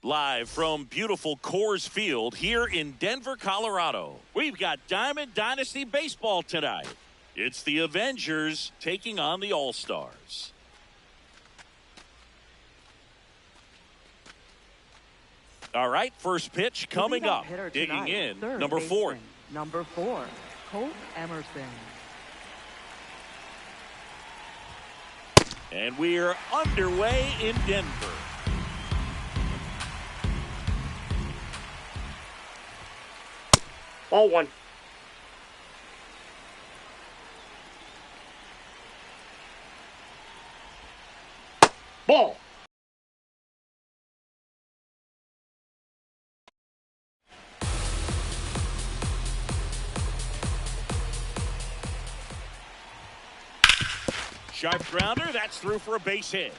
Live from beautiful Coors Field here in Denver, Colorado. We've got Diamond Dynasty Baseball tonight. It's the Avengers taking on the All-Stars. All right, first pitch coming up. Digging in, number 4. Number 4, Colt Emerson. And we're underway in Denver. Ball 1. Ball. Sharp grounder, that's through for a base hit.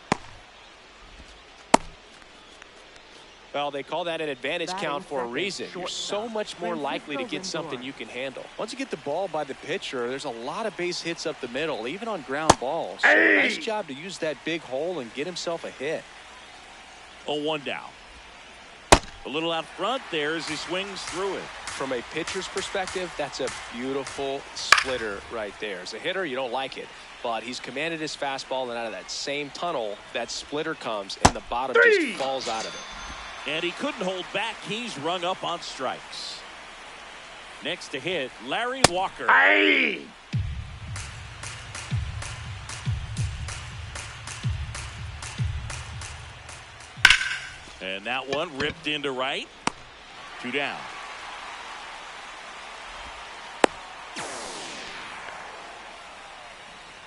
Well, they call that an advantage count for a reason. You're so much more likely to get something you can handle. Once you get the ball by the pitcher, there's a lot of base hits up the middle, even on ground balls. So nice job to use that big hole and get himself a hit. 0-1 down. A little out front there as he swings through it. From a pitcher's perspective, that's a beautiful splitter right there. As a hitter, you don't like it, but he's commanded his fastball, and out of that same tunnel, that splitter comes, and the bottom just falls out of it. And he couldn't hold back. He's rung up on strikes. Next to hit, Larry Walker. Aye. And that one ripped into right. 2 down.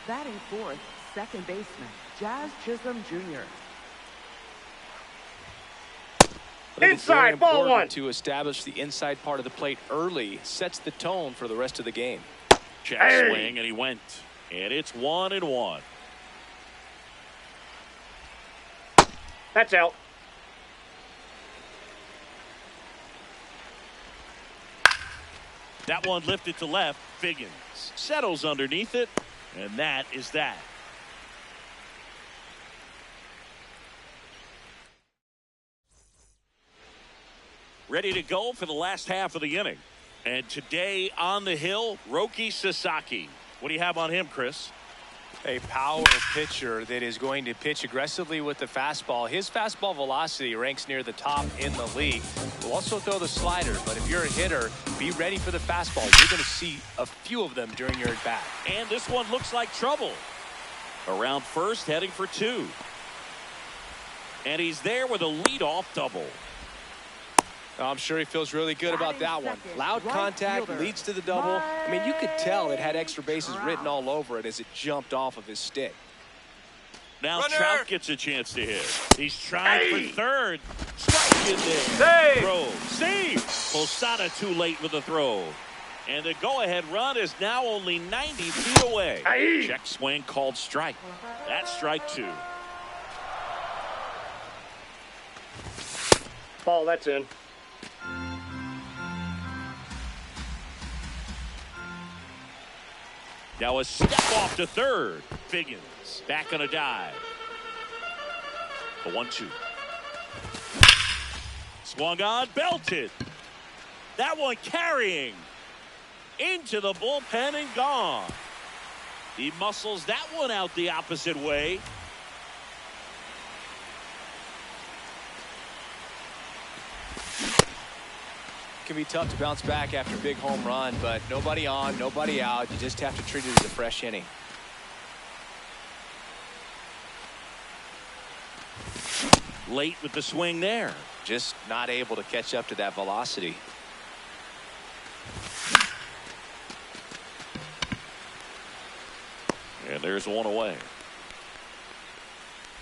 Batting fourth, second baseman, Jazz Chisholm Jr. Inside, ball 1. To establish the inside part of the plate early sets the tone for the rest of the game. Check swing, and he went. And it's 1-1. That's out. That one lifted to left. Figgins settles underneath it, and that is that. Ready to go for the last half of the inning. And today on the hill, Roki Sasaki. What do you have on him, Chris? A power pitcher that is going to pitch aggressively with the fastball. His fastball velocity ranks near the top in the league. Will also throw the slider, but if you're a hitter, be ready for the fastball. You're going to see a few of them during your at-bat. And this one looks like trouble. Around first, heading for 2. And he's there with a leadoff double. I'm sure he feels really good about that one. Loud contact leads to the double. I mean, you could tell it had extra bases written all over it as it jumped off of his stick. Now Runner. Trout gets a chance to hit. He's trying for third. Strike in there. Save. Throw. Save. Posada too late with the throw. And the go-ahead run is now only 90 feet away. Aye. Check swing called strike. That's strike 2. Ball, that's in. Now a step off to third. Figgins back on a dive. The 1-2. Swung on, belted. That one carrying into the bullpen and gone. He muscles that one out the opposite way. It can be tough to bounce back after a big home run, but nobody on, nobody out. You just have to treat it as a fresh inning. Late with the swing there. Just not able to catch up to that velocity. And there's one away.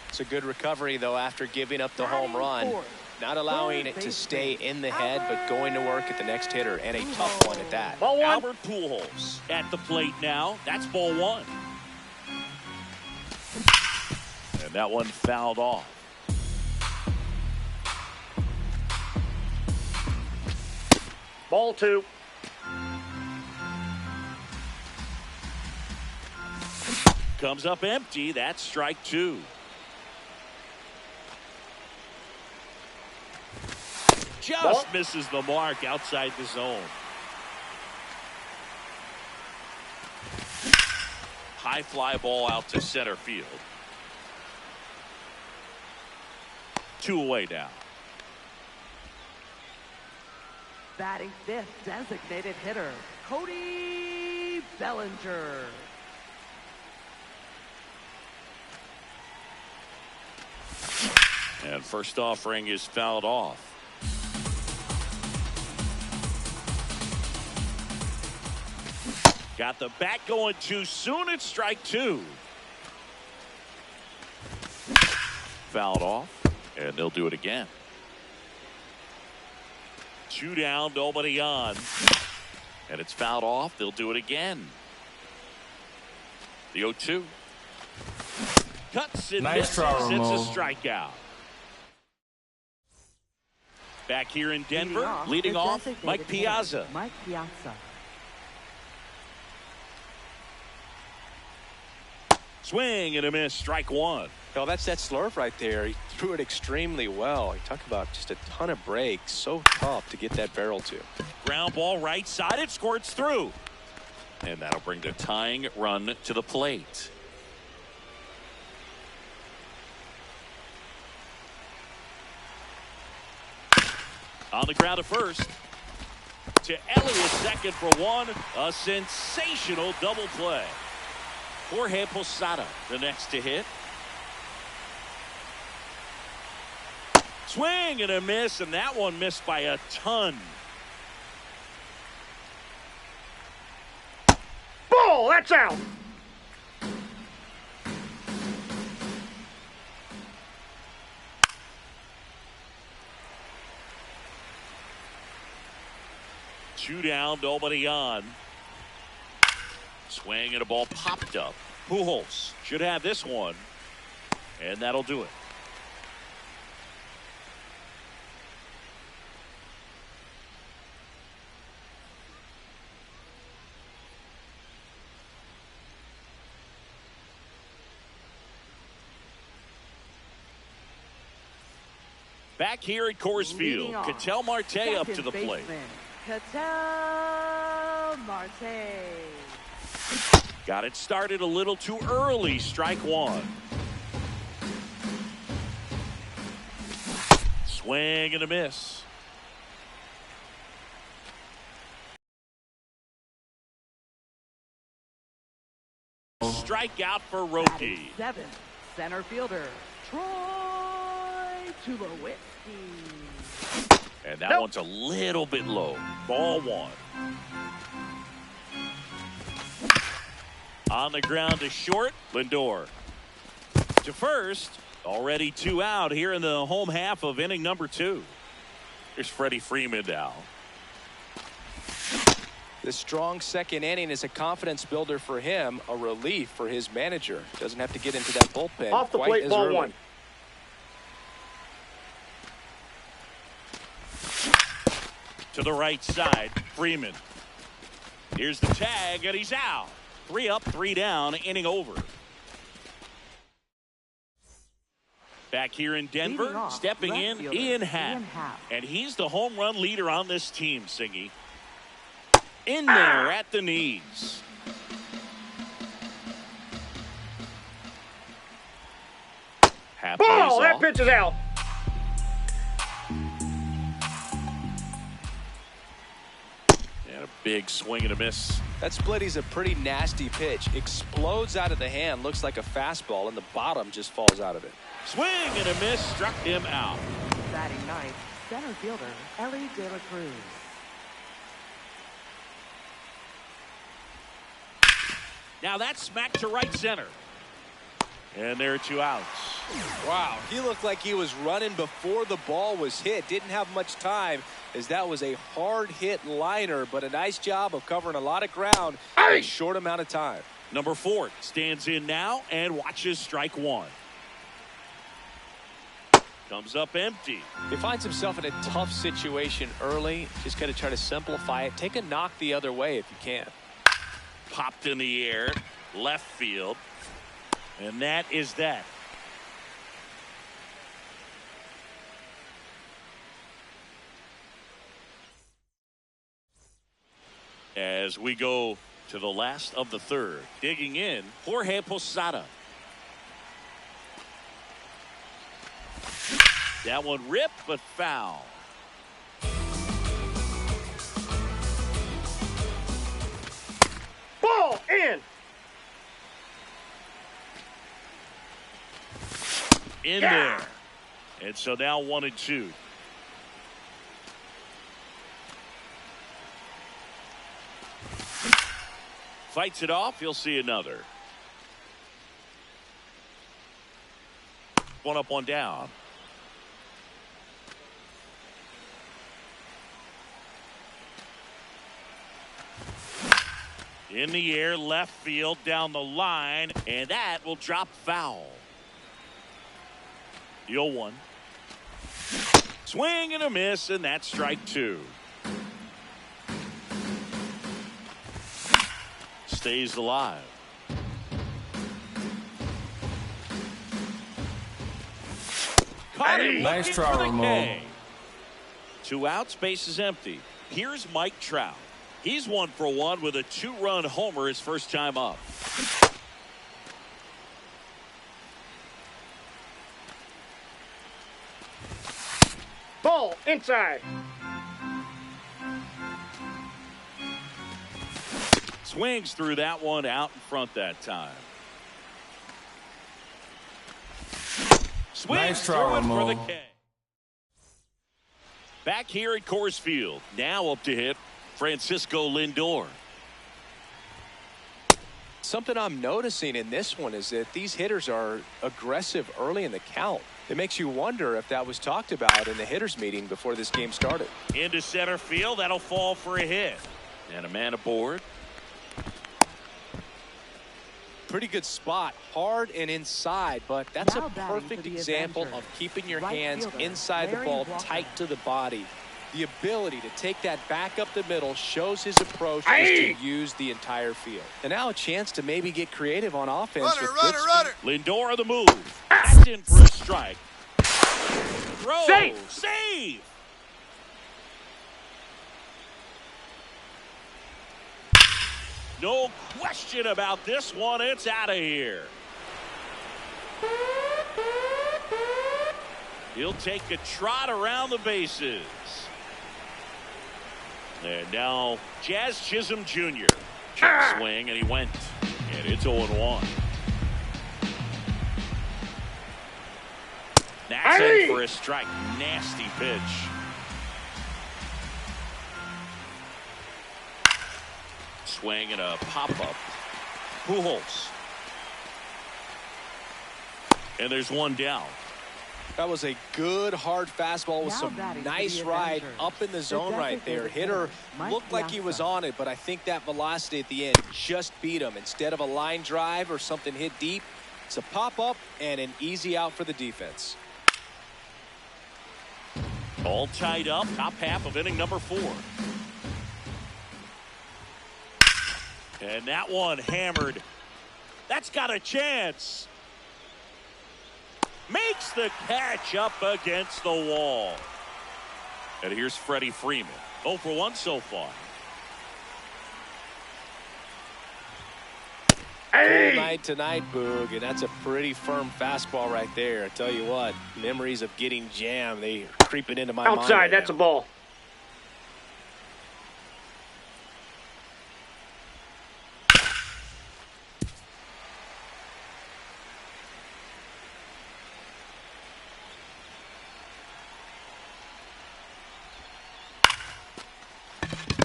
It's a good recovery, though, after giving up the home run. Not allowing it to stay in the head, but going to work at the next hitter, and a tough one at that. Ball 1. Albert Pujols at the plate now. That's ball 1. And that one fouled off. Ball 2. Comes up empty. That's strike 2. Just misses the mark outside the zone. High fly ball out to center field. 2 away now. Batting 5th, designated hitter, Cody Bellinger. And first offering is fouled off. Got the bat going too soon. It's strike 2. Fouled off, and they'll do it again. 2 down, nobody on. And it's fouled off. They'll do it again. The 0-2. Cuts and Nice try, misses. It's Ramon. a strikeout. Back here in Denver, leading off, Mike Piazza. Mike Piazza. Swing and a miss, strike 1. Well, that's that slurve right there. He threw it extremely well. You talk about just a ton of breaks. So tough to get that barrel to. Ground ball right side, it squirts through. And that'll bring the tying run to the plate. On the ground at first. To Elliott second for 1. A sensational double play. Jorge Posada the next to hit. Swing and a miss, and that one missed by a ton. Ball, that's out. Two down, nobody on. Swing and a ball popped up. Pujols should have this one, and that'll do it. Back here at Coors Field, Ketel Marte up to the plate. Ketel Marte. Got it started a little too early. Strike 1. Swing and a miss. Strikeout for Roki. 7th, center fielder, Troy Tulowitzki. And that one's a little bit low. Ball 1. On the ground to short, Lindor. to first. Already 2 out here in the home half of inning number 2. Here's Freddie Freeman now. This strong second inning is a confidence builder for him, a relief for his manager. Doesn't have to get into that bullpen Off the quite plate, as ball early. 1. To the right side, Freeman. Here's the tag, and he's out. 3 up, 3 down, inning over. Back here in Denver, Off, stepping in, fielder, Ian Happ. And he's the home run leader on this team, Singy. In there at the knees. Happ lays Ball! That off. pitch is out. And a big swing and a miss. That splitty's a pretty nasty pitch. Explodes out of the hand, looks like a fastball, and the bottom just falls out of it. Swing and a miss, struck him out. Batting ninth, center fielder Ellie De La Cruz. Now that's smacked to right center. And there are 2 outs. Wow, he looked like he was running before the ball was hit. Didn't have much time, as that was a hard hit liner, but a nice job of covering a lot of ground in a short amount of time. Number 4 stands in now and watches strike 1. Comes up empty. He finds himself in a tough situation early. Just got to try to simplify it. Take a knock the other way if you can. Popped in the air, left field. And that is that. As we go to the last of the 3rd, digging in, Jorge Posada. That one ripped, but foul. Ball in. In there. And so now 1-2. Fights it off. He'll see another. 1 up, 1 down. In the air, left field, down the line, and that will drop foul. The 0-1. Swing and a miss, and that's strike 2. Stays alive. Caught him. Nice looking try, for the Ramon. K. 2 outs, base is empty. Here's Mike Trout. He's 1 for 1 with a 2-run homer his first time up. Ball inside. Swings through that one out in front that time. Swings Nice try, through it for the Ramon. K. Back here at Coors Field. Now up to hit Francisco Lindor. Something I'm noticing in this one is that these hitters are aggressive early in the count. It makes you wonder if that was talked about in the hitters meeting before this game started. Into center field. That'll fall for a hit. And a man aboard. Pretty good spot, hard and inside, but that's Now a batting perfect for the example Avengers, of keeping your right hands fielder, inside the Larry ball, Walker. tight to the body. The ability to take that back up the middle shows his approach is to use the entire field. And now a chance to maybe get creative on offense. with good speed. Lindor on the move. That's in for a strike. Throw. Safe. Save. No question about this one. It's out of here. He'll take a trot around the bases. And now Jazz Chisholm Jr. Check swing, and he went. And it's 0-1. That's in for a strike. Nasty pitch. Swing and a pop-up. Pujols. And there's one down. That was a good hard fastball with some nice ride up in the zone right there. Hitter looked like he was on it, but I think that velocity at the end just beat him. Instead of a line drive or something hit deep, it's a pop-up and an easy out for the defense. All tied up, top half of inning number 4. And that one hammered. That's got a chance. Makes the catch up against the wall. And here's Freddie Freeman. 0 for 1 so far. Cold night tonight, Boog, and that's a pretty firm fastball right there. I tell you what, memories of getting jammed, they are creeping into my mind. Outside, that's a ball.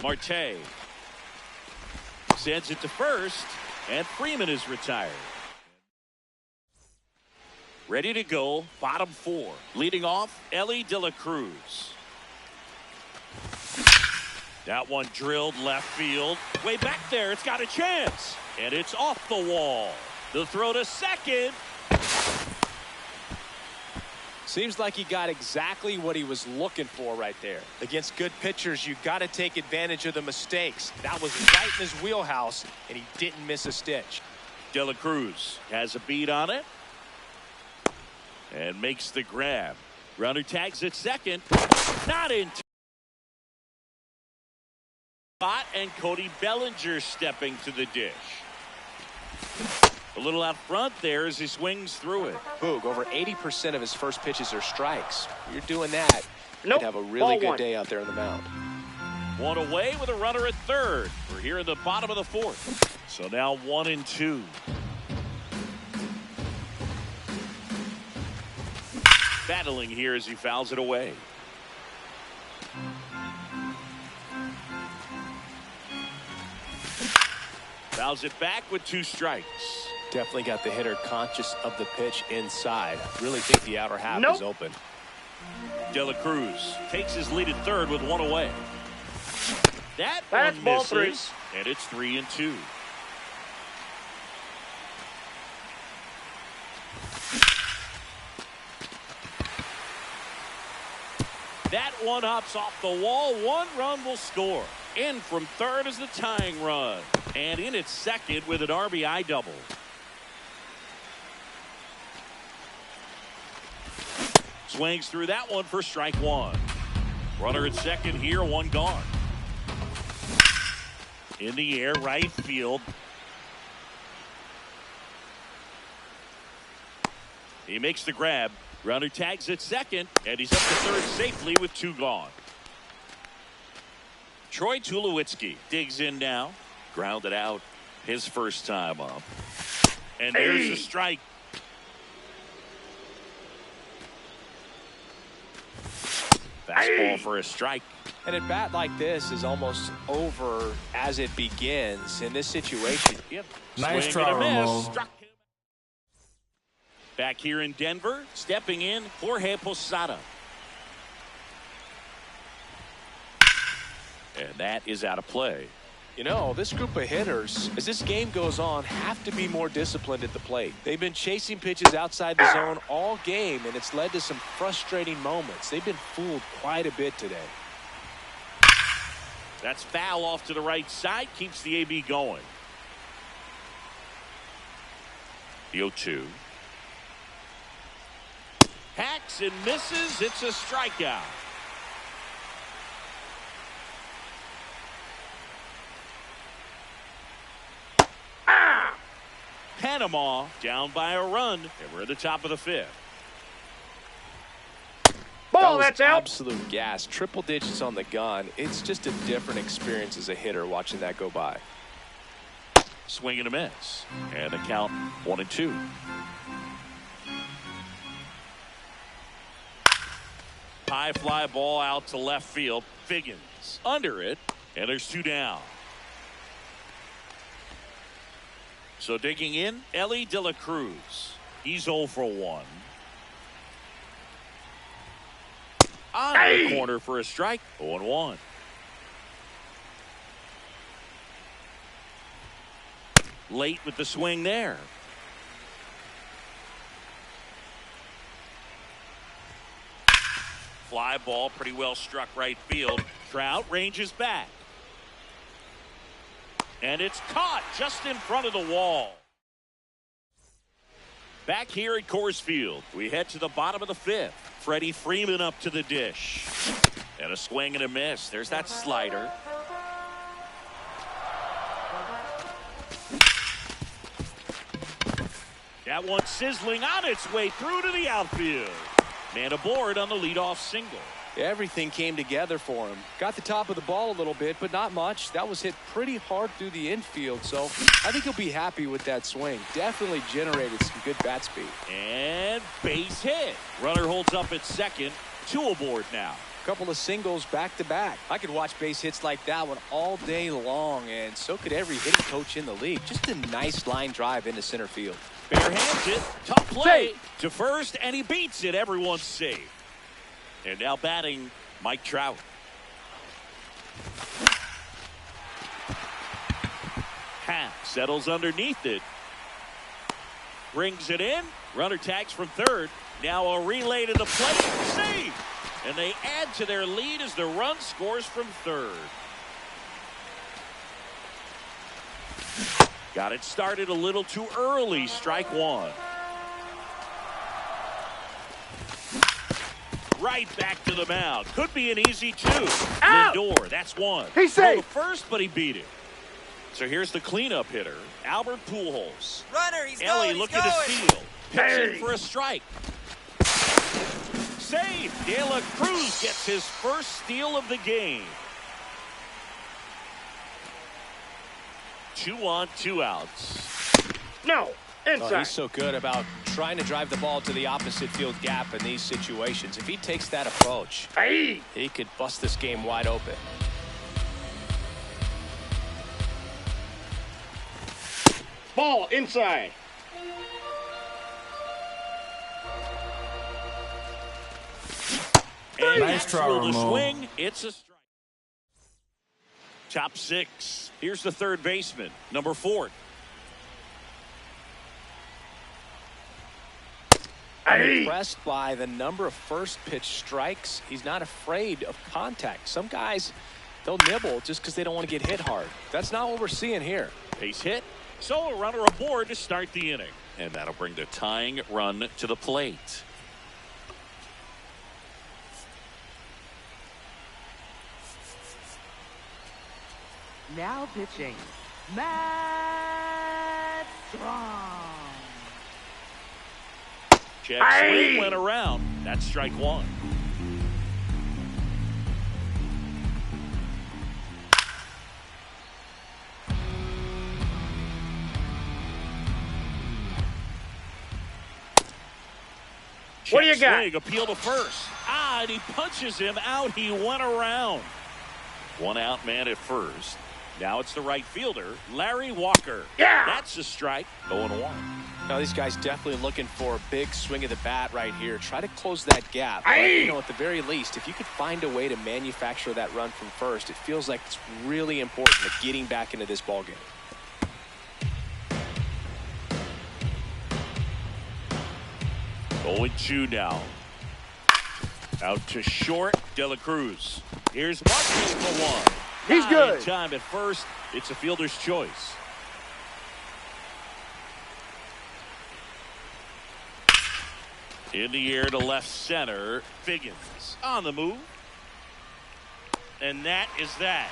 Marte sends it to first, and Freeman is retired. Ready to go, bottom 4. Leading off, Elly De La Cruz. That one drilled left field. Way back there, it's got a chance. And it's off the wall. The throw to second. Seems like he got exactly what he was looking for right there. Against good pitchers, you got to take advantage of the mistakes. That was right in his wheelhouse, and he didn't miss a stitch. De La Cruz has a beat on it and makes the grab. Runner tags at second. Not in spot, and Cody Bellinger stepping to the dish. A little out front there as he swings through it. Boog, over 80% of his first pitches are strikes. You're doing that. Nope. You'd have a really Ball good 1. day out there on the mound. One away with a runner at third. We're here in the bottom of the 4th. So now 1-2. Battling here as he fouls it away. Fouls it back with 2 strikes. Definitely got the hitter conscious of the pitch inside. Really think the outer half is open. De La Cruz takes his lead at third with 1 away. That's one ball misses, 3. and it's 3-2. That one hops off the wall. 1 run will score. In from third is the tying run. And in at second with an RBI double. Swings through that one for strike 1. Runner at second here, 1 gone. In the air, right field. He makes the grab. Runner tags at second, and he's up to third safely with 2 gone. Troy Tulowitzki digs in now. Grounded out his first time up. And there's a strike. Fastball for a strike. And a bat like this is almost over as it begins in this situation. Yep. Nice Swing try, and a miss. Ramon. Struck him. Back here in Denver, stepping in, Jorge Posada. And that is out of play. You know, this group of hitters, as this game goes on, have to be more disciplined at the plate. They've been chasing pitches outside the zone all game, and it's led to some frustrating moments. They've been fooled quite a bit today. That's foul off to the right side, keeps the AB going. The 0-2. Hacks and misses. It's a strikeout. Panama down by a run, and we're at the top of the 5th. Ball, that's out. Absolute gas. Triple digits on the gun. It's just a different experience as a hitter watching that go by. Swing and a miss. And the count 1-2. High fly ball out to left field. Figgins under it, and there's 2 down. So digging in, Elly De La Cruz. He's 0 for 1. On the corner for a strike. 0-1. Late with the swing there. Fly ball, pretty well struck right field. Trout ranges back. And it's caught just in front of the wall. Back here at Coors Field, we head to the bottom of the 5th. Freddie Freeman up to the dish. And a swing and a miss. There's that slider. That one sizzling on its way through to the outfield. Man aboard on the leadoff single. Everything came together for him. Got the top of the ball a little bit, but not much. That was hit pretty hard through the infield, so I think he'll be happy with that swing. Definitely generated some good bat speed. And base hit. Runner holds up at second. 2 aboard now. Couple of singles back to back. I could watch base hits like that one all day long, and so could every hitting coach in the league. Just a nice line drive into center field. Bare hands it. Tough play to first, and he beats it. Everyone's safe. And now batting, Mike Trout. Half settles underneath it. Brings it in. Runner tags from third. Now a relay to the plate. Save! And they add to their lead as the run scores from third. Got it started a little too early. Strike 1. Right back to the mound. Could be an easy 2. Lindor, that's 1. He's safe. First, but he beat it. So here's the cleanup hitter, Albert Pujols. Runner, he's Ellie going, looking to steal. Pitching for a strike. Save. De La Cruz gets his first steal of the game. 2 on, 2 outs. No. Inside. Oh, he's so good about trying to drive the ball to the opposite field gap in these situations. If he takes that approach, he could bust this game wide open. Ball inside. And nice try, the Ramon. swing. It's a strike. Top 6. Here's the third baseman, number 4. I'm impressed by the number of first pitch strikes. He's not afraid of contact. Some guys, they'll nibble just because they don't want to get hit hard. That's not what we're seeing here. Base hit. So a runner aboard to start the inning. And that'll bring the tying run to the plate. Now pitching, Matt Strong. Check swing went around. That's strike 1. What do you got? Swing, appeal to first. And he punches him out. He went around. 1 out man at first. Now it's the right fielder, Larry Walker. Yeah. That's a strike. 0-1. Now these guys definitely looking for a big swing of the bat right here. Try to close that gap. But, at the very least, if you could find a way to manufacture that run from first, it feels like it's really important to getting back into this ballgame. Oh, 0-2 now. Out to short, De La Cruz. Here's Marquez for 1. He's good. Time at first. It's a fielder's choice. In the air to left center. Figgins on the move. And that is that.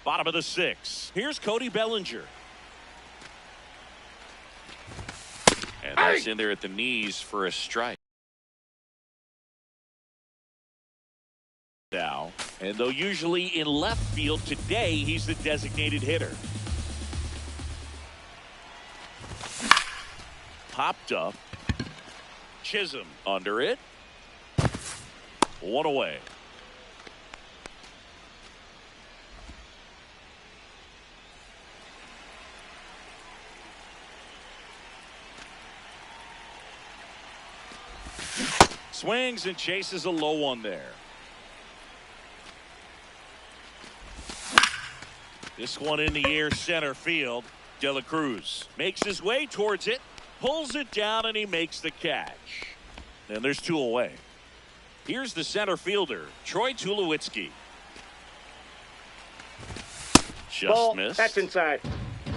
Bottom of the 6. Here's Cody Bellinger. And that's in there at the knees for a strike. Now, and though usually in left field, today he's the designated hitter. Popped up. Chisholm under it. 1 away. Swings and chases a low one there. This one in the air center field. De La Cruz makes his way towards it, pulls it down, and he makes the catch. And there's two away. Here's the center fielder, Troy Tulowitzki. Just Ball. missed. That's inside.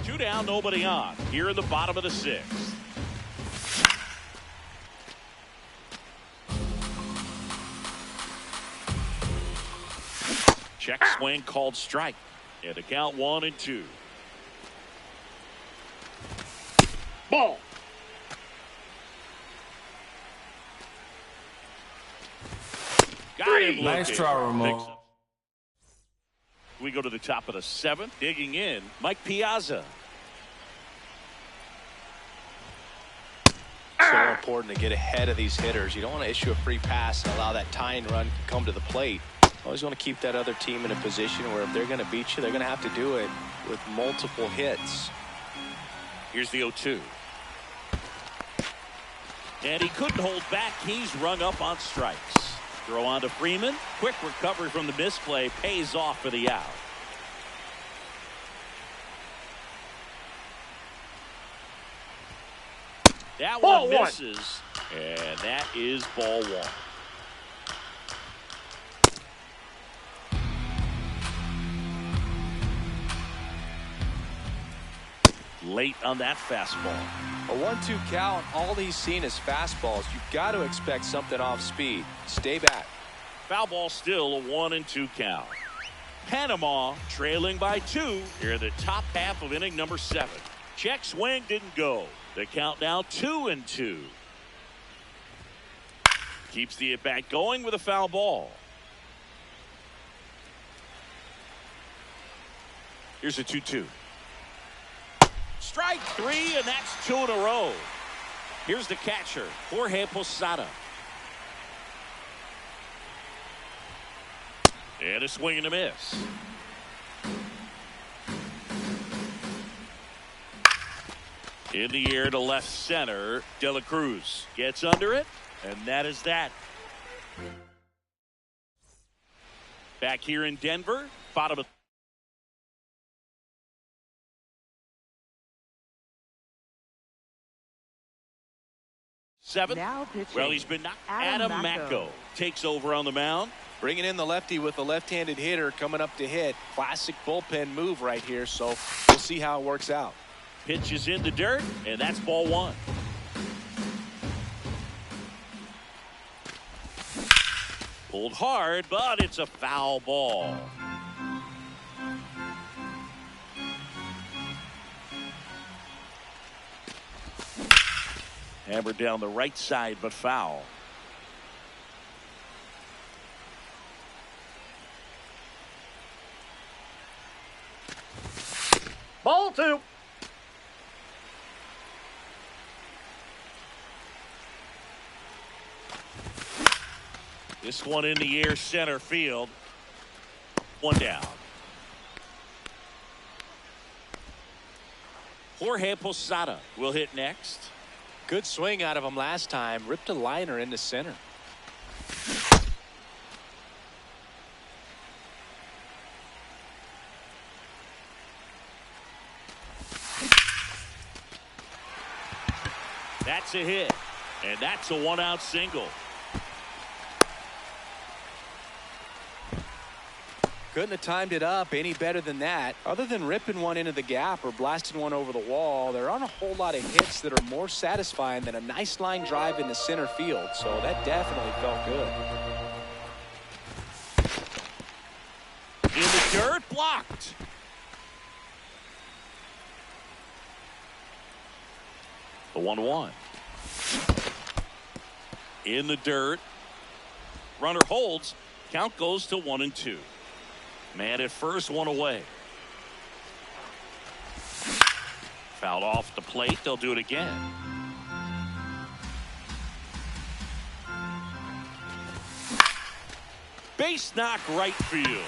Two down, nobody on. Here in the bottom of the sixth. Check swing called strike. And the count 1-2. Ball. Got him. Nice try, Ramon. We go to the top of the seventh. Digging in, Mike Piazza. So important to get ahead of these hitters. You don't want to issue a free pass and allow that tying run to come to the plate. Always want to keep that other team in a position where if they're going to beat you, they're going to have to do it with multiple hits. Here's the 0-2. And he couldn't hold back. He's rung up on strikes. Throw on to Freeman. Quick recovery from the misplay. Pays off for the out. That Ball one one. misses. And that is ball one. Late on that fastball. A 1-2 count. All he's seen is fastballs. You've got to expect something off speed. Stay back. Foul ball, still a 1-2 count. Panama trailing by 2 here in the top half of inning number 7. Check swing didn't go. The count now 2-2. Keeps the at bat going with a foul ball. Here's a 2-2. Strike 3, and that's 2 in a row. Here's the catcher, Jorge Posada. And a swing and a miss. In the air to left center, De La Cruz gets under it, and that is that. Back here in Denver, bottom of seventh. Now pitching. Well, he's been knocked. Adam Adam Macko takes over on the mound. Bringing in the lefty with a left-handed hitter coming up to hit. Classic bullpen move right here, so we'll see how it works out. Pitch is in the dirt, and that's ball one. Pulled hard, but it's a foul ball. Hammered down the right side, but foul. Ball 2. This one in the air center field. One down. Jorge Posada will hit next. Good swing out of him last time. Ripped a liner into center. That's a hit, and that's a one-out single. Couldn't have timed it up any better than that. Other than ripping one into the gap or blasting one over the wall, there aren't a whole lot of hits that are more satisfying than a nice line drive into center field. So that definitely felt good. In the dirt, blocked. The 1-1. In the dirt. Runner holds. Count goes to 1-2. Man at first, one away. Fouled off the plate. They'll do it again. Base knock right field.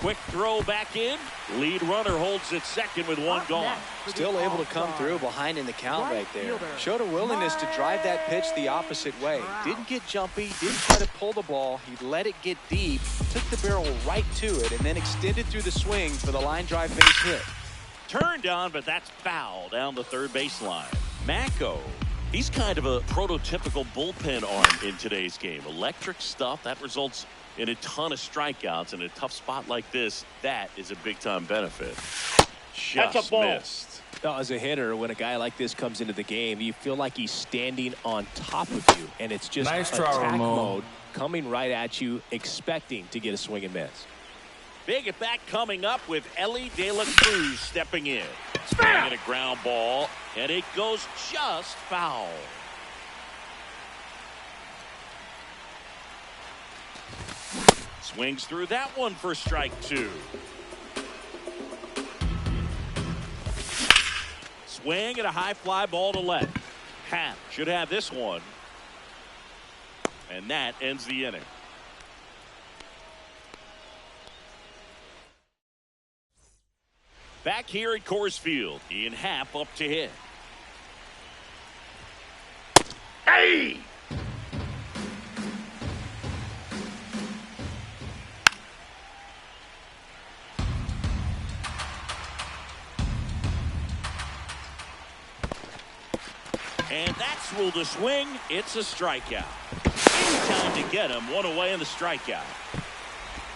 Quick throw back in. Lead runner holds at second with one gone. Still able to come through behind in the count right there. Showed a willingness to drive that pitch the opposite way. Didn't get jumpy, didn't try to pull the ball. He let it get deep, took the barrel right to it, and then extended through the swing for the line drive base hit. Turned on, but that's foul down the third baseline. Mako, he's kind of a prototypical bullpen arm in today's game. Electric stuff that results in a ton of strikeouts in a tough spot like this. That is a big-time benefit. Just missed. Well, as a hitter, when a guy like this comes into the game, you feel like he's standing on top of you, and it's just attack mode coming right at you, expecting to get a swing and miss. Big at bat coming up with Ellie De La Cruz stepping in. Swinging a ground ball, and it goes just foul. Swings through that one for strike two. Swing and a high fly ball to left. Happ should have this one. And that ends the inning. Back here at Coors Field, Ian Happ up to hit. Hey! And that's ruled a swing. It's a strikeout. In time to get him. One away in the strikeout.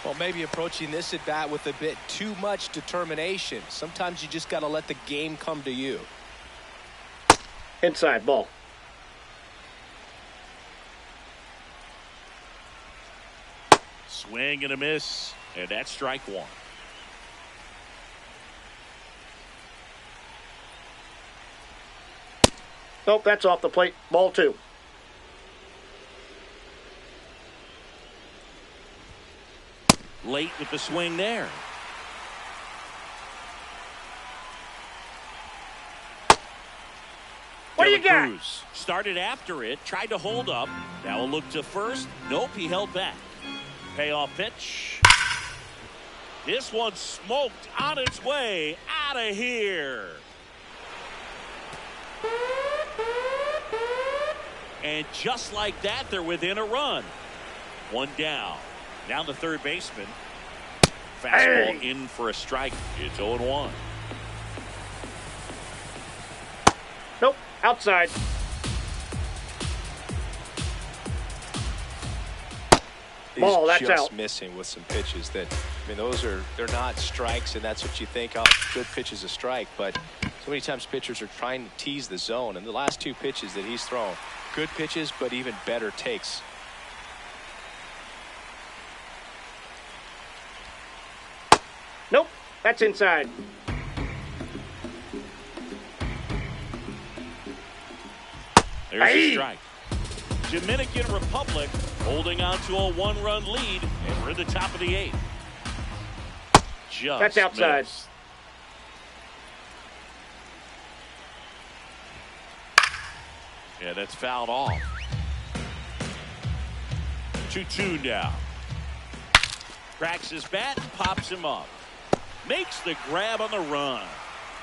Well, maybe approaching this at bat with a bit too much determination. Sometimes you just got to let the game come to you. Inside ball. Swing and a miss. And that's strike one. Nope, that's off the plate. Ball two. Late with the swing there. What do you got? Cruz started after it, tried to hold up. Now a look to first. Nope, he held back. Payoff pitch. This one smoked on its way out of here. And just like that, they're within a run. One down. Now the third baseman. Fastball in for a strike. It's 0-1. Nope, outside. Ball, that's just out. Missing with some pitches that, I mean, they're not strikes, and that's what you think. Oh, good pitch is a strike, but so many times pitchers are trying to tease the zone, and the last two pitches that he's thrown, good pitches, but even better takes. Nope, that's inside. There's a strike. Dominican Republic holding on to a one-run lead, and we're at the top of the eighth. Just that's outside. Missed. Yeah, that's fouled off. 2-2 now. Cracks his bat and pops him up. Makes the grab on the run.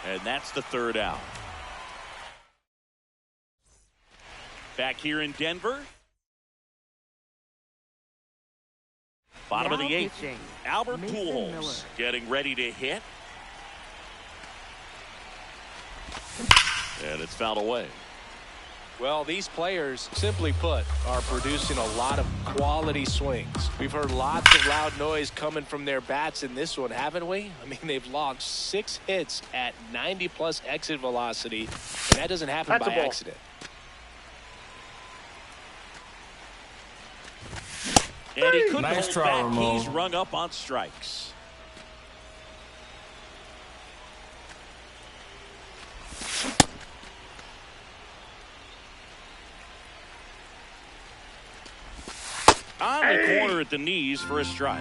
And that's the third out. Back here in Denver. Bottom of the eighth. Pitching, Albert Mason Pujols Miller. getting ready to hit. And it's fouled away. Well, these players, simply put, are producing a lot of quality swings. We've heard lots of loud noise coming from their bats in this one, haven't we? I mean, they've launched 6 hits at 90-plus exit velocity, and that doesn't happen by accident. And he couldn't Nice hold try, back. Ramon. He's rung up on strikes. On the corner at the knees for a strike.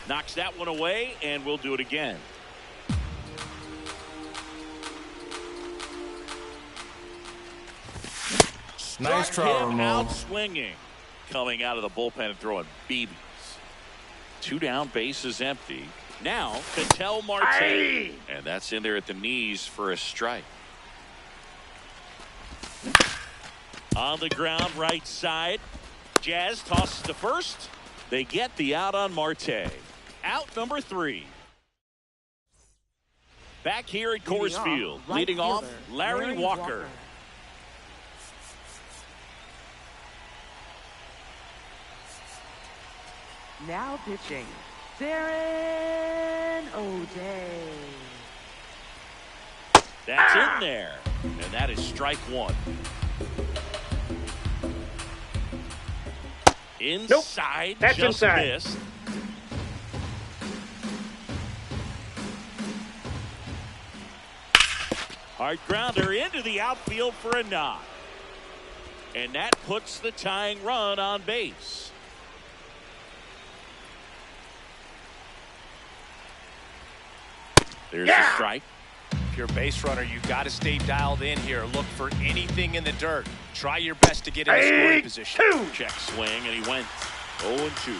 Knocks that one away, and we'll do it again. Nice Struck try, him Ramon. out swinging. coming out of the bullpen and throwing BBs. 2 down, bases empty. Now, Ketel Marte. And that's in there at the knees for a strike. On the ground, right side. Jazz tosses to first. They get the out on Marte. Out number 3. Back here at Coors Field, leading off, Larry Walker. Now pitching, Darren O'Day. That's in there, and that is strike 1. Inside, nope. That's just inside. missed. Hard grounder into the outfield for a knock. And that puts the tying run on base. There's a strike. If you're a base runner, you got to stay dialed in here. Look for anything in the dirt. Try your best to get in a scoring position. Check swing, and he went 0-2.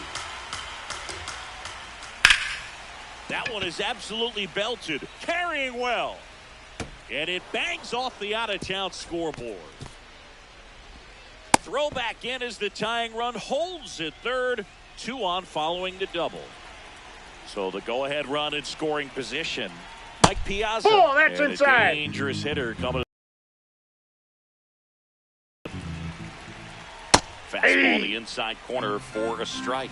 That one is absolutely belted, carrying well. And it bangs off the out-of-town scoreboard. Throw back in as the tying run holds at third. 2 on following the double. So the go-ahead run in scoring position. Mike Piazza. Oh, that's and inside. A dangerous hitter coming. Fastball the inside corner for a strike.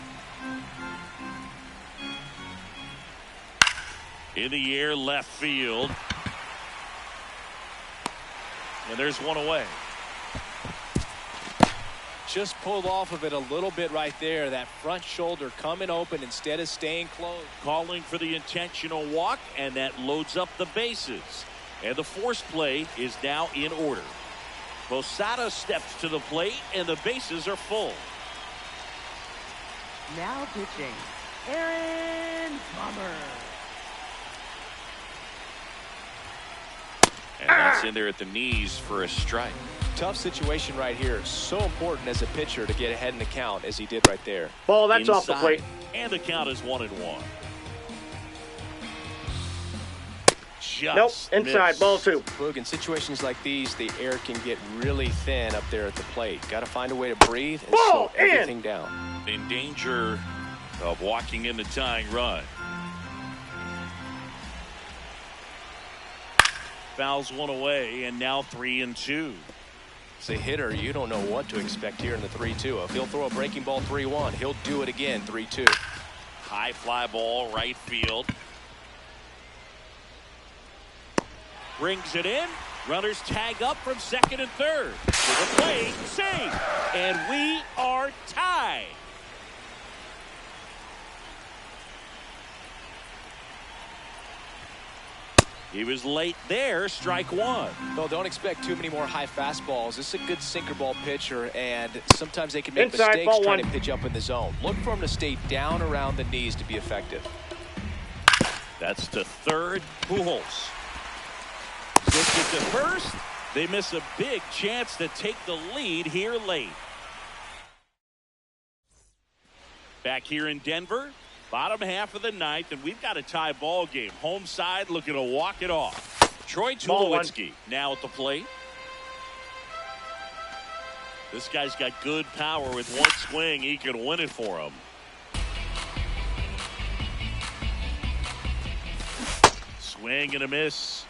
In the air, left field. And there's one away. Just pulled off of it a little bit right there. That front shoulder coming open instead of staying closed. Calling for the intentional walk, and that loads up the bases. And the force play is now in order. Posada steps to the plate, and the bases are full. Now pitching, Aaron Plummer. And that's in there at the knees for a strike. Tough situation right here. So important as a pitcher to get ahead in the count as he did right there. Ball, that's off the plate. And the count is 1-1. Nope, inside, missed. ball 2. Boog, in situations like these, the air can get really thin up there at the plate. Got to find a way to breathe and slow everything down. In danger of walking in the tying run. Fouls one away, and now 3-2. As a hitter, you don't know what to expect here in the 3-2. If he'll throw a breaking ball 3-1, he'll do it again 3-2. High fly ball, right field. Brings it in. Runners tag up from second and third. To the plate, save. And we are tied. He was late there, strike 1. No, don't expect too many more high fastballs. This is a good sinker ball pitcher, and sometimes they can make Inside, mistakes ball trying 1. to pitch up in the zone. Look for him to stay down around the knees to be effective. That's to third. Pujols. Gets it to first. They miss a big chance to take the lead here late. Back here in Denver. Bottom half of the ninth, and we've got a tie ball game. Home side looking to walk it off. Troy Tulowitzki now at the plate. This guy's got good power. With one swing, he can win it for him. Swing and a miss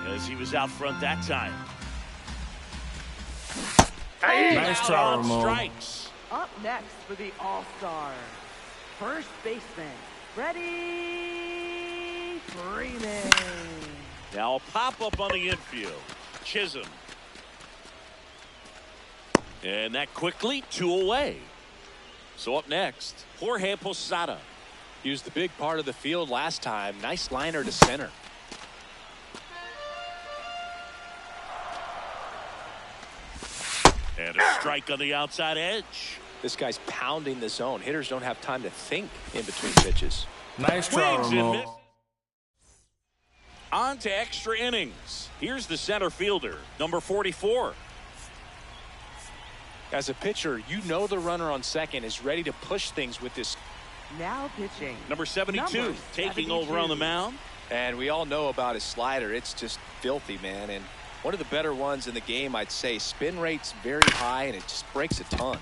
as he was out front that time. Nice try, on Ramon. strikes. Up next for the All-Star, first baseman, Freddie Freeman. Now a pop-up on the infield. Chisholm. And that quickly, 2 away. So up next, Jorge Posada. Used the big part of the field last time. Nice liner to center. And a strike on the outside edge. This guy's pounding the zone. Hitters don't have time to think in between pitches. Nice try, Swings and Ramon. misses. On to extra innings. Here's the center fielder, number 44. As a pitcher, you know the runner on second is ready to push things with this. Now pitching. Number 72 taking over on the mound. And we all know about his slider. It's just filthy, man. And one of the better ones in the game, I'd say. Spin rate's very high, and it just breaks a ton.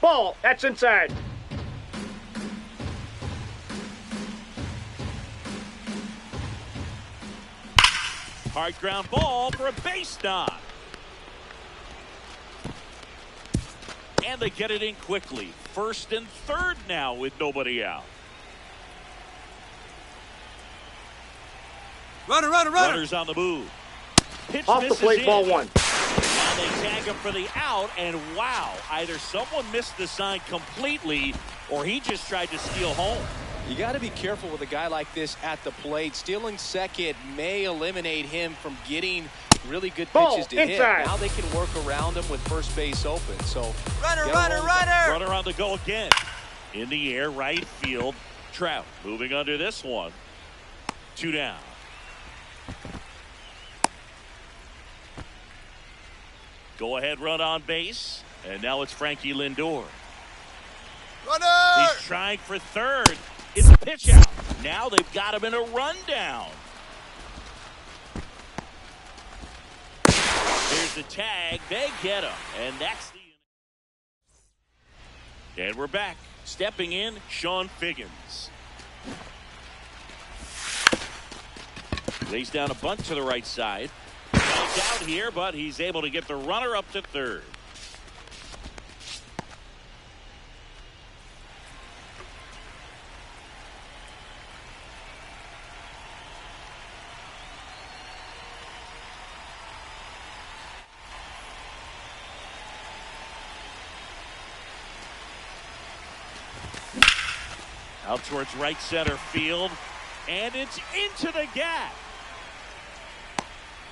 Ball. That's inside. Hard ground ball for a base knock. And they get it in quickly. First and third now with nobody out. Runner. Runners on the move. Pitch Off the misses plate, in. ball one. Now they tag him for the out, and wow, either someone missed the sign completely or he just tried to steal home. You got to be careful with a guy like this at the plate. Stealing second may eliminate him from getting really good pitches to hit. Now they can work around him with first base open. So Runner. Runner on the go again. In the air, right field. Trout moving under this one. 2 down. Go ahead run on base. And now it's Frankie Lindor. Runner. He's trying for third. It's a pitch out. Now they've got him in a rundown. There's the tag. They get him. And that's the. And we're back. Stepping in, Sean Figgins. Lays down a bunt to the right side. He's out here, but he's able to get the runner up to third. Out towards right center field, and it's into the gap.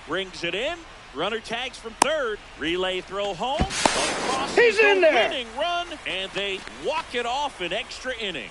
Rings it in. Runner tags from third. Relay throw home. Across He's in the there. winning run, and they walk it off in extra innings.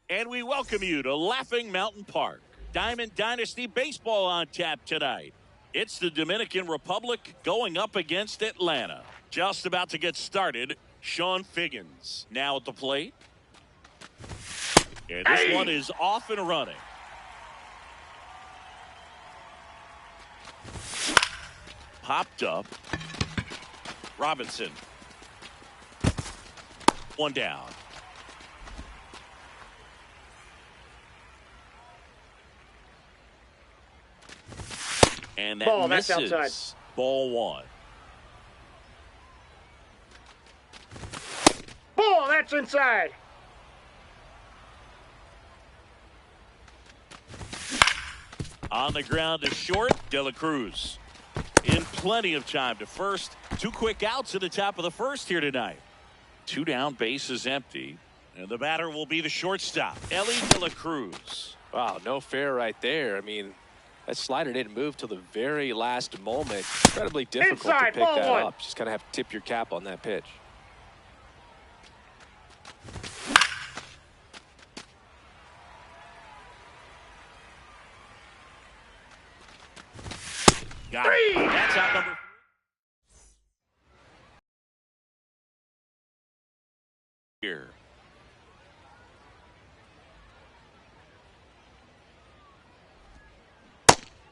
And we welcome you to Laughing Mountain Park. Diamond Dynasty Baseball on tap tonight. It's the Dominican Republic going up against Atlanta. Just about to get started, Sean Figgins now at the plate. And this one is off and running. Popped up. Robinson. One down. And that Ball, misses. that's outside. Ball one. Ball, that's inside. On the ground to short, De La Cruz. In plenty of time to first. 2 quick outs at the top of the first here tonight. 2 down, bases empty. And the batter will be the shortstop, Ellie De La Cruz. Wow, no fair right there. I mean, that slider didn't move till the very last moment. Incredibly difficult Inside, to pick ball that one. up. Just kind of have to tip your cap on that pitch. Got it. That's out number 3. Here.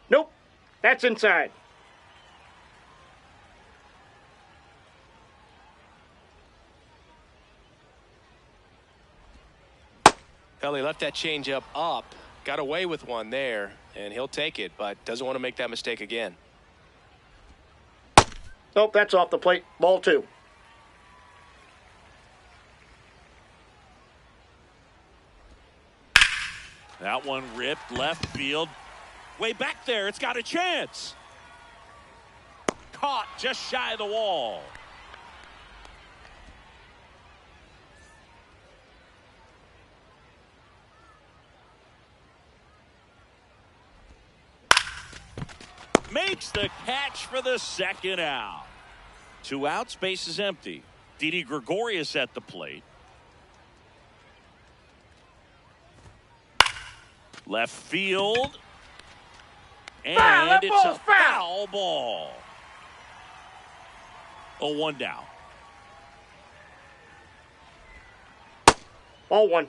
Nope. That's inside. Well, he left that changeup up, got away with one there, and he'll take it, but doesn't want to make that mistake again. Nope, that's off the plate. Ball 2. That one ripped left field. Way back there. It's got a chance. Caught just shy of the wall. Makes the catch for the second out. 2 outs, base is empty. Didi Gregorius at the plate. Left field. And it's a foul ball. A 1 down. Ball 1.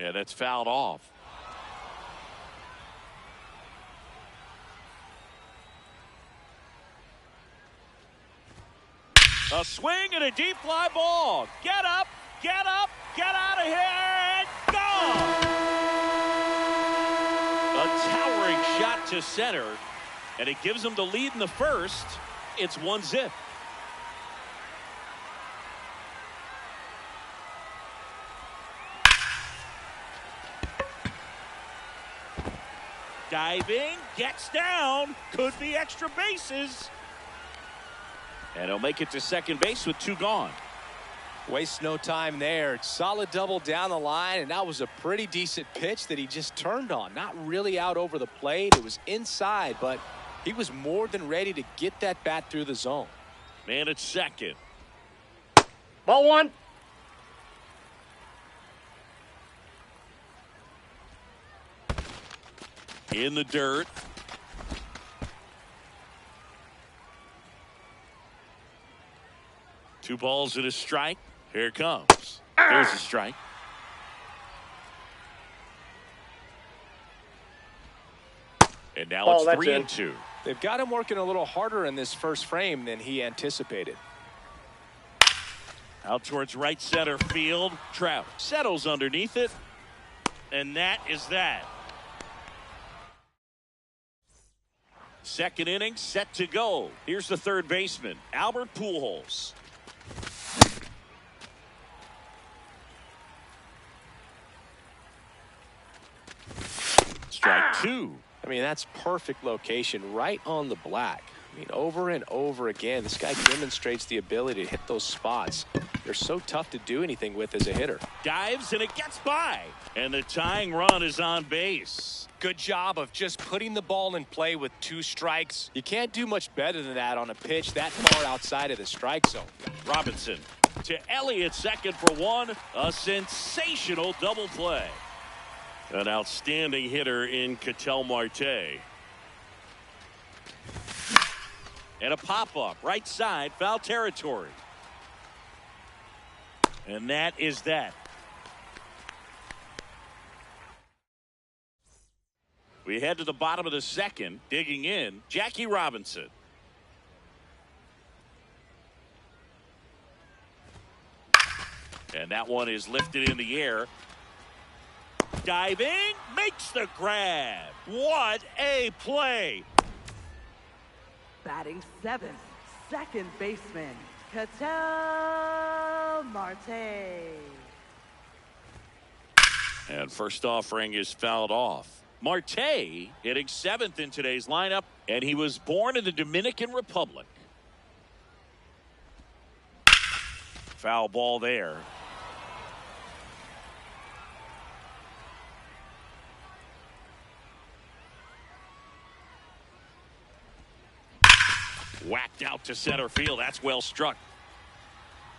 Yeah, that's fouled off. A swing and a deep fly ball. Get up, get up, get out of here, and gone! A towering shot to center, and it gives them the lead in the first. It's 1-0. Diving, gets down, could be extra bases. And he'll make it to second base with 2 gone. Waste no time there. Solid double down the line, and that was a pretty decent pitch that he just turned on. Not really out over the plate. It was inside, but he was more than ready to get that bat through the zone. Man at second. Ball 1. In the dirt. Two balls and a strike. Here it comes. There's a strike. And now Oh, it's 3-2. They've got him working a little harder in this first frame than he anticipated. Out towards right center field. Trout settles underneath it. And that is that. Second inning set to go. Here's the third baseman, Albert Pujols. Strike 2. I mean, that's perfect location right on the black. I mean, over and over again, this guy demonstrates the ability to hit those spots. They're so tough to do anything with as a hitter. Dives and it gets by. And the tying run is on base. Good job of just putting the ball in play with 2 strikes. You can't do much better than that on a pitch that far outside of the strike zone. Robinson to Elliott, second for 1. A sensational double play. An outstanding hitter in Ketel Marte. And a pop-up, right side, foul territory. And that is that. We head to the bottom of the second, digging in, Jackie Robinson. And that one is lifted in the air. Diving, makes the grab. What a play. Batting 7th, second baseman, Ketel Marte. And first offering is fouled off. Marte hitting 7th in today's lineup, and he was born in the Dominican Republic. Foul ball there. Whacked out to center field. That's well struck.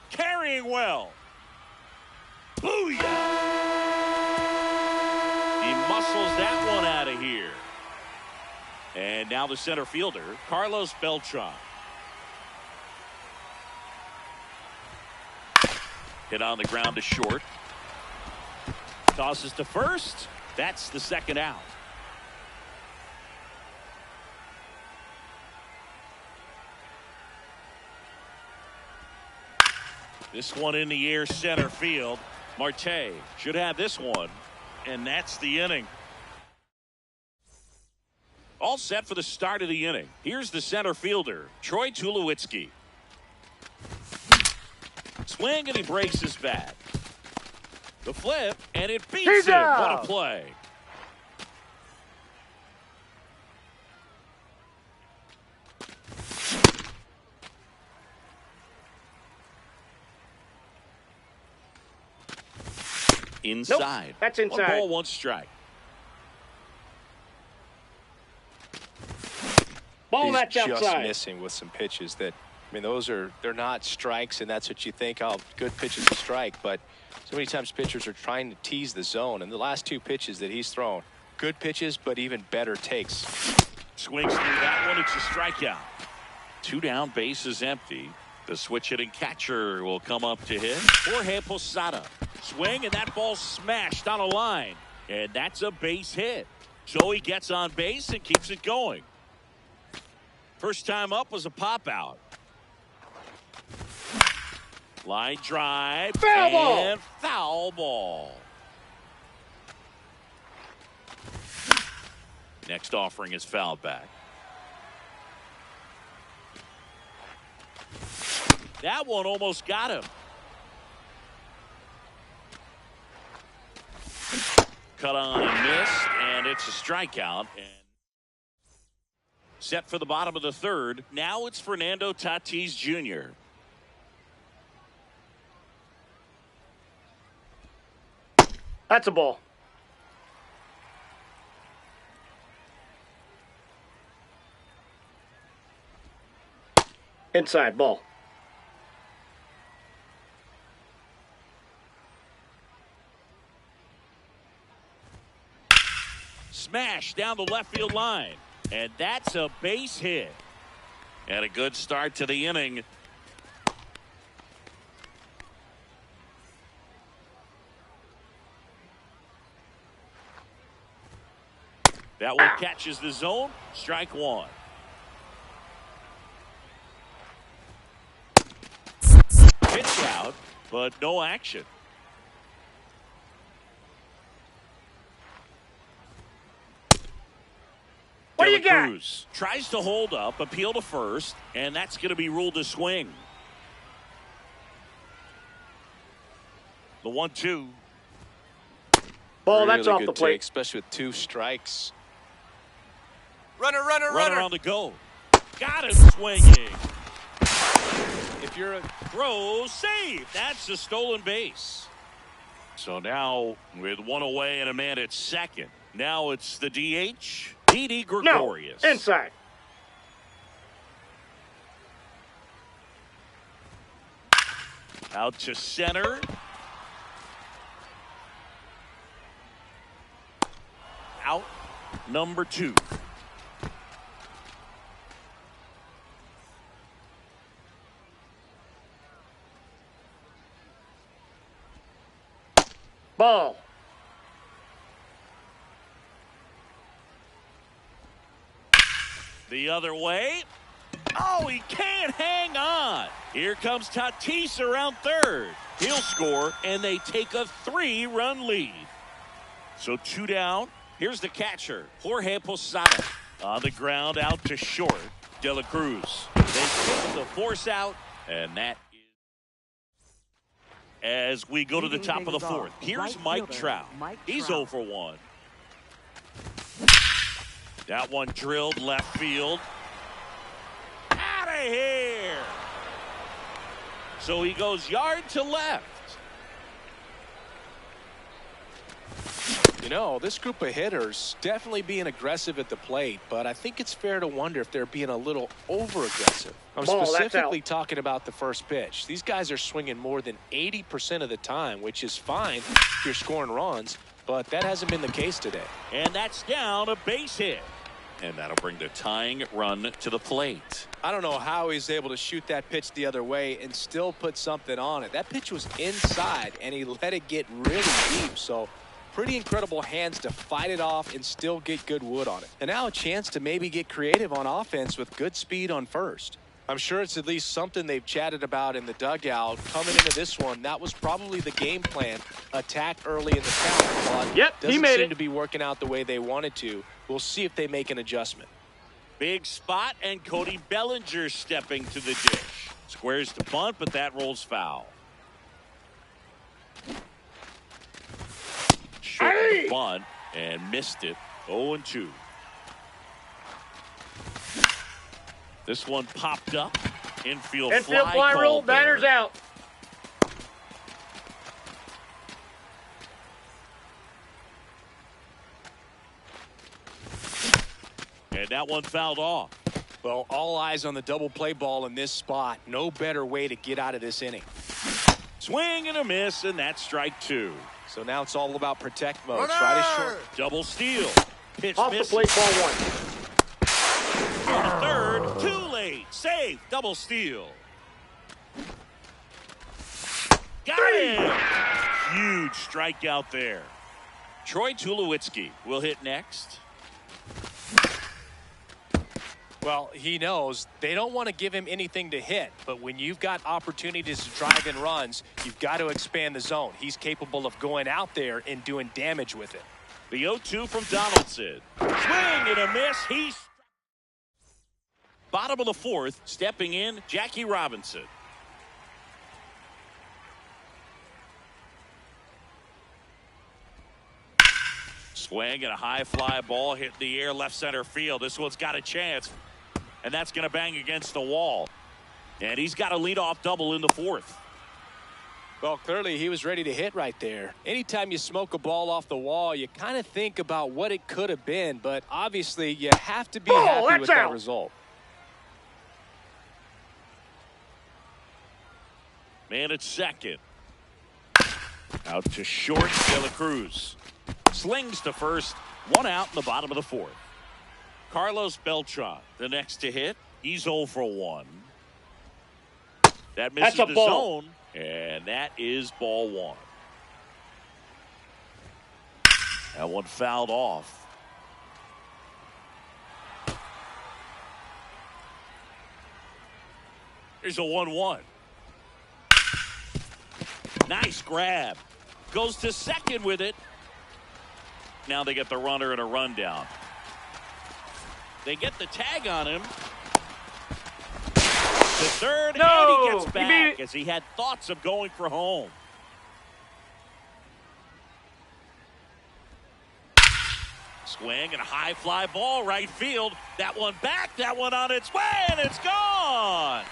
Carrying well. Booyah! He muscles that one out of here. And now the center fielder, Carlos Beltran. Hit on the ground to short. Tosses to first. That's the second out. This one in the air, center field. Marte should have this one, and that's the inning. All set for the start of the inning. Here's the center fielder, Troy Tulowitzki. Swing, and he breaks his bat. The flip, and it beats him. What a play. Inside. Nope, that's inside. 1 ball, 1 strike. Ball, He's that's just outside. missing with some pitches that, I mean, they're not strikes, and that's what you think, oh, good pitches to strike. But so many times pitchers are trying to tease the zone, and the last 2 pitches that he's thrown, good pitches, but even better takes. Swings through that one. It's a strikeout. 2 down, base is empty. The switch hitting catcher will come up to hit. Jorge Posada. Swing, and that ball smashed on a line. And that's a base hit. So he gets on base and keeps it going. First time up was a pop out. Line drive. Foul ball. And foul ball. Next offering is fouled back. That one almost got him. Cut on and missed, and it's a strikeout. And set for the bottom of the third. Now it's Fernando Tatis Jr. That's a ball. Inside, ball. Smash down the left field line. And that's a base hit. And a good start to the inning. That one catches the zone. Strike 1. Pitch out, but no action. What do you got? Cruz tries to hold up, appeal to first, and that's going to be ruled a swing. The 1-2. Ball, Really that's off good the plate. take, especially with 2 strikes. Runner, runner, Runner runner. on the go. Got him swinging. If you're a Throw, save. That's a stolen base. So now with one away and a man at second. Now it's the DH, Didi No. Gregorius. Inside. Out to center. Out number 2. Ball. The other way. Oh, he can't hang on. Here comes Tatis around third. He'll score, and they take a 3-run lead. So 2 down. Here's the catcher, Jorge Posada. On the ground, out to short, De La Cruz. They kick the force out, and that is. As we go to the top of the 4th, here's Mike Trout. He's 0 for 1. That one drilled left field. Out of here. So he goes yard to left. You know, this group of hitters definitely being aggressive at the plate, but I think it's fair to wonder if they're being a little over-aggressive. I'm Ball, that's specifically out. talking about the first pitch. These guys are swinging more than 80% of the time, which is fine if you're scoring runs, but that hasn't been the case today. And that's down a base hit. And that'll bring the tying run to the plate. I don't know how he's able to shoot that pitch the other way and still put something on it. That pitch was inside, and he let it get really deep, so pretty incredible hands to fight it off and still get good wood on it. And now a chance to maybe get creative on offense with good speed on first. I'm sure it's at least something they've chatted about in the dugout. Coming into this one, that was probably the game plan. Attack early in the count, but Yep, he doesn't made seem it. to be working out the way they wanted to. We'll see if they make an adjustment. Big spot, and Cody Bellinger stepping to the dish. Squares the bunt, but that rolls foul. Short the bunt and missed it. 0-2. This one popped up. Infield Fly rule. called there. Batter's out. And that one fouled off. Well, all eyes on the double play ball in this spot. No better way to get out of this inning. Swing and a miss, and that's strike 2. So now it's all about protect mode. Runner! Try to short. Double steal. Pitch Off the misses. plate, ball 1. On the third, too late. Save. Double steal. Got him. Huge strikeout there. Troy Tulowitzki will hit next. Well, he knows they don't want to give him anything to hit, but when you've got opportunities to drive in runs, you've got to expand the zone. He's capable of going out there and doing damage with it. The 0-2 from Donaldson. Swing and a miss. He's bottom of the 4th. Stepping in, Jackie Robinson. Swing and a high fly ball hit the air left center field. This one's got a chance, and that's going to bang against the wall. And he's got a leadoff double in the 4th. Well, clearly he was ready to hit right there. Anytime you smoke a ball off the wall, you kind of think about what it could have been, but obviously you have to be happy that's with that out. result. Man at second. Out to short, De La Cruz. Slings to first. One out in the bottom of the 4th. Carlos Beltran, the next to hit. He's 0 for 1. That misses That's a the ball. zone, and that is ball 1. That one fouled off. Here's a 1-1. Nice grab. Goes to second with it. Now they get the runner and a rundown. They get the tag on him. To third, No! and he gets He back beat it. as he had thoughts of going for home. Swing and a high fly ball right field. That one back, that one on its way, and it's gone.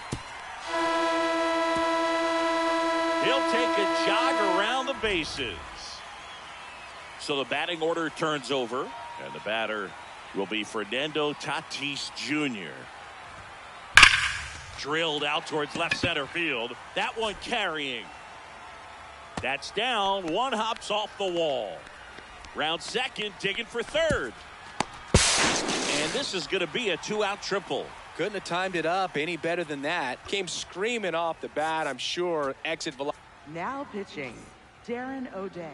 He'll take a jog around the bases. So the batting order turns over, and the batter will be Fernando Tatis Jr. Drilled out towards left center field. That one carrying. That's down. One hops off the wall. Round second, digging for third. And this is going to be a 2-out triple. Couldn't have timed it up any better than that. Came screaming off the bat, I'm sure. Exit velocity. Now pitching, Darren O'Day.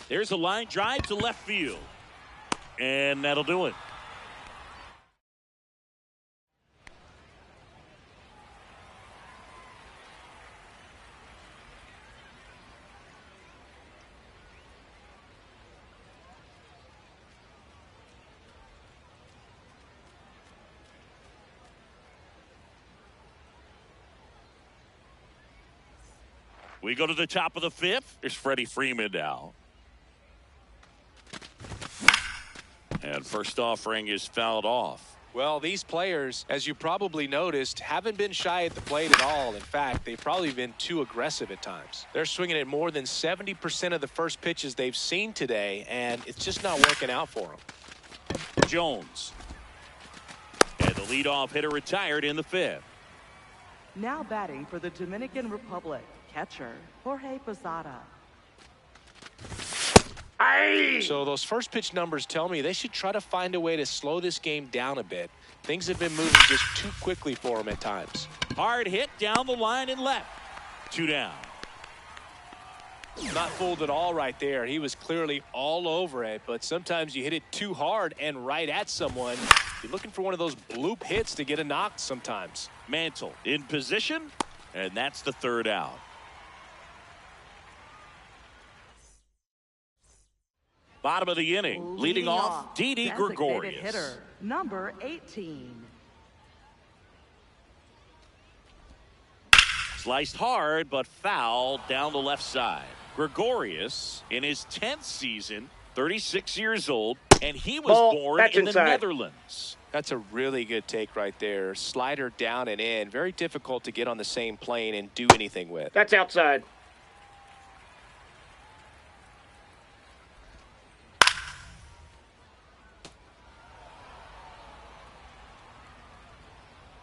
There's a line drive to left field. And that'll do it. We go to the top of the fifth. Here's Freddie Freeman now. And first offering is fouled off. Well, these players, as you probably noticed, haven't been shy at the plate at all. In fact, they've probably been too aggressive at times. They're swinging at more than 70% of the first pitches they've seen today, and it's just not working out for them. Jones. And the leadoff hitter retired in the fifth. Now batting for the Dominican Republic, catcher Jorge Posada. So those first pitch numbers tell me they should try to find a way to slow this game down a bit. Things have been moving just too quickly for them at times. Hard hit down the line and left. 2 down. Not fooled at all right there. He was clearly all over it, but sometimes you hit it too hard and right at someone. You're looking for one of those bloop hits to get a knock sometimes. Mantle in position, and that's the 3rd out. Bottom of the inning, leading off, Didi Gregorius. Hitter, number 18. Sliced hard, but foul down the left side. Gregorius, in his 10th season, 36 years old, and he was born in the Netherlands. That's a really good take right there. Slider down and in. Very difficult to get on the same plane and do anything with. That's outside.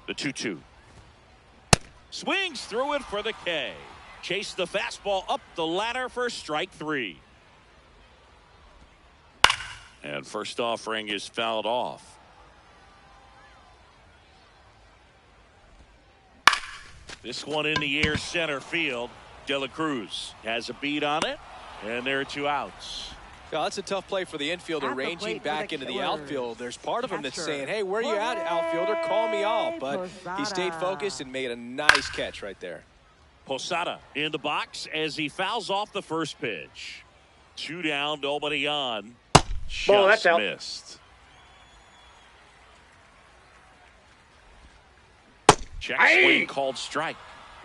The 2-2. Swings through it for the K. Chase the fastball up the ladder for strike 3. And first offering is fouled off. This one in the air center field. De La Cruz has a beat on it, and there are 2 outs. Well, that's a tough play for the infielder, ranging back into the outfield. There's part of him that's saying, hey, where you at, outfielder? Call me off. But he stayed focused and made a nice catch right there. Posada in the box as he fouls off the first pitch. 2 down, nobody on. Ball, that's out. Missed. Check swing called strike.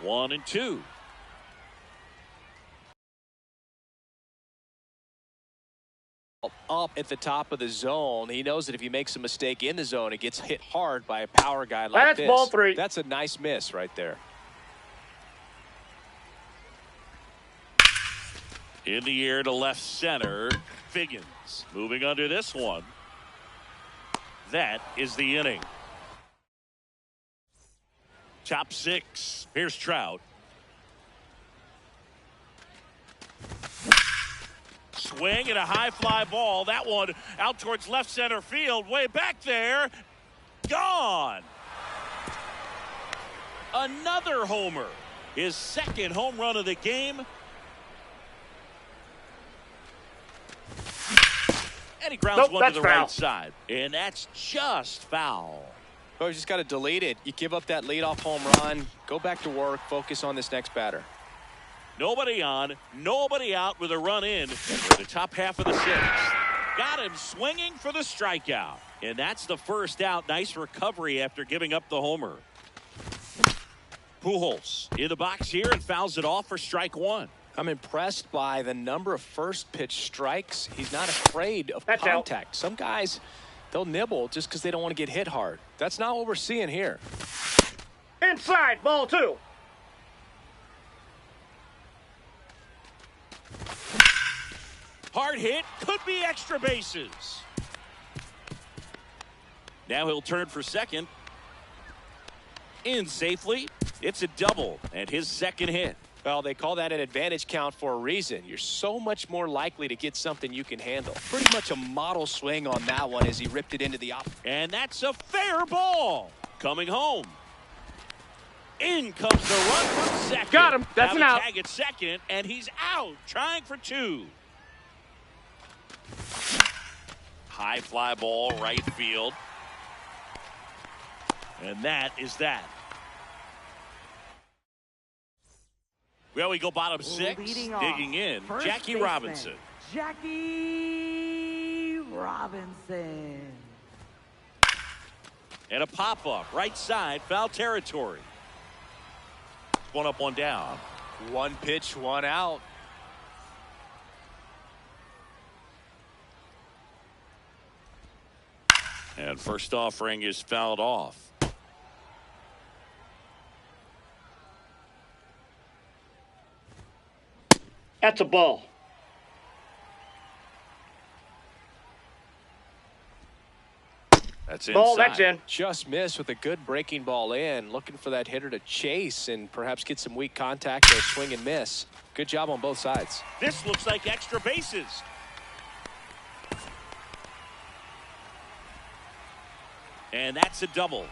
1-2. Up at the top of the zone. He knows that if he makes a mistake in the zone, it gets hit hard by a power guy like this. That's ball 3. That's a nice miss right there. In the air to left center. Figgins moving under this one. That is the inning. Top 6. Here's Trout. Swing and a high fly ball. That one out towards left center field. Way back there. Gone. Another homer. His 2nd home run of the game. And he grounds one to the right side. And that's just foul. Oh, you just got to delete it. You give up that leadoff home run. Go back to work. Focus on this next batter. Nobody on, nobody out with a run in the top half of the 6th. Got him swinging for the strikeout. And that's the 1st out. Nice recovery after giving up the homer. Pujols in the box here and fouls it off for strike one. I'm impressed by the number of first pitch strikes. He's not afraid of contact. Some guys, they'll nibble just because they don't want to get hit hard. That's not what we're seeing here. Inside, ball 2. Hard hit, could be extra bases. Now he'll turn for second. In safely. It's a double and his second hit. Well, they call that an advantage count for a reason. You're so much more likely to get something you can handle. Pretty much a model swing on that one as he ripped it into the op. And that's a fair ball. Coming home. In comes the run from second. Got him. That's an out. Tag at second, and he's out. Trying for 2. High fly ball, right field. And that is that. Well, we go bottom 6. Leading off, digging in, Jackie baseman, Robinson. Jackie Robinson. And a pop-up, right side, foul territory. 1 up, 1 down. 1 pitch, 1 out. And first offering is fouled off. That's a ball. That's inside. Ball, that's in. Just missed with a good breaking ball in. Looking for that hitter to chase and perhaps get some weak contact or swing and miss. Good job on both sides. This looks like extra bases. And that's a double.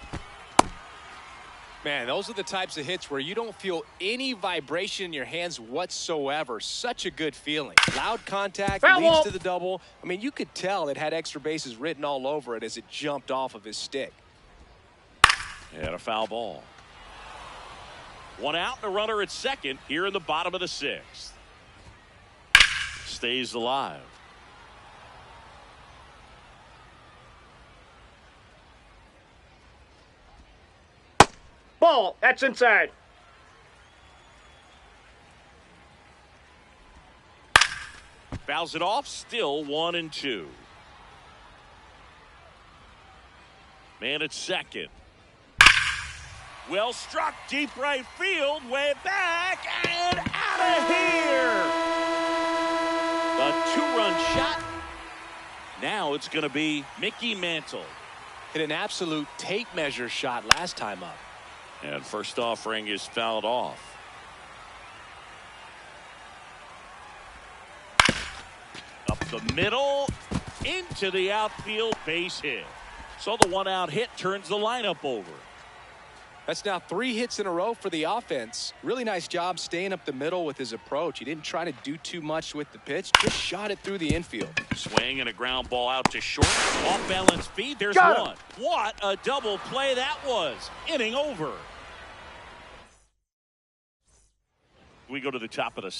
Man, those are the types of hits where you don't feel any vibration in your hands whatsoever. Such a good feeling. Loud contact leads to the double. I mean, you could tell it had extra bases written all over it as it jumped off of his stick. And a foul ball. 1 out and a runner at second here in the bottom of the 6th. Stays alive. Ball, that's inside. Fouls it off, still 1 and 2. Man at second. Well struck, deep right field, way back, and out of here. A 2-run shot. Now it's going to be Mickey Mantle. Hit an absolute tape measure shot last time up. And first offering is fouled off. Up the middle, into the outfield, base hit. So the 1-out hit turns the lineup over. That's now 3 hits in a row for the offense. Really nice job staying up the middle with his approach. He didn't try to do too much with the pitch, just shot it through the infield. Swing and a ground ball out to short. Off balance feed, there's one. What a double play that was. Inning over. We go to the top of the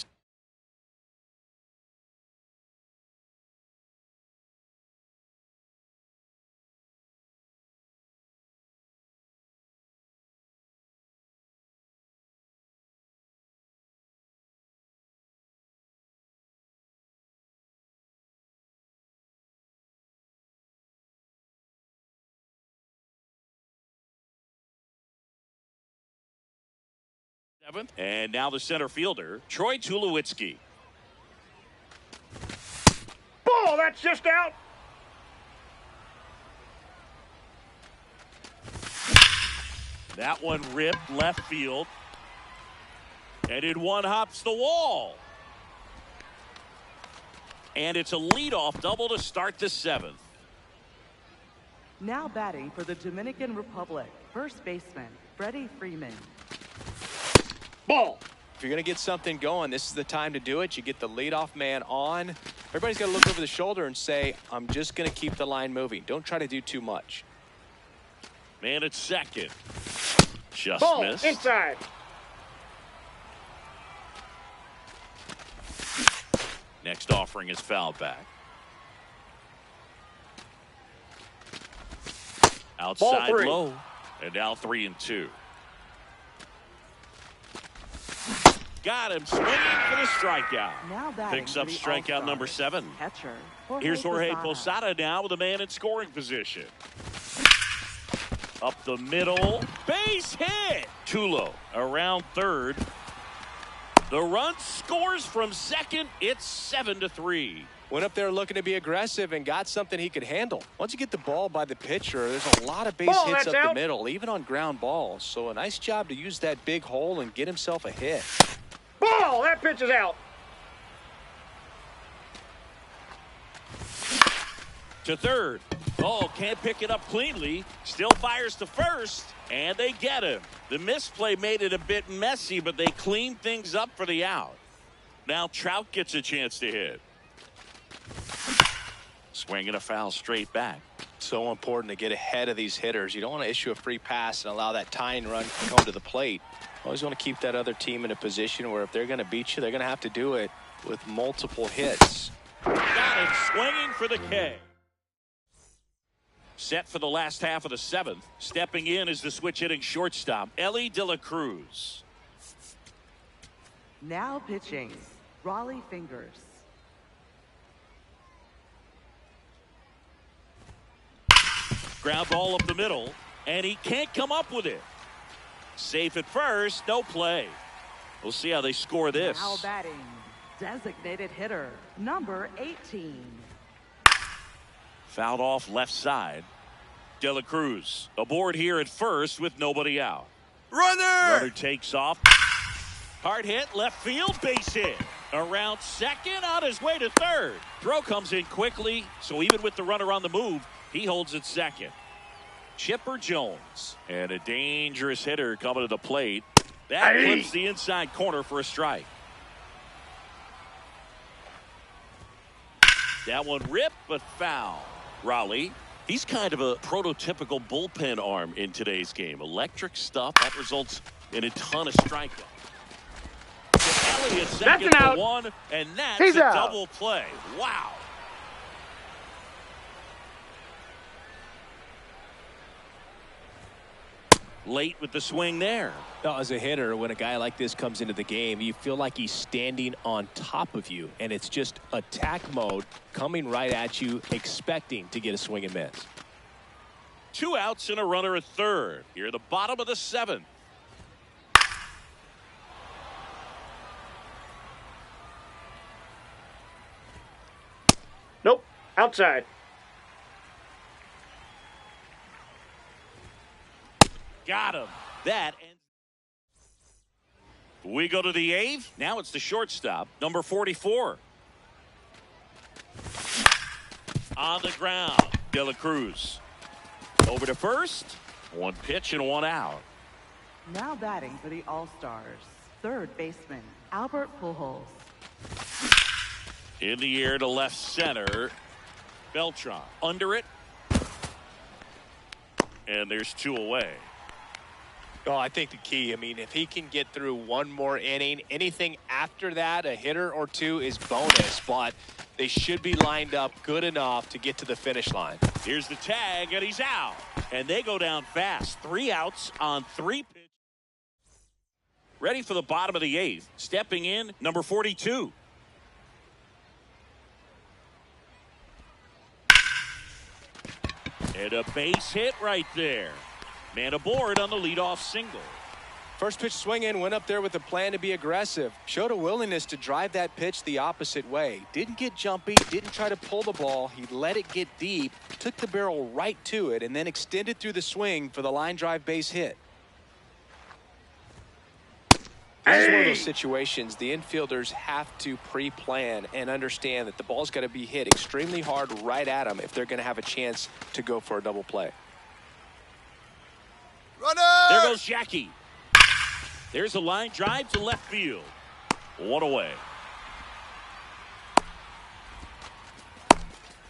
seventh. And now the center fielder, Troy Tulowitzki. Ball, that's just out. That one ripped left field. And in one hops the wall. And it's a leadoff double to start the 7th. Now batting for the Dominican Republic, first baseman, Freddie Freeman. Ball. If you're going to get something going, this is the time to do it. You get the leadoff man on. Everybody's got to look over the shoulder and say, I'm just going to keep the line moving. Don't try to do too much. Man at second. Just Ball, missed. inside. Next offering is fouled back. Outside Ball 3. low. And now 3 and 2. Got him swinging for the strikeout. Now batting Picks up for the strikeout All-Stars, number 7. Catcher, Here's Jorge Posada now with a man in scoring position. Up the middle, base hit. Tulo around third. The run scores from second. It's 7-3. Went up there looking to be aggressive and got something he could handle. Once you get the ball by the pitcher, there's a lot of base Ball, hits that's up the out. middle, even on ground balls. So a nice job to use that big hole and get himself a hit. Ball, that pitch is out. To third. Oh, can't pick it up cleanly. Still fires to first, and they get him. The misplay made it a bit messy, but they cleaned things up for the out. Now Trout gets a chance to hit. Swinging a foul straight back. So important to get ahead of these hitters. You don't want to issue a free pass and allow that tying run to come to the plate. Always want to keep that other team in a position where if they're going to beat you, they're going to have to do it with multiple hits. Got him swinging for the K. Set for the last half of the 7th. Stepping in is the switch hitting shortstop, Ellie De La Cruz. Now pitching, Raleigh Fingers. Ground ball up the middle, and he can't come up with it. Safe at first, no play. We'll see how they score this. Now batting, designated hitter, number 18. Fouled off left side. De La Cruz aboard here at first with nobody out. Runner takes off. Hard hit, left field, base hit. Around second, on his way to third. Throw comes in quickly, so even with the runner on the move, he holds it second. Chipper Jones, and a dangerous hitter coming to the plate. That clips the inside corner for a strike. That one ripped, but foul. Raleigh, he's kind of a prototypical bullpen arm in today's game. Electric stuff that results in a ton of strikeouts. Elliott second That's an for out. one, and that's He's a out. double play. Wow. Late with the swing there. Now, as a hitter, when a guy like this comes into the game, you feel like he's standing on top of you, and it's just attack mode coming right at you, expecting to get a swing and miss. 2 outs and a runner at third. Here at the bottom of the 7th. Nope, outside. Got him. That ends. We go to the 8th. Now it's the shortstop, number 44. On the ground, De La Cruz. Over to first. 1 pitch and 1 out. Now batting for the All-Stars, third baseman, Albert Pujols. In the air to left center. Beltran under it. And there's 2 away. Oh, I think the key, I mean, if he can get through one more inning, anything after that, a hitter or 2 is bonus, but they should be lined up good enough to get to the finish line. Here's the tag, and he's out. And they go down fast. 3 outs on 3 pitches. Ready for the bottom of the 8th. Stepping in, number 42. And a base hit right there. Man aboard on the leadoff single. First pitch swing in, went up there with a plan to be aggressive. Showed a willingness to drive that pitch the opposite way. Didn't get jumpy, didn't try to pull the ball. He let it get deep, took the barrel right to it, and then extended through the swing for the line drive base hit. This is one of those situations the infielders have to pre-plan and understand that the ball's got to be hit extremely hard right at them if they're going to have a chance to go for a double play. Runner! There goes Jackie. There's a line drive to left field. 1 away.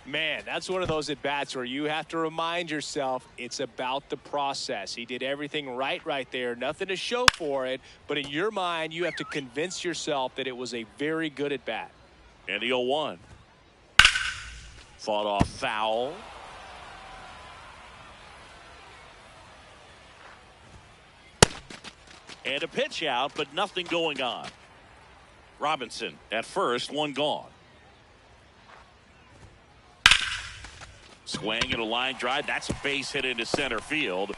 Man, that's one of those at-bats where you have to remind yourself it's about the process. He did everything right there. Nothing to show for it. But in your mind, you have to convince yourself that it was a very good at-bat. And the 0-1. Fought off foul. And a pitch out, but nothing going on. Robinson at first, one gone. Swing and a line drive. That's a base hit into center field.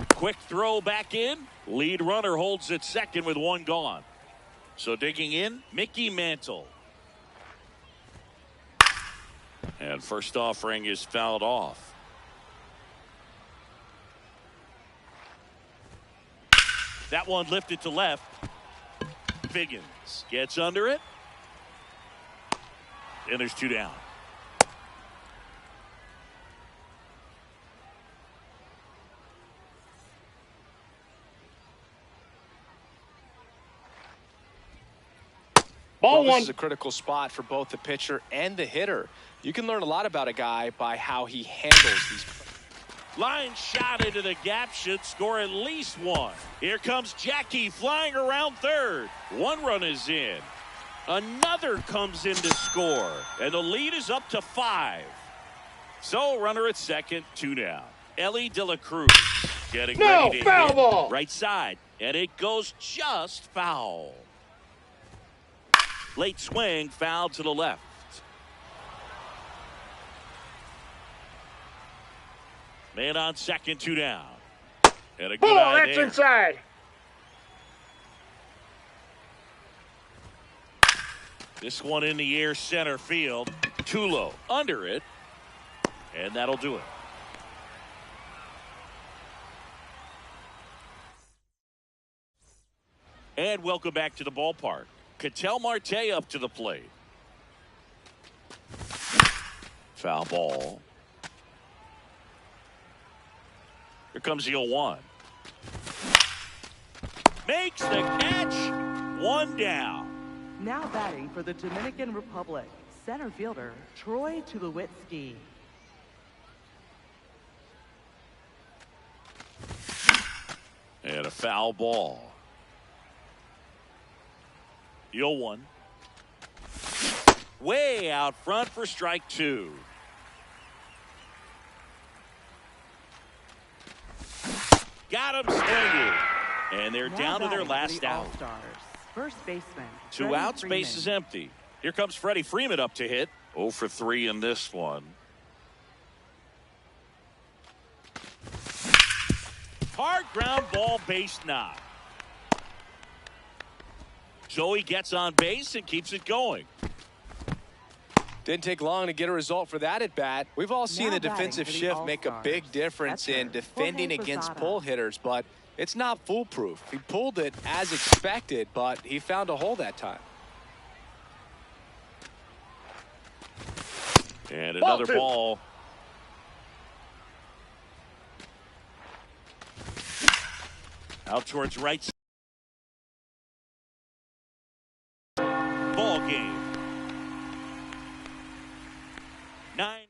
Quick throw back in. Lead runner holds at second with one gone. So digging in, Mickey Mantle. And first offering is fouled off. That one lifted to left. Biggins gets under it. And there's two down. Ball This one. is a critical spot for both the pitcher and the hitter. You can learn a lot about a guy by how he handles these. Line shot into the gap should score at least one. Here comes Jackie flying around third. One run is in. Another comes in to score. And the lead is up to 5. So runner at second, 2 down. Ellie De La Cruz getting ready to foul hit. ball. Right side. And it goes just foul. Late swing, foul to the left. Man on second, 2 down. And a good Ball, eye that's there. inside. This one in the air, center field. Tulo under it. And that'll do it. And welcome back to the ballpark. Ketel Marte up to the plate. Foul ball. Here comes the 0-1. Makes the catch. 1 down. Now batting for the Dominican Republic, center fielder Troy Tulowitzki. And a foul ball. The 0-1. Way out front for strike 2. Got him swinging. And they're Now down to their batting for last the out. All-Stars, first baseman 2 Freddie outs, base Freeman. is empty. Here comes Freddie Freeman up to hit. 0 for 3 in this one. Hard ground ball, base knock. Joey gets on base and keeps it going. Didn't take long to get a result for that at bat. We've all seen Now the batting defensive for the shift make a All-Stars, big difference in catcher, defending Jorge against Posada. pull hitters, but it's not foolproof. He pulled it as expected, but he found a hole that time. And Ball another 2. ball. Out towards right. Ball game. 9.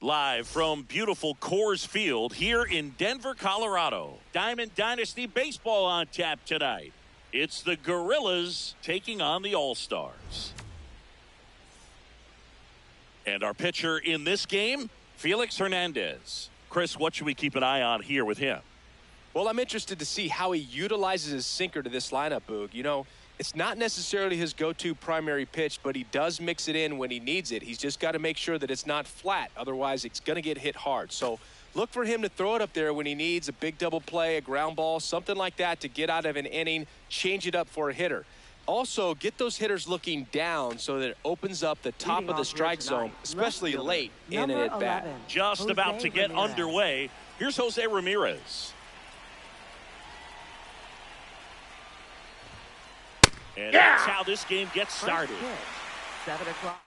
Live from beautiful Coors Field here in Denver, Colorado. Diamond Dynasty Baseball on tap tonight. It's the Gorillas taking on the All-Stars. And our pitcher in this game, Felix Hernandez. Chris, what should we keep an eye on here with him? Well, I'm interested to see how he utilizes his sinker to this lineup, Boog. You know, it's not necessarily his go-to primary pitch, but he does mix it in when he needs it. He's just got to make sure that it's not flat. Otherwise, it's going to get hit hard. So look for him to throw it up there when he needs a big double play, a ground ball, something like that to get out of an inning, change it up for a hitter. Also, get those hitters looking down so that it opens up the top of the strike zone, especially late in an at-bat. Just about to get underway. Here's Jose Ramirez. And that's how this game gets started. 7 o'clock.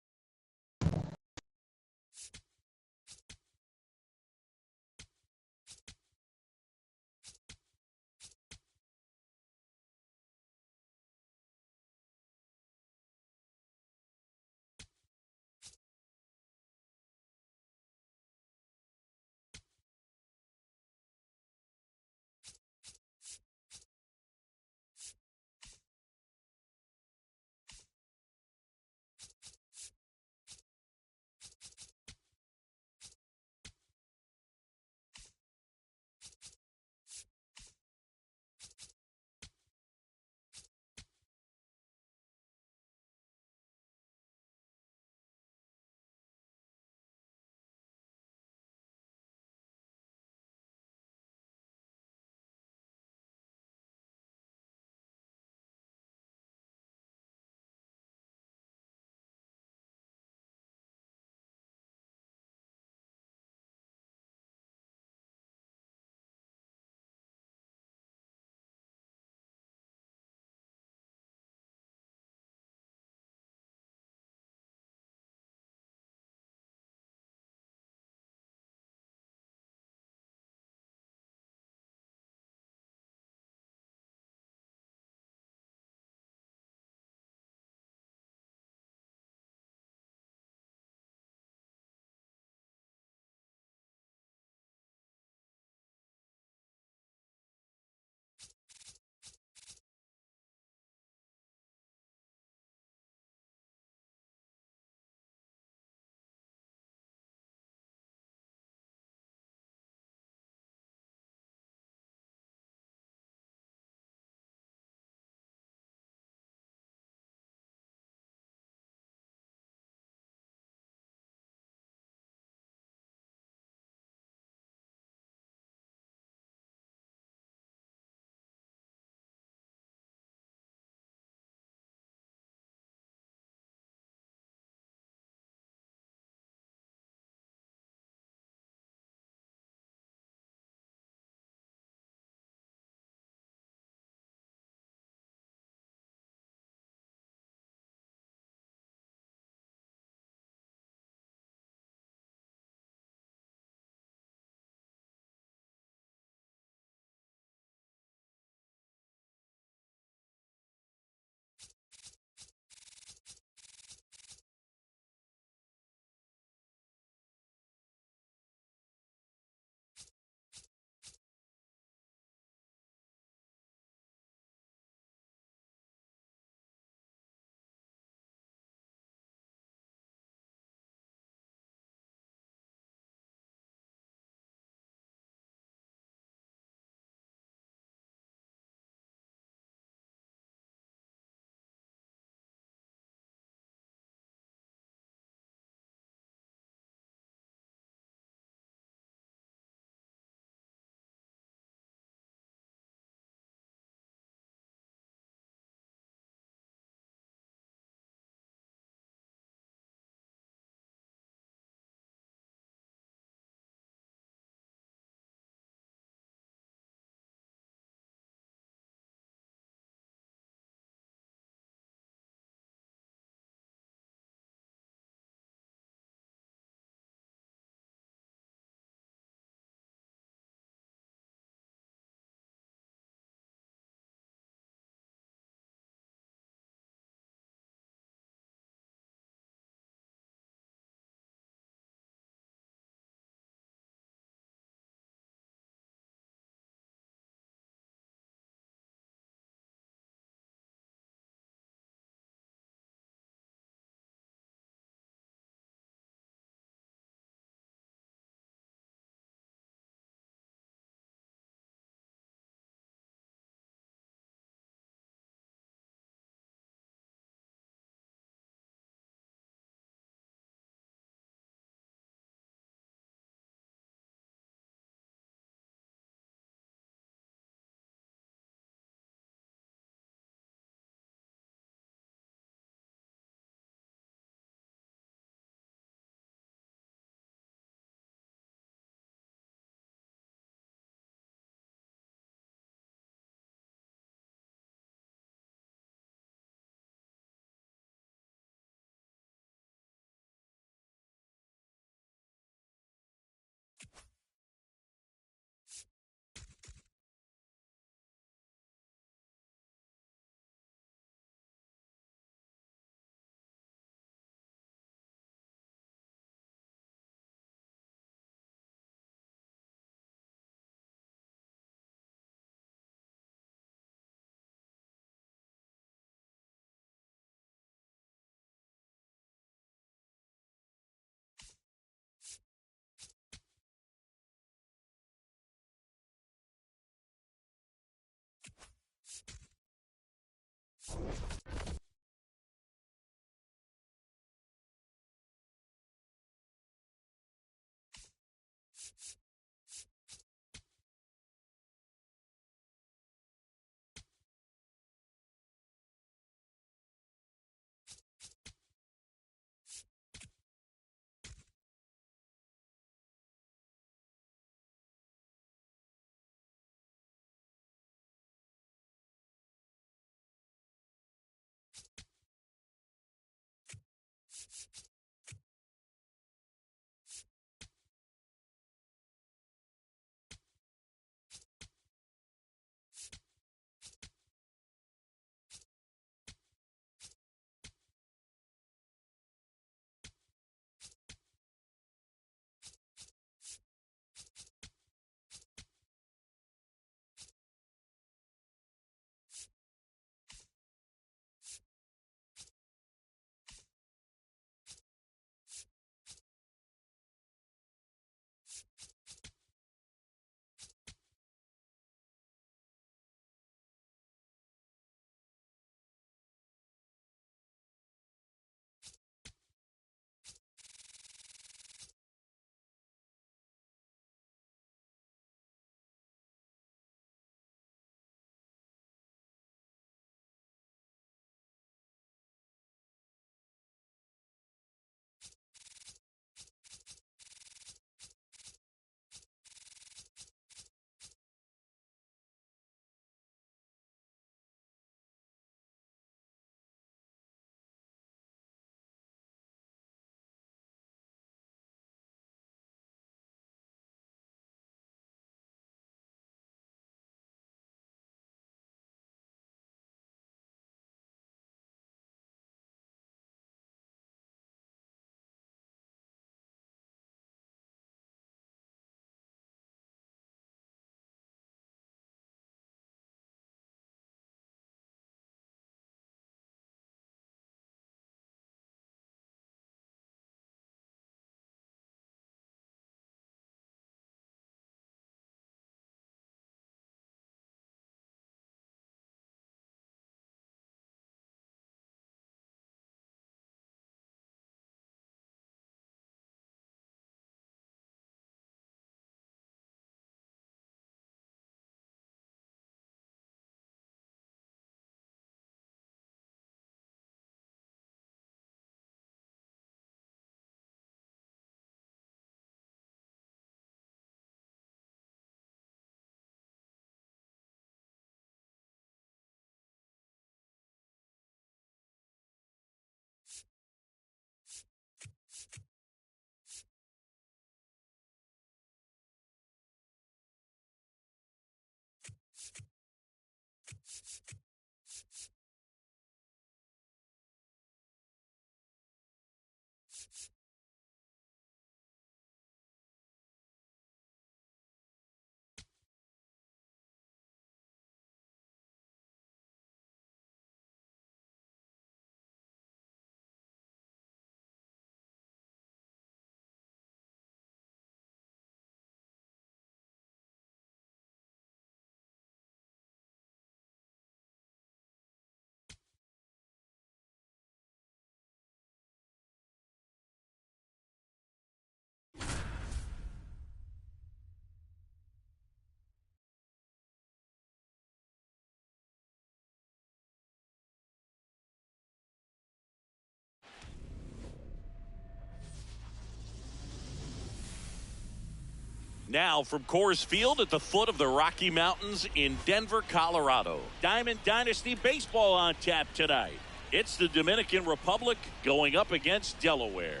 Now from Coors Field at the foot of the Rocky Mountains in Denver, Colorado. Diamond Dynasty Baseball on tap tonight. It's the Dominican Republic going up against Delaware.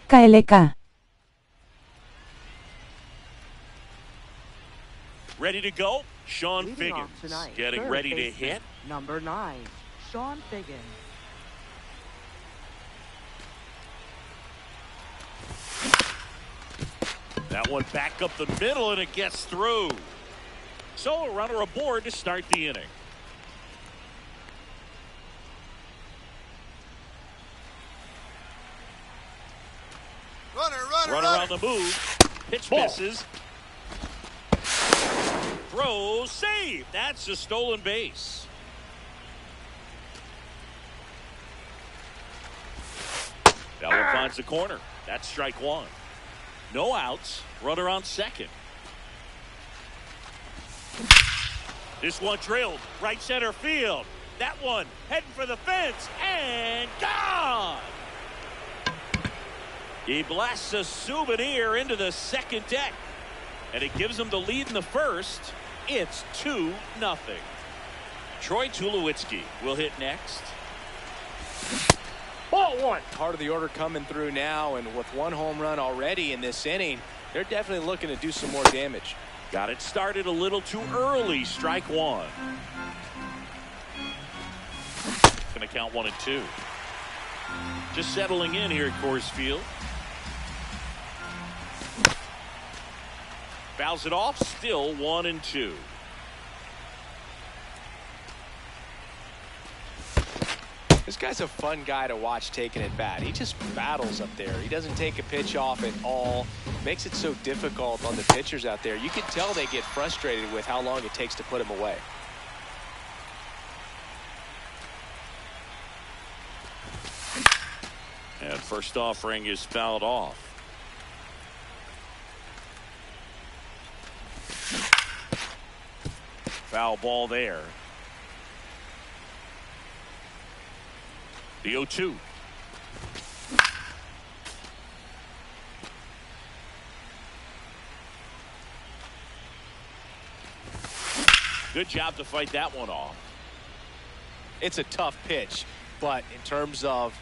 KLK. Ready to go? Sean Leading off Figgins tonight, getting third ready to baseman, hit. Number 9, Sean Figgins. That one back up the middle, and it gets through. So a runner aboard to start the inning. Runner on the move. Pitch misses. Throw, save. That's a stolen base. That one finds the corner. That's strike one. No outs. Runner on second. This one drilled right center field. That one heading for the fence and gone. He blasts a souvenir into the second deck, and it gives him the lead in the first. It's 2-0. Troy Tulowitzki will hit next. Ball one. Part of the order coming through now, and with one home run already in this inning, they're definitely looking to do some more damage. Got it started a little too early. Strike one. Going to count 1-2. Just settling in here at Coors Field. Fouls it off. Still 1-2. This guy's a fun guy to watch taking at bat. He just battles up there. He doesn't take a pitch off at all. Makes it so difficult on the pitchers out there. You can tell they get frustrated with how long it takes to put him away. And first offering is fouled off. Foul ball there. The 0-2. Good job to fight that one off. It's a tough pitch, but in terms of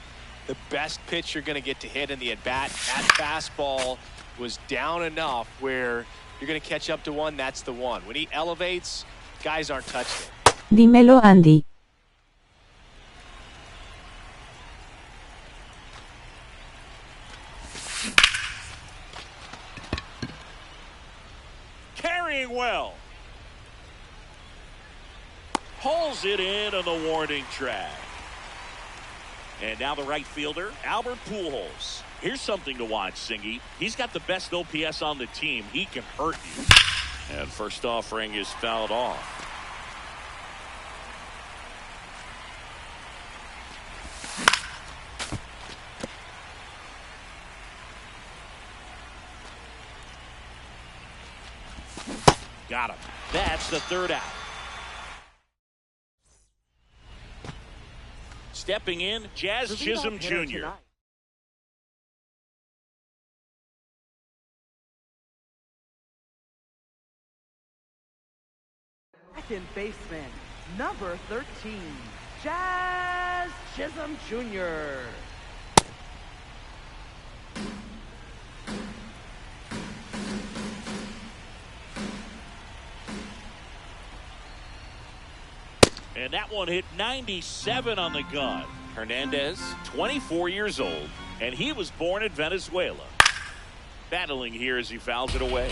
the best pitch you're going to get to hit in the at-bat, that fastball was down enough where you're going to catch up to one. That's the one. When he elevates, guys aren't touching it. Dímelo, Andy. Carrying well. Pulls it in on the warning track. And now the right fielder, Albert Pujols. Here's something to watch, Singy. He's got the best OPS on the team. He can hurt you. And first offering is fouled off. Got him. That's the third out. Stepping in, Jazz Chisholm Jr. Second baseman, number 13, Jazz Chisholm Jr. And that one hit 97 on the gun. Hernandez, 24 years old, and he was born in Venezuela. Battling here as he fouls it away.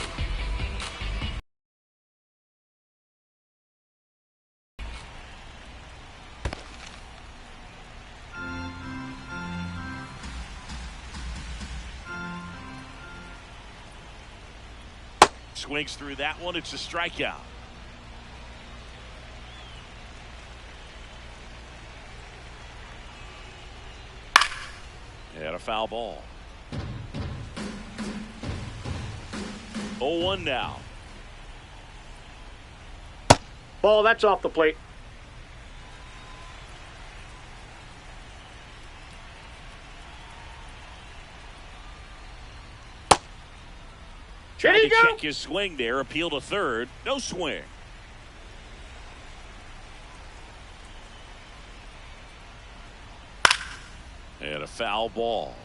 Swings through that one. It's a strikeout. foul ball. 0-1 now. Ball, that's off the plate. Trying to check his swing there. Appeal to third. No swing. And a foul ball.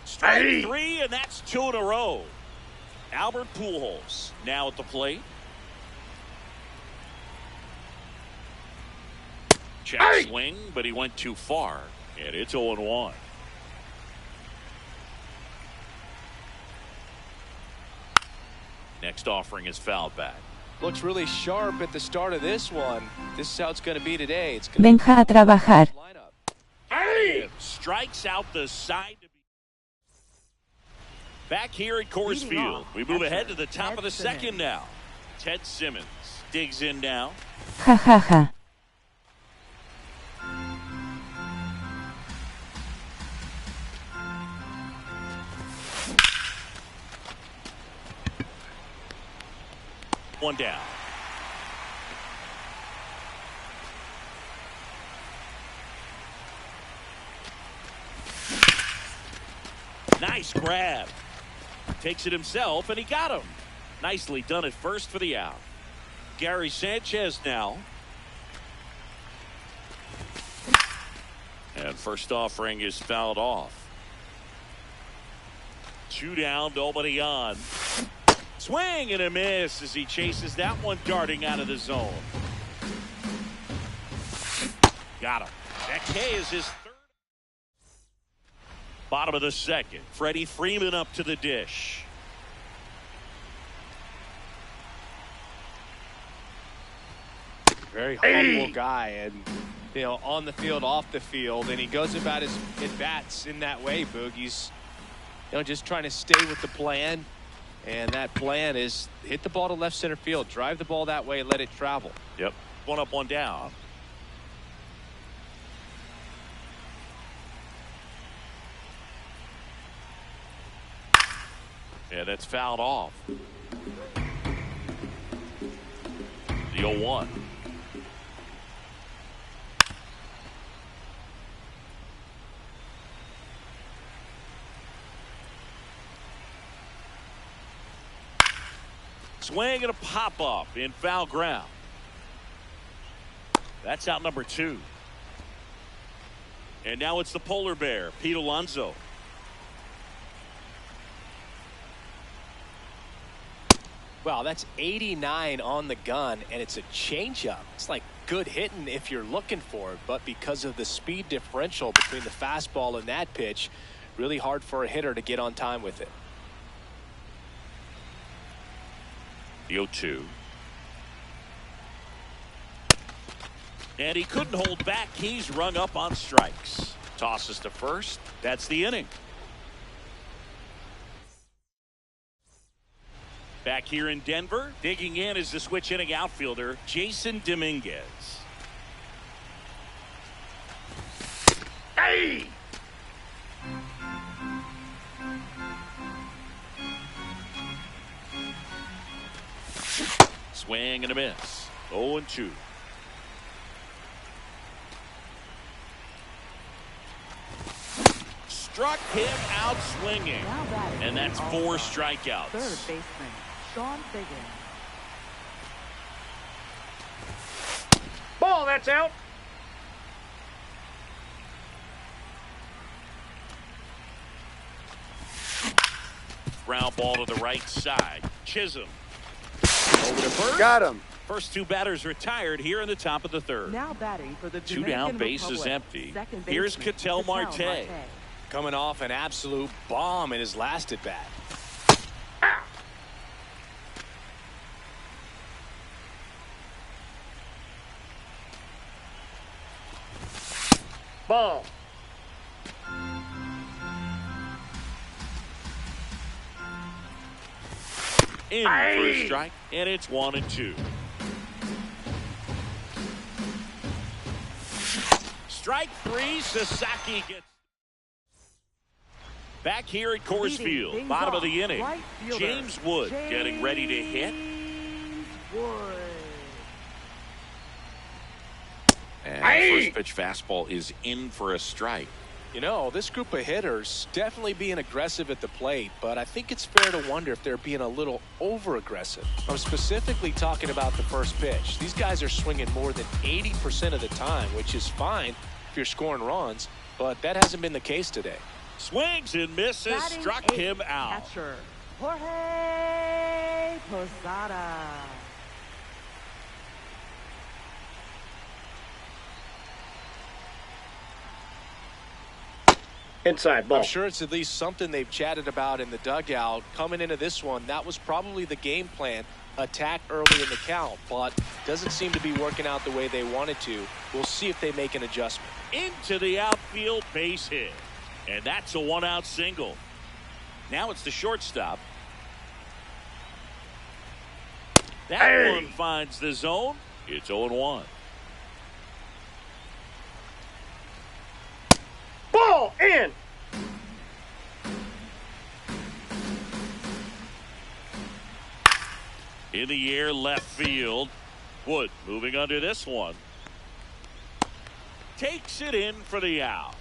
Strike three, and that's 2 in a row. Albert Pujols now at the plate. Check swing, but he went too far. And it's 0-1. Next offering is fouled back. Looks really sharp at the start of this one. This is how it's going to be today. It's going Venga a trabajar. Hey! Strikes out the side. Back here at Coors Field, we move ahead to the top of the second now. Ted Simmons digs in now. Ja ja ja. One down. Nice grab. Takes it himself, and he got him. Nicely done at first for the out. Gary Sanchez now. And first offering is fouled off. 2 down, nobody on. Swing and a miss as he chases that one darting out of the zone. Got him. That K is his third. Bottom of the second. Freddie Freeman up to the dish. very humble guy, and you know, on the field, off the field, and he goes about his at-bats in that way, Boog. He's, you know, just trying to stay with the plan, and that plan is hit the ball to left center field, drive the ball that way, let it travel. Yep. One up, one down. Yeah, that's fouled off. The 0-1. Swing and a pop up in foul ground. That's out number 2. And now it's the polar bear, Pete Alonso. Wow, that's 89 on the gun, and it's a changeup. It's like good hitting if you're looking for it, but because of the speed differential between the fastball and that pitch, really hard for a hitter to get on time with it. The 0-2. And he couldn't hold back. He's rung up on strikes. Tosses to first. That's the inning. Back here in Denver, digging in is the switch inning outfielder, Jason Dominguez. Hey! Swing and a miss. 0-2. Struck him out swinging. And that's 4 strikeouts. Third baseman, Sean Figgins. Ball, that's out. Ground ball to the right side. Chisholm. Over to first. Got him. First 2 batters retired here in the top of the third. Now batting for the 2 Dominican down, base Republic. is empty. Second Here's baseman, Ketel Marte. Coming off an absolute bomb in his last at bat. Ball. In for a strike, and it's 1-2. Strike three. Sasaki gets back here at Coors Field. Bottom of the inning. Right James Wood getting ready to hit. Wood. And the first pitch fastball is in for a strike. You know, this group of hitters definitely being aggressive at the plate, but I think it's fair to wonder if they're being a little over-aggressive. I'm specifically talking about the first pitch. These guys are swinging more than 80% of the time, which is fine if you're scoring runs, but that hasn't been the case today. Swings and misses. Batting Struck eighth, him out. Catcher Jorge Posada. Inside ball. I'm sure it's at least something they've chatted about in the dugout. Coming into this one, that was probably the game plan. Attack early in the count, but doesn't seem to be working out the way they wanted to. We'll see if they make an adjustment. Into the outfield, base hit. And that's a one-out single. Now it's the shortstop. That one finds the zone. It's 0-1. Ball in. In the air, left field. Wood moving under this one. Takes it in for the out.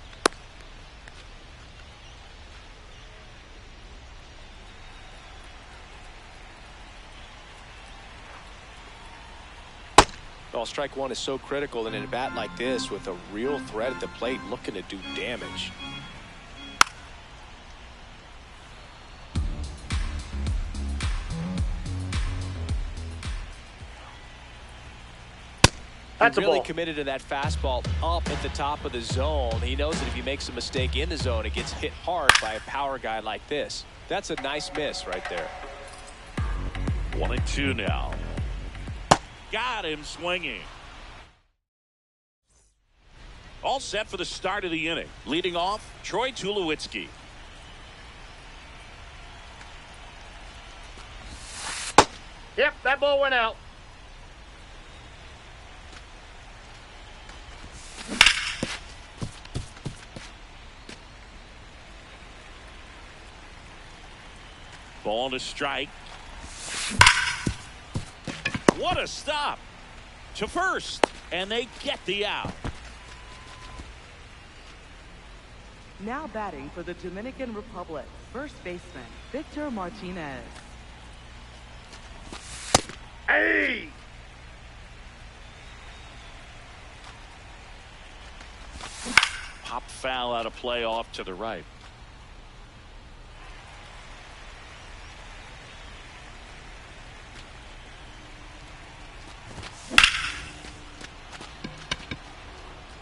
Well, strike one is so critical in a bat like this with a real threat at the plate looking to do damage. That's really a ball. committed to that fastball up at the top of the zone. He knows that if he makes a mistake in the zone, it gets hit hard by a power guy like this. That's a nice miss right there. 1-2 now. Got him swinging. All set for the start of the inning. Leading off, Troy Tulowitzki. Yep, that ball went out. Ball to strike. What a stop. To first. And they get the out. Now batting for the Dominican Republic, first baseman Victor Martinez. Hey! Pop foul out of play off to the right.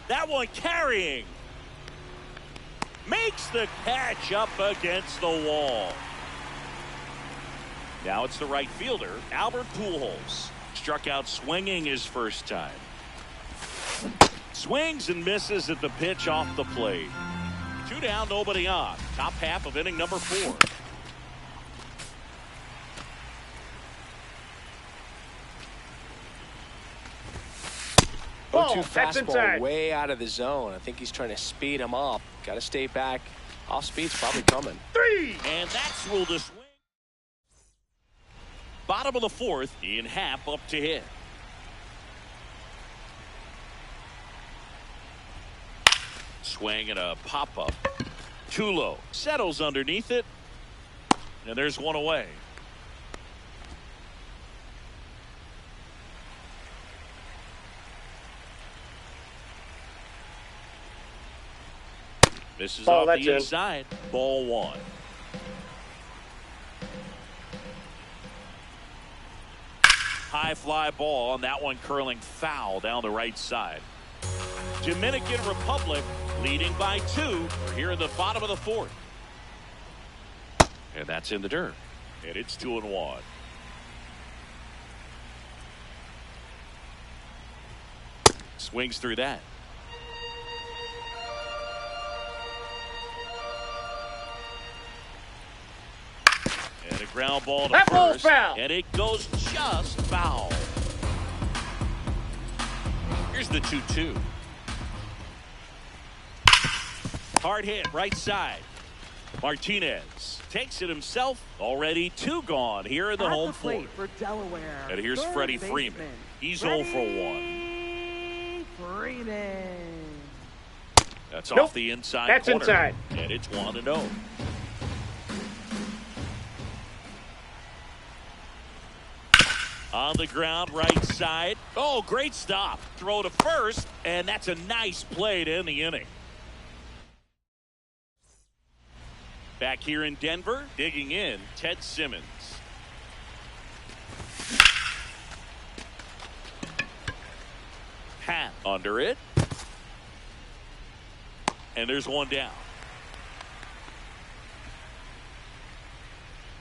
That one carrying. Makes the catch up against the wall. Now it's the right fielder, Albert Pujols. Struck out swinging his first time. Swings and misses at the pitch off the plate. 2 down, nobody on. Top half of inning number 4. Ball, 0-2 that's fastball inside. way out of the zone. I think he's trying to speed him up. Got to stay back. Off speed's probably coming. 3. And that's ruled a swing. Bottom of the 4th, Ian Happ up to hit. Swing and a pop-up. Tulo settles underneath it. And there's one away. Misses Ball, off that's the in. inside. Ball 1. High fly ball, and that one curling foul down the right side. Dominican Republic leading by 2 here in the bottom of the 4th. And that's in the dirt. And it's 2-1. Swings through that. And a ground ball to That ball's first. foul. And it goes just foul. Here's the 2-2. Hard hit right side. Martinez takes it himself. Already 2 gone here in the home plate fourth. for Delaware. And here's Third Freddie baseman, Freeman. He's 0 for 1. Freeman. That's Nope. off the inside That's corner. inside. And it's 1-0. On the ground, right side. Oh, great stop. Throw to first, and that's a nice play to end the inning. Back here in Denver, digging in, Ted Simmons. Hat under it. And there's 1 down.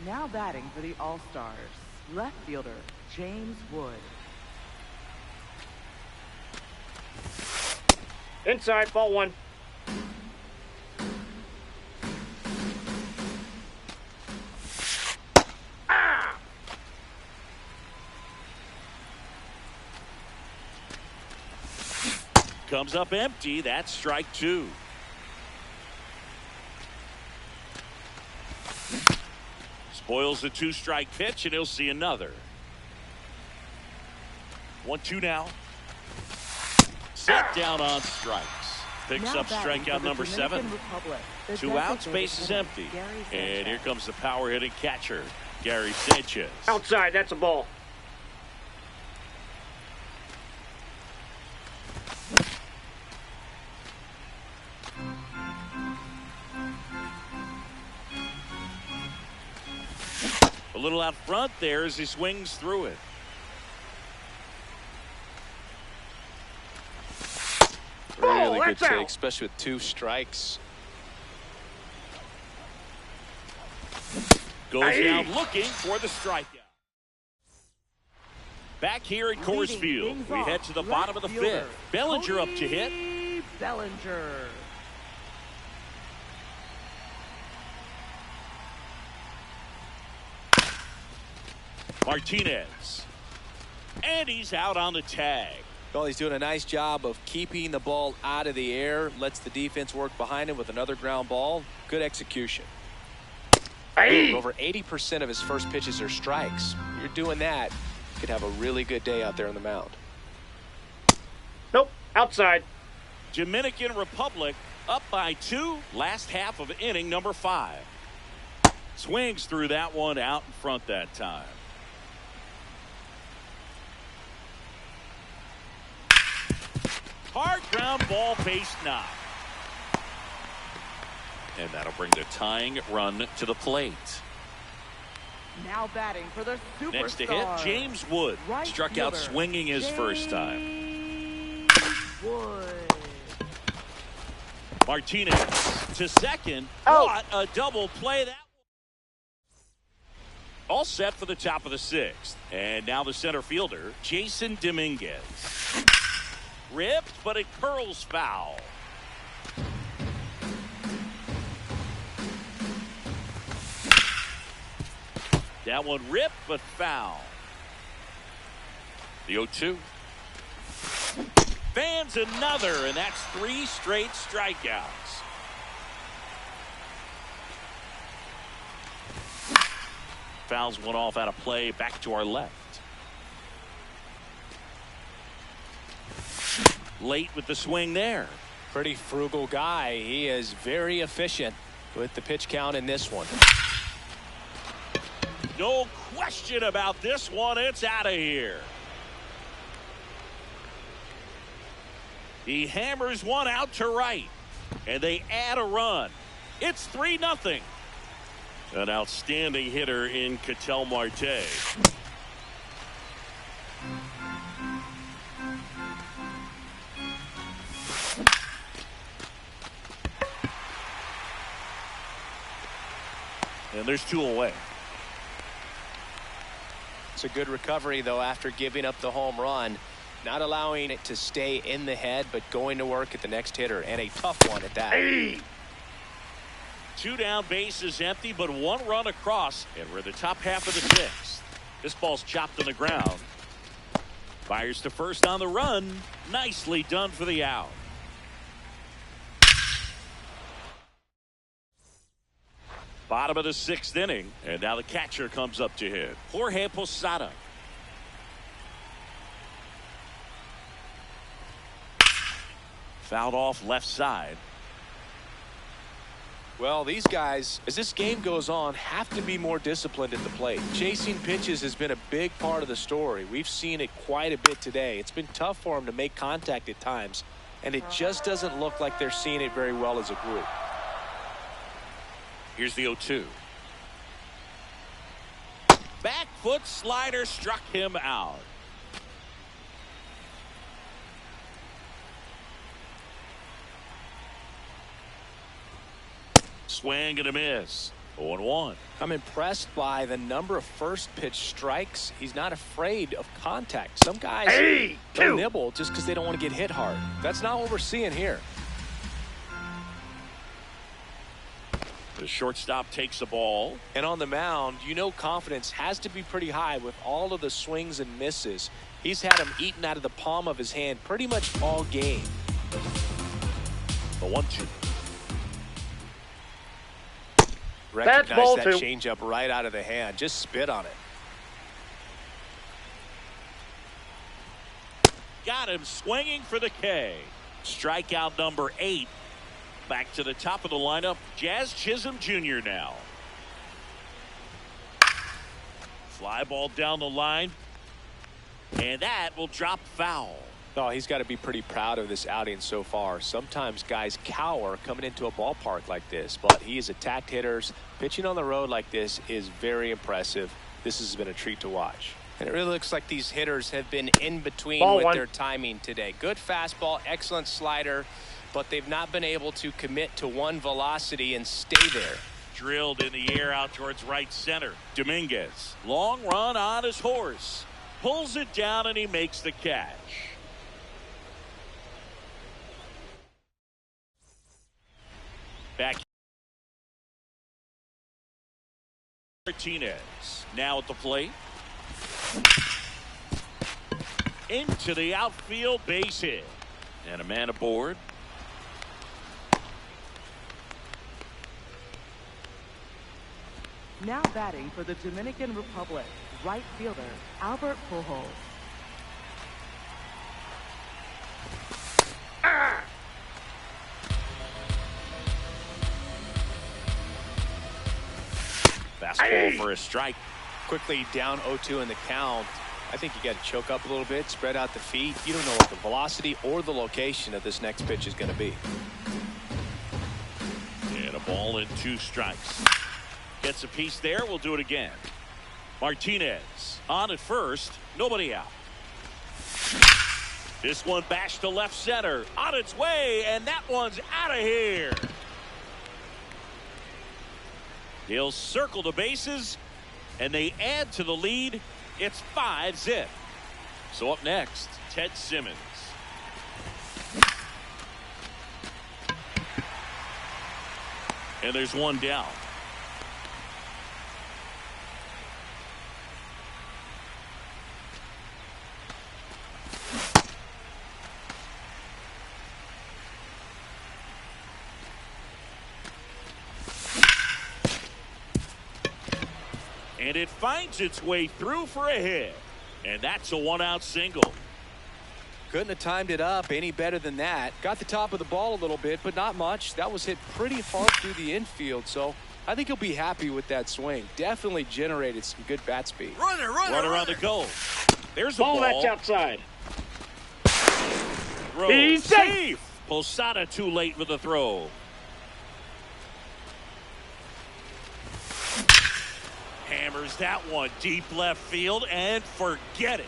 Now batting for the All-Stars, left fielder James Wood. Inside, ball 1. Ah! Comes up empty. That's strike 2. Spoils the 2-strike pitch, and he'll see another. 1-2 now. Set down on strikes. Picks Now up batting strikeout for the number 7. Dominican Republic, the 2 outs, designated base is hitter, empty. Gary And here Sanchez. comes the power hitting catcher, Gary Sanchez. Outside, that's a ball. A little out front there as he swings through it. Really good that's take, out. especially with 2 strikes. Goes Aye. down looking for the strikeout. Back here at Coors Leading Field, things we off, head to the left bottom of the fielder, 5th. Bellinger up to hit. Cody Bellinger. Martinez. And he's out on the tag. Well, he's doing a nice job of keeping the ball out of the air. Lets the defense work behind him with another ground ball. Good execution. Hey! Over 80% of his first pitches are strikes. You're doing that, you could have a really good day out there on the mound. Nope, outside. Dominican Republic up by 2. Last half of inning number 5. Swings through that one out in front that time. Hard ground ball, base knock. And that'll bring the tying run to the plate. Now batting for the superstar. Next to hit, James Wood. Right Struck out fielder, swinging his first time. James Wood. Martinez to second. Oh. What a double play that. All set for the top of the 6th. And now the center fielder, Jason Dominguez. Ripped, but it curls foul. That one ripped, but foul. The 0-2. Fans another, and that's 3 straight strikeouts. Fouls one off out of play, back to our left. Late with the swing there. Pretty frugal guy. He is very efficient with the pitch count in this one. No question about this one. It's out of here. He hammers one out to right, and they add a run. It's 3-0. An outstanding hitter in Ketel Marte. And there's 2 away. It's a good recovery, though, after giving up the home run. Not allowing it to stay in the head, but going to work at the next hitter, and a tough one at that. Hey! 2 down, bases empty, but 1 run across, and we're in the top half of the 6th. This ball's chopped on the ground. Fires to first on the run. Nicely done for the out. Bottom of the 6th inning, and now the catcher comes up to hit. Jorge Posada. Fouled off left side. Well, these guys, as this game goes on, have to be more disciplined at the plate. Chasing pitches has been a big part of the story. We've seen it quite a bit today. It's been tough for them to make contact at times, and it just doesn't look like they're seeing it very well as a group. Here's the 0-2. Back foot slider struck him out. Swing and a miss. 0-1. I'm impressed by the number of first pitch strikes. He's not afraid of contact. Some guys don't nibble just because they don't want to get hit hard. That's not what we're seeing here. The shortstop takes the ball. And on the mound, you know confidence has to be pretty high with all of the swings and misses. He's had them eaten out of the palm of his hand pretty much all game. The 1-2. Recognize that changeup right out of the hand. Just spit on it. Got him swinging for the K. Strikeout number 8. Back to the top of the lineup, Jazz Chisholm Jr. now. Fly ball down the line, and that will drop foul. Oh, he's got to be pretty proud of this outing so far. Sometimes guys cower coming into a ballpark like this, but he has attacked hitters. Pitching on the road like this is very impressive. This has been a treat to watch. And it really looks like these hitters have been in between their timing today. Good fastball, excellent slider, but they've not been able to commit to one velocity and stay there. Drilled in the air out towards right center. Dominguez, long run on his horse. Pulls it down and he makes the catch. Back. Martinez now at the plate. Into the outfield, base hit. And a man aboard. Now batting for the Dominican Republic, right fielder Albert Pujols. Fastball for a strike. Quickly down 0-2 in the count. I think you got to choke up a little bit, spread out the feet. You don't know what the velocity or the location of this next pitch is going to be. And a ball and 2 strikes. Gets a piece there. We'll do it again. Martinez on at first. Nobody out. This one bashed to left center. On its way, and that one's out of here. He'll circle the bases, and they add to the lead. It's 5-zip. So up next, Ted Simmons. And there's one down. And it finds its way through for a hit. And that's a 1-out single. Couldn't have timed it up any better than that. Got the top of the ball a little bit, but not much. That was hit pretty hard through the infield, so I think he'll be happy with that swing. Definitely generated some good bat speed. Runner on the goal. There's a ball. That's outside. Throw. He's safe. Posada too late with the throw. Hammers that one deep left field and forget it.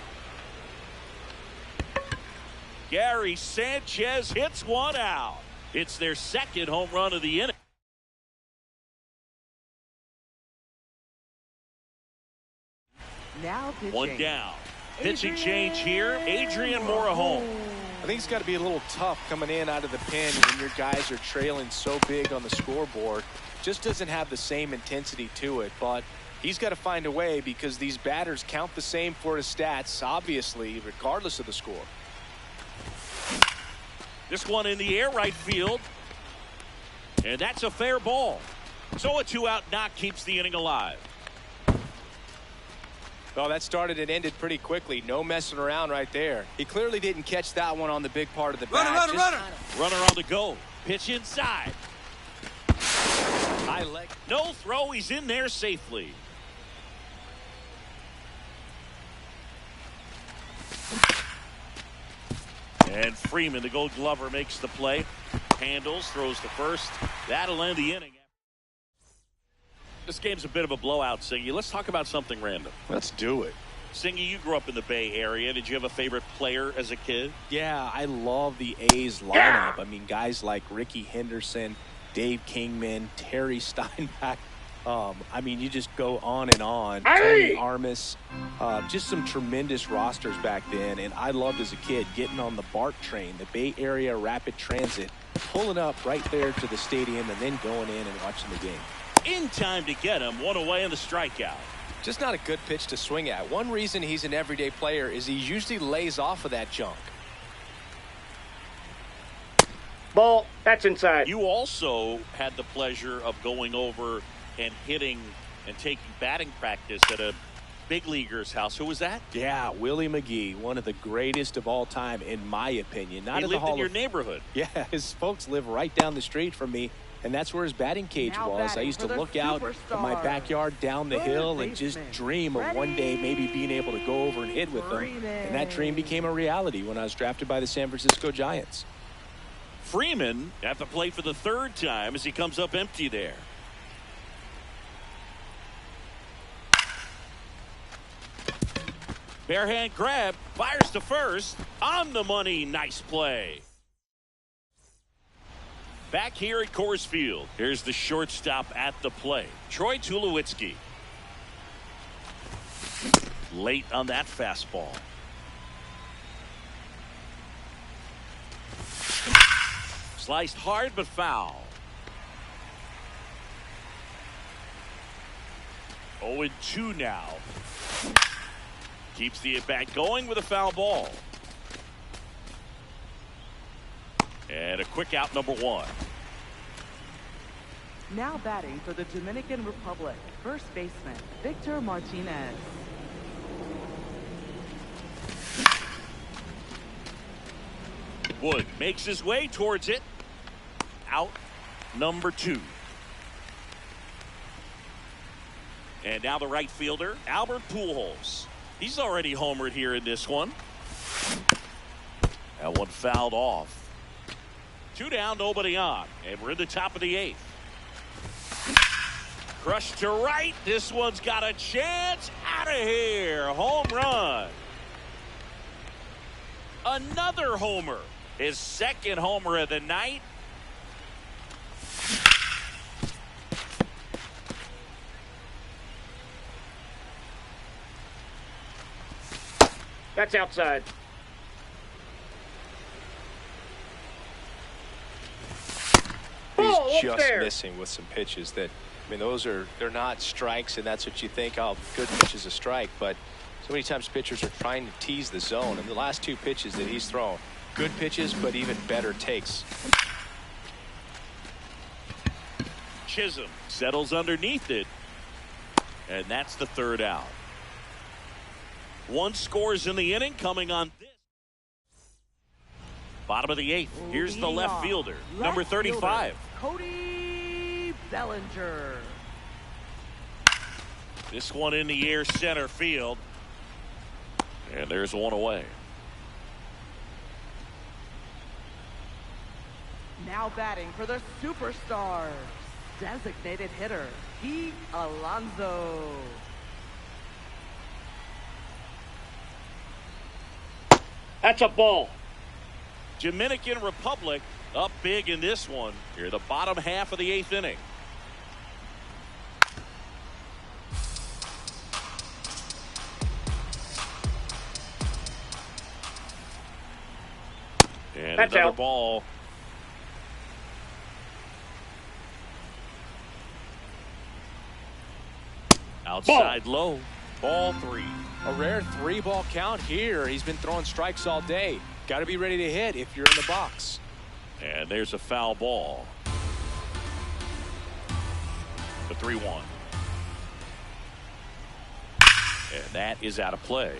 Gary Sanchez hits one out. It's their second home run of the inning. Now pitching. One down. Pitching change here. Adrian Morejon. I think it's got to be a little tough coming in out of the pen when your guys are trailing so big on the scoreboard. Just doesn't have the same intensity to it, but he's got to find a way because these batters count the same for his stats, obviously, regardless of the score. This one in the air right field. And that's a fair ball. So a 2-out knock keeps the inning alive. Well, that started and ended pretty quickly. No messing around right there. He clearly didn't catch that one on the big part of the bat. Runner on the go. Pitch inside. High leg. No throw. He's in there safely. And Freeman, the Gold Glover, makes the play. Handles, throws to first. That'll end the inning. This game's a bit of a blowout, Singy. Let's talk about something random. Let's do it. Singy, you grew up in the Bay Area. Did you have a favorite player as a kid? Yeah, I love the A's lineup. I mean, guys like Ricky Henderson, Dave Kingman, Terry Steinbach. I mean, you just go on and on. Tony Armas, just some tremendous rosters back then. And I loved as a kid getting on the BART train, the Bay Area Rapid Transit, pulling up right there to the stadium and then going in and watching the game. In time to get him, one away in the strikeout. Just not a good pitch to swing at. One reason he's an everyday player is he usually lays off of that junk. Ball. That's inside. You also had the pleasure of going over and hitting and taking batting practice at a big leaguer's house. Who was that? Yeah, Willie McGee, one of the greatest of all time, in my opinion. Not he in lived the Hall in your of... neighborhood. Yeah, his folks live right down the street from me. And that's where his batting cage Now was. I used to look out at my backyard down the hill and just dream of one day maybe being able to go over and hit with him. And that dream became a reality when I was drafted by the San Francisco Giants. Freeman at the plate for the third time as he comes up empty there. Barehand grab, fires to first, on the money. Nice play. Back here at Coors Field, here's the shortstop at the plate, Troy Tulowitzki. Late on that fastball. Sliced hard but foul. 0-2 now. Keeps the at-bat going with a foul ball. And a quick out, number one. Now batting for the Dominican Republic, first baseman Victor Martinez. Wood makes his way towards it. Out, number two. And now the right fielder, Albert Pujols. He's already homered here in this one. That one fouled off. 2 down, nobody on. And we're in the top of the 8th. Crushed to right. This one's got a chance. Out of here. Home run. Another homer. His second homer of the night. That's outside. He's just missing with some pitches that, I mean, they're not strikes, and that's what you think, oh, good pitch is a strike, but so many times pitchers are trying to tease the zone, and the last 2 pitches that he's thrown, good pitches, but even better takes. Chisholm settles underneath it, and that's the 3rd out. 1 scores in the inning coming on this. Bottom of the 8th. Here's the left fielder, number 35. Cody Bellinger. This one in the air, center field. And there's one away. Now batting for the Superstars, designated hitter Pete Alonso. That's a ball. Dominican Republic up big in this one. Here, the bottom half of the 8th inning. And that's another out. Ball. Outside low. Ball 3. A rare 3-ball count here. He's been throwing strikes all day. Got to be ready to hit if you're in the box. And there's a foul ball. The 3-1. And that is out of play.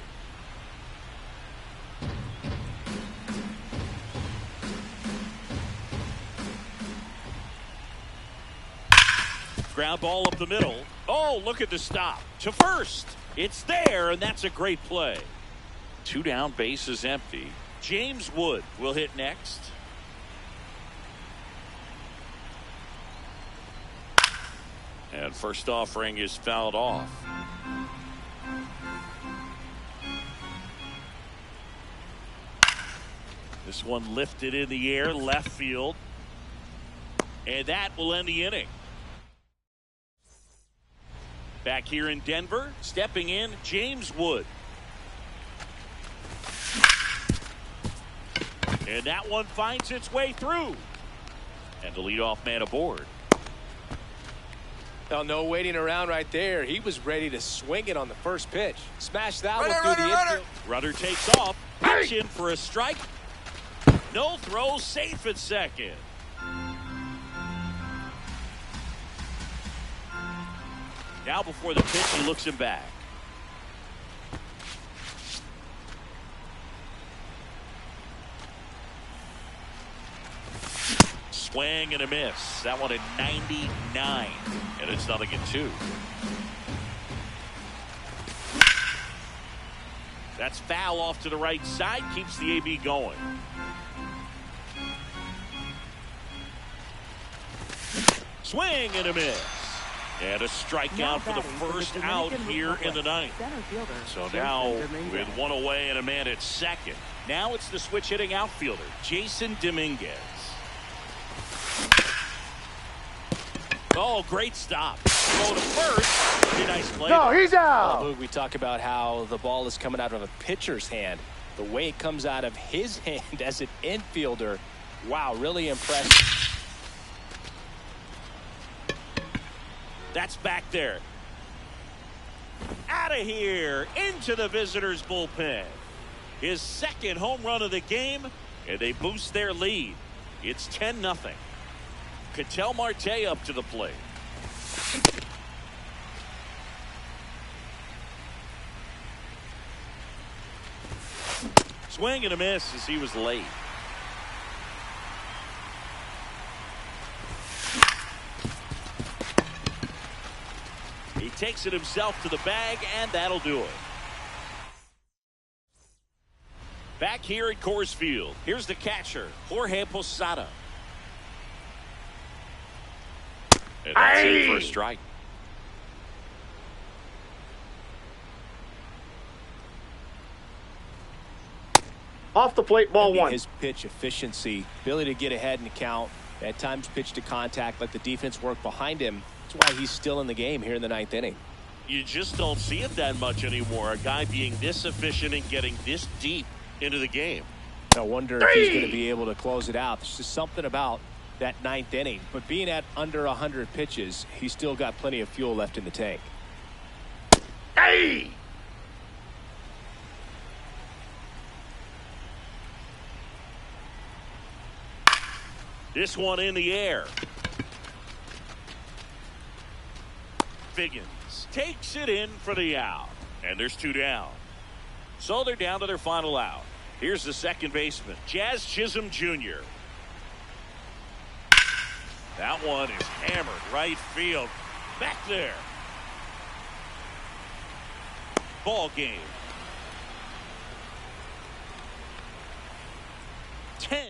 Ground ball up the middle. Oh, look at the stop. To first. It's there, and that's a great play. 2 down, base is empty. James Wood will hit next. And first offering is fouled off. This one lifted in the air, left field. And that will end the inning. Back here in Denver, stepping in, James Wood. And that one finds its way through. And the leadoff man aboard. Well, no waiting around right there. He was ready to swing it on the first pitch. Smash that Runner, one through runner, the runner. infield. Rudder takes off. Pitch in for a strike. No throw, safe at second. Now before the pitch, he looks him back. Swing and a miss. That one at 99. And it's 0-2. That's foul off to the right side. Keeps the AB going. Swing and a miss. And a strikeout for the first out here in the ninth. So now with one away and a man at second. Now it's the switch hitting outfielder, Jason Dominguez. Oh, great stop. Throw to first. Pretty nice play. No, he's out. Well, Luke, we talk about how the ball is coming out of a pitcher's hand. The way it comes out of his hand as an infielder. Wow, really impressive. That's back there. Out of here. Into the visitors' bullpen. His second home run of the game, and they boost their lead. It's 10-0. Ketel Marte up to the plate. Swing and a miss as he was late. He takes it himself to the bag, and that'll do it. Back here at Coors Field, here's the catcher, Jorge Posada. And that's it for a strike. Off the plate, ball one. His pitch efficiency, ability to get ahead in the count, at times pitch to contact, let the defense work behind him. That's why he's still in the game here in the ninth inning. You just don't see it that much anymore. A guy being this efficient and getting this deep into the game. I wonder if he's going to be able to close it out. There's just something about that ninth inning. But being at under 100 pitches, he's still got plenty of fuel left in the tank. Hey! This one in the air. Figgins takes it in for the out. And there's 2 down. So they're down to their final out. Here's the second baseman, Jazz Chisholm Jr. That one is hammered right field. Back there. Ball game. 10.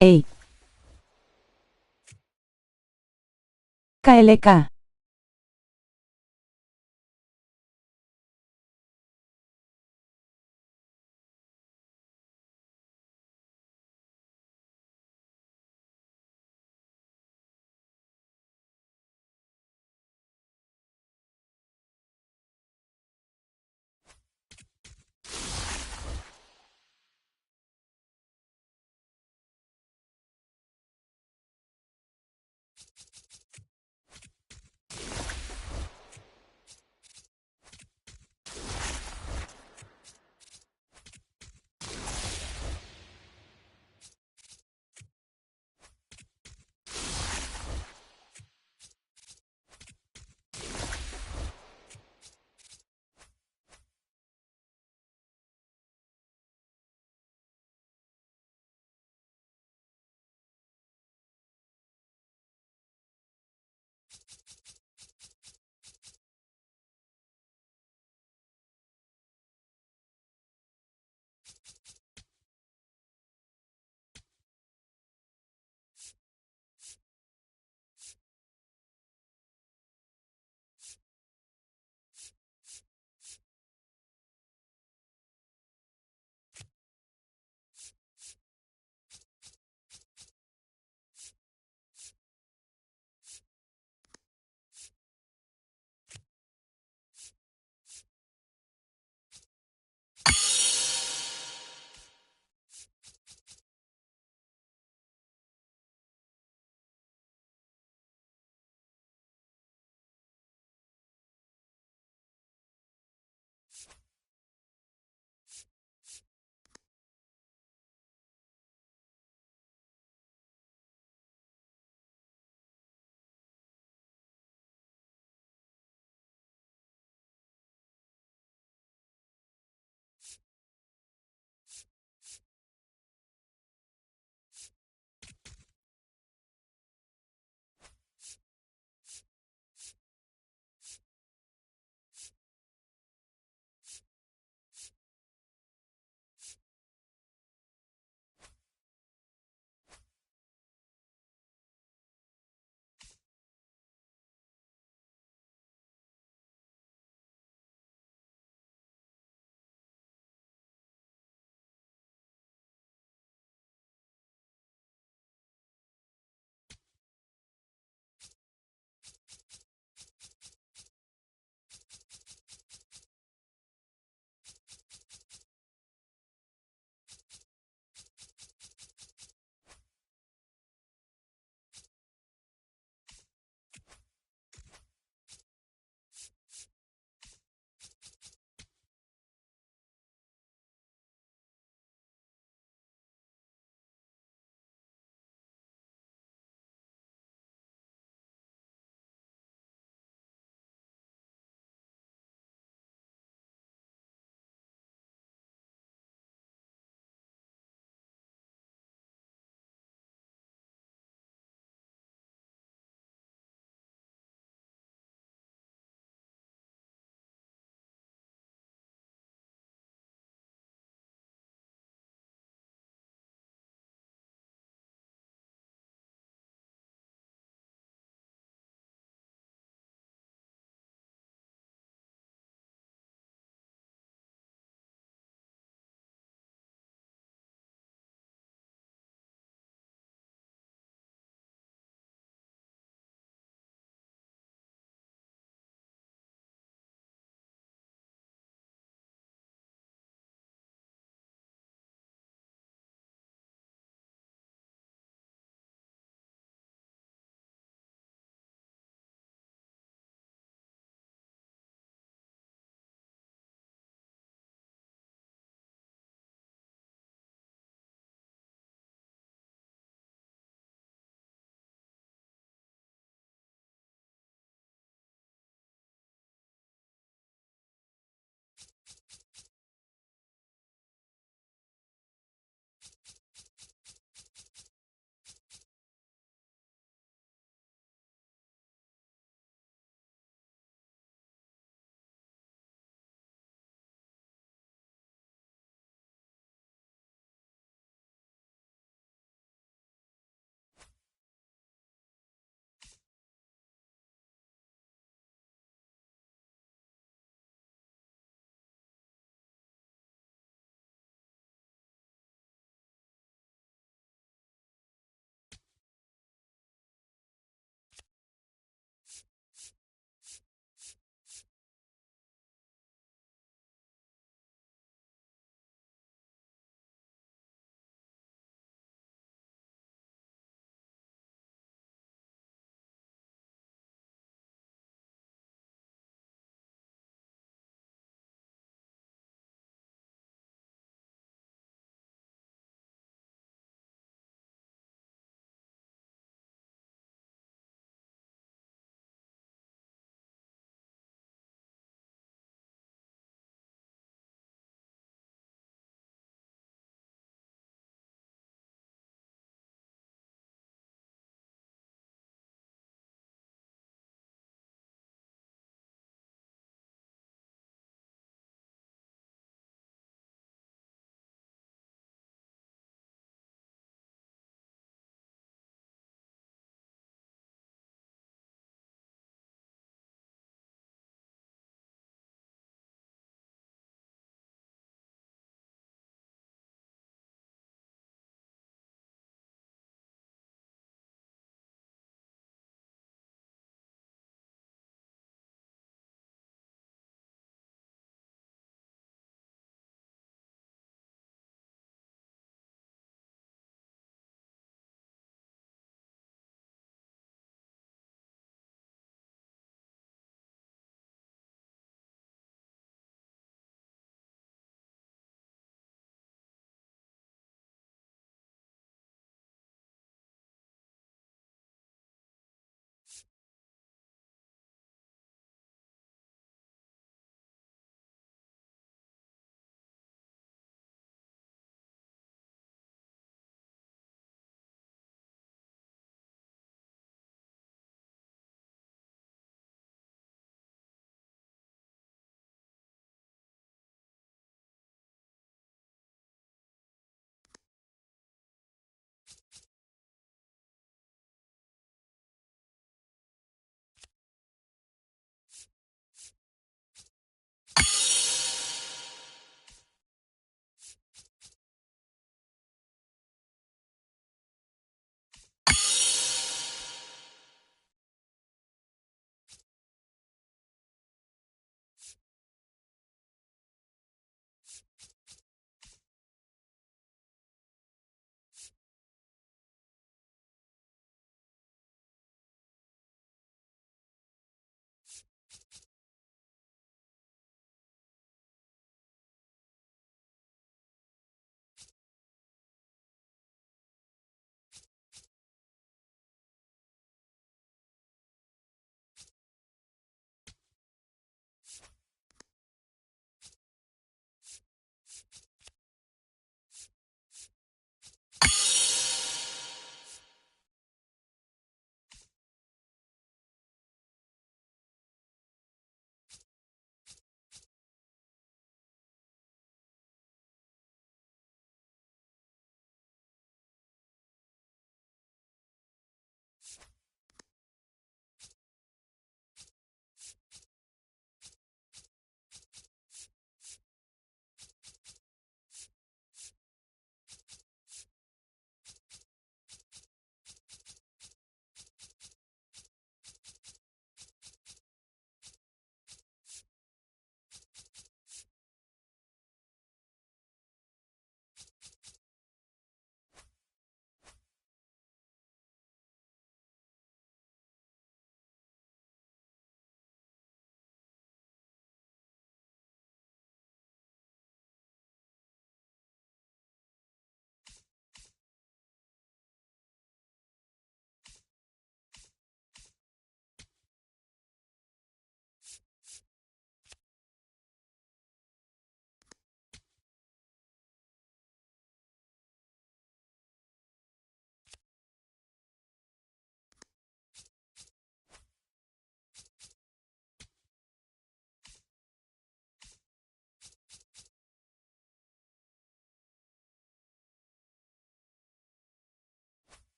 Ey. KLK.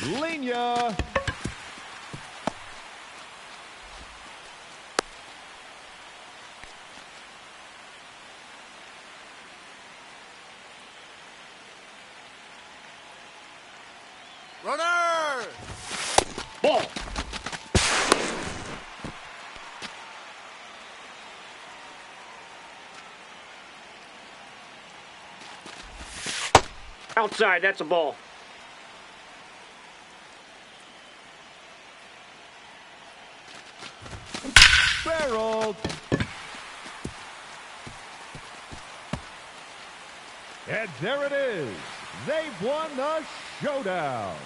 Linya. Runner! Ball. Outside, that's a ball. Barreled. And there it is. They've won the showdown.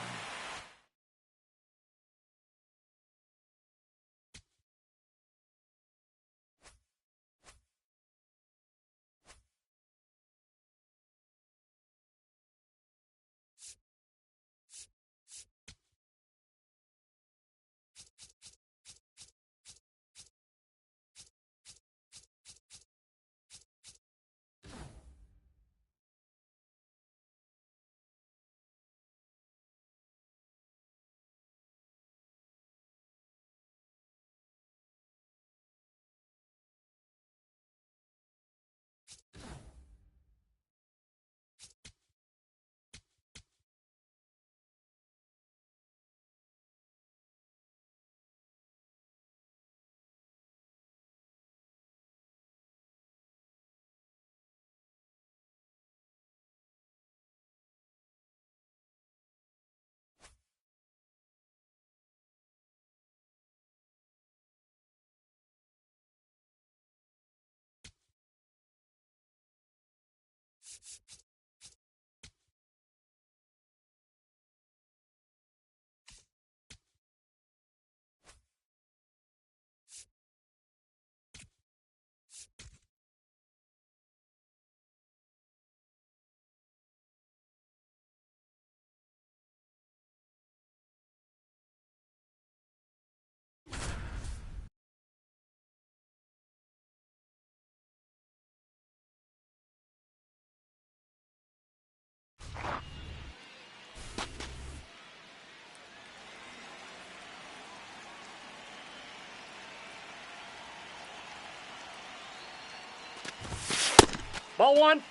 Ball one.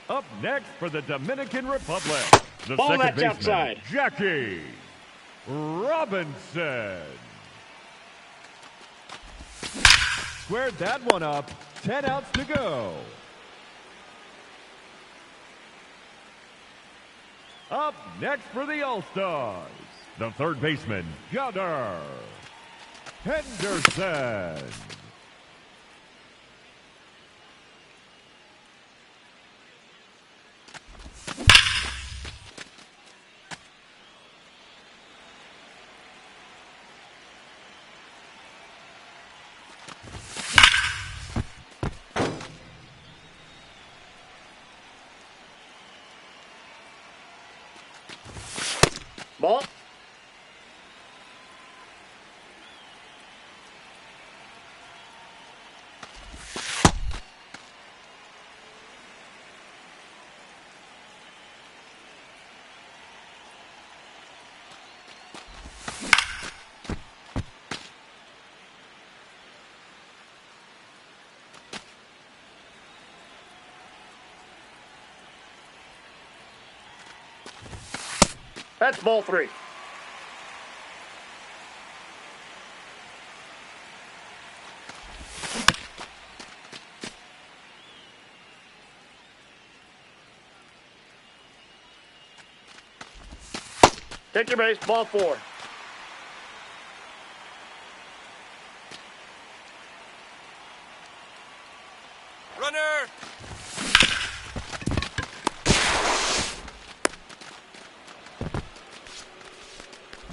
Up next for the Dominican Republic, the Ball, second that's baseman, outside. Jackie Robinson. Squared that one up, 10 outs to go. Up next for the All-Stars, the third baseman, Gunnar Henderson. Ball. That's ball three. Take your base, ball four. Runner!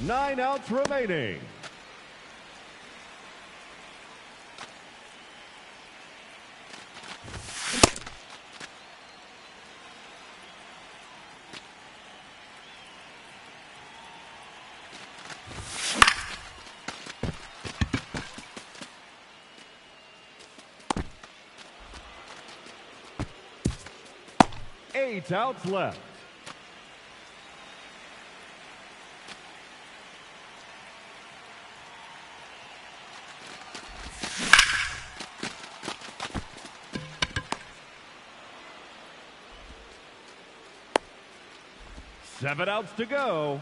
Nine outs remaining. Eight outs left. 7 outs to go.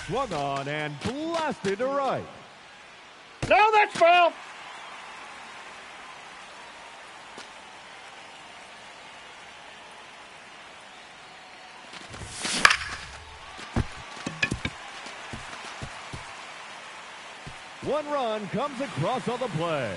Swung on and blasted to right. No, that's foul. One run comes across on the play.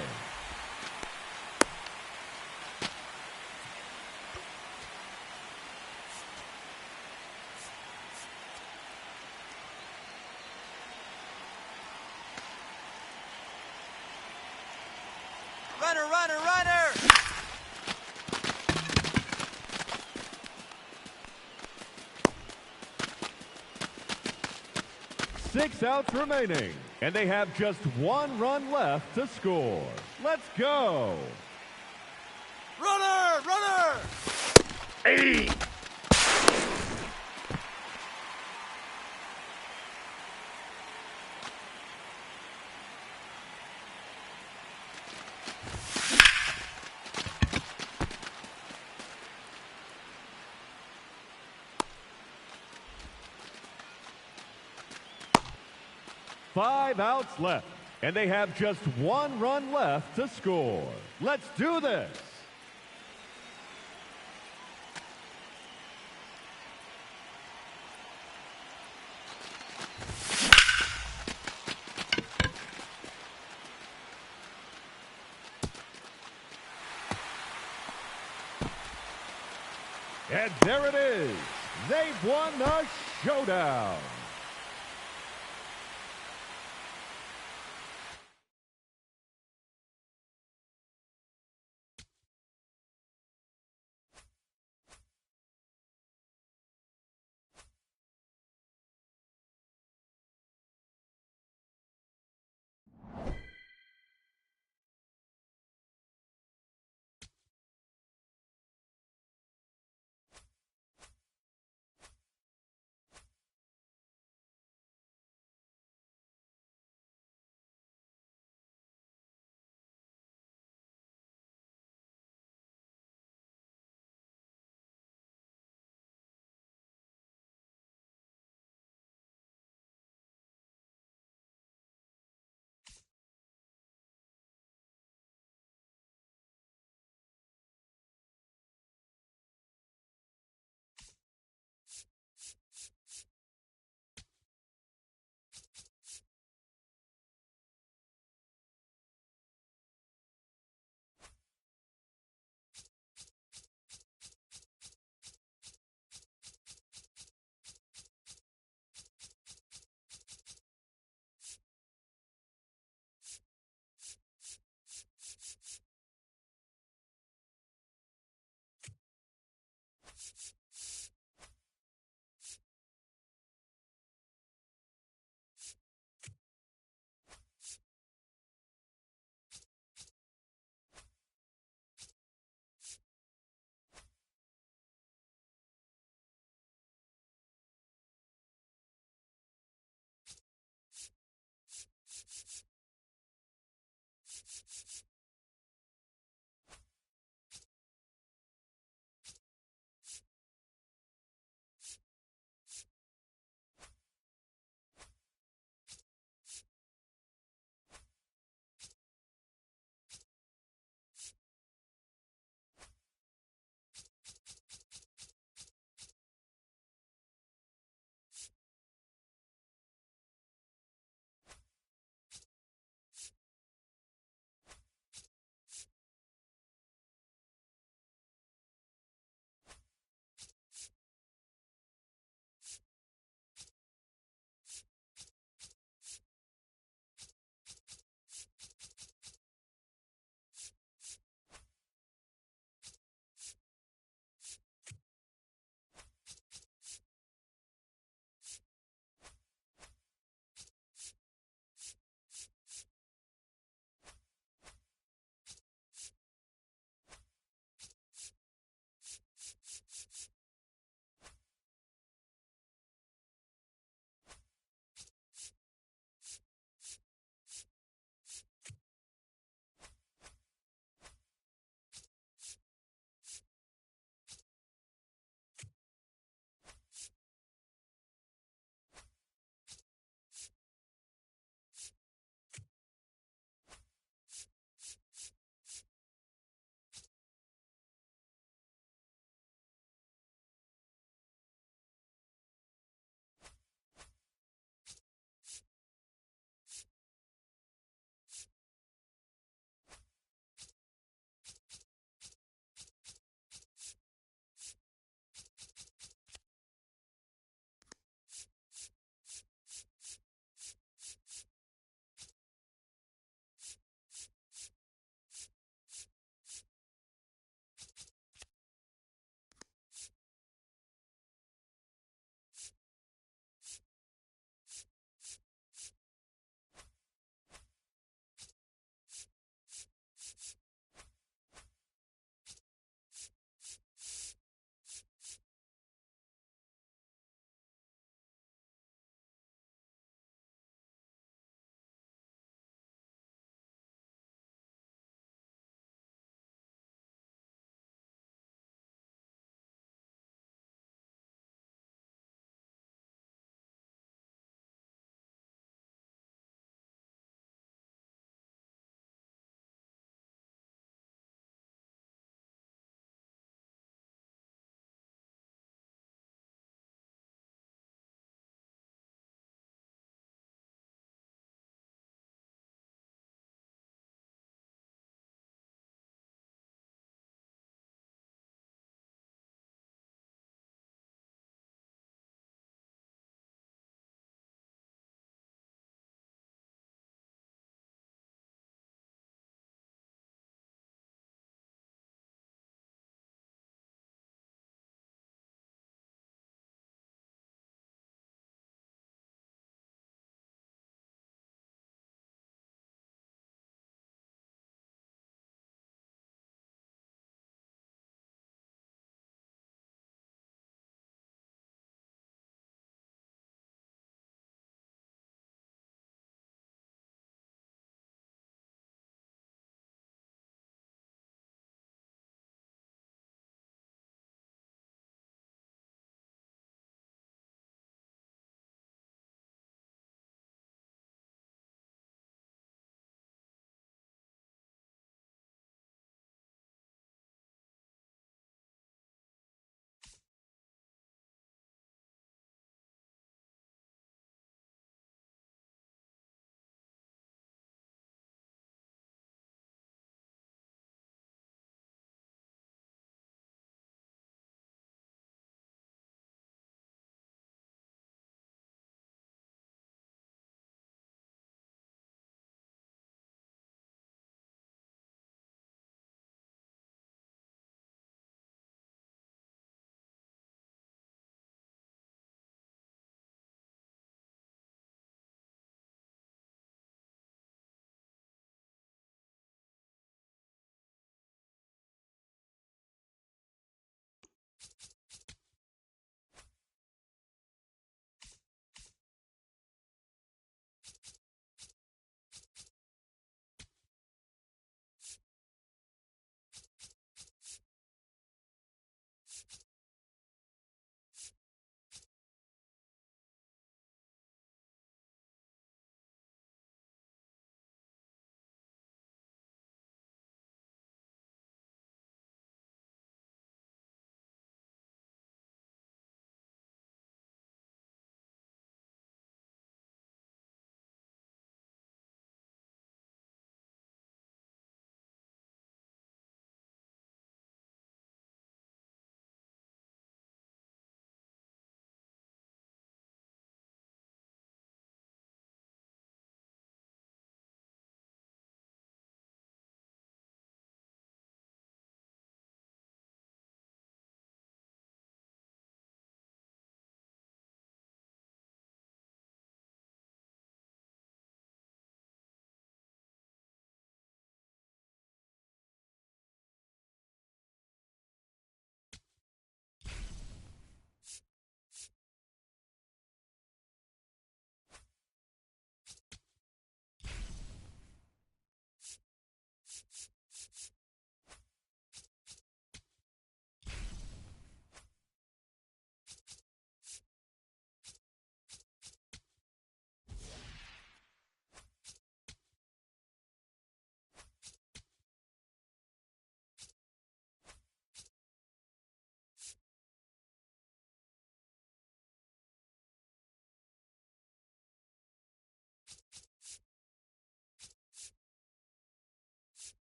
Runner, runner, runner! 6 outs remaining, and they have just 1 run left to score. Let's go. Runner, runner! Hey. Five outs left, and they have just 1 run left to score. Let's do this. And there it is. They've won the showdown.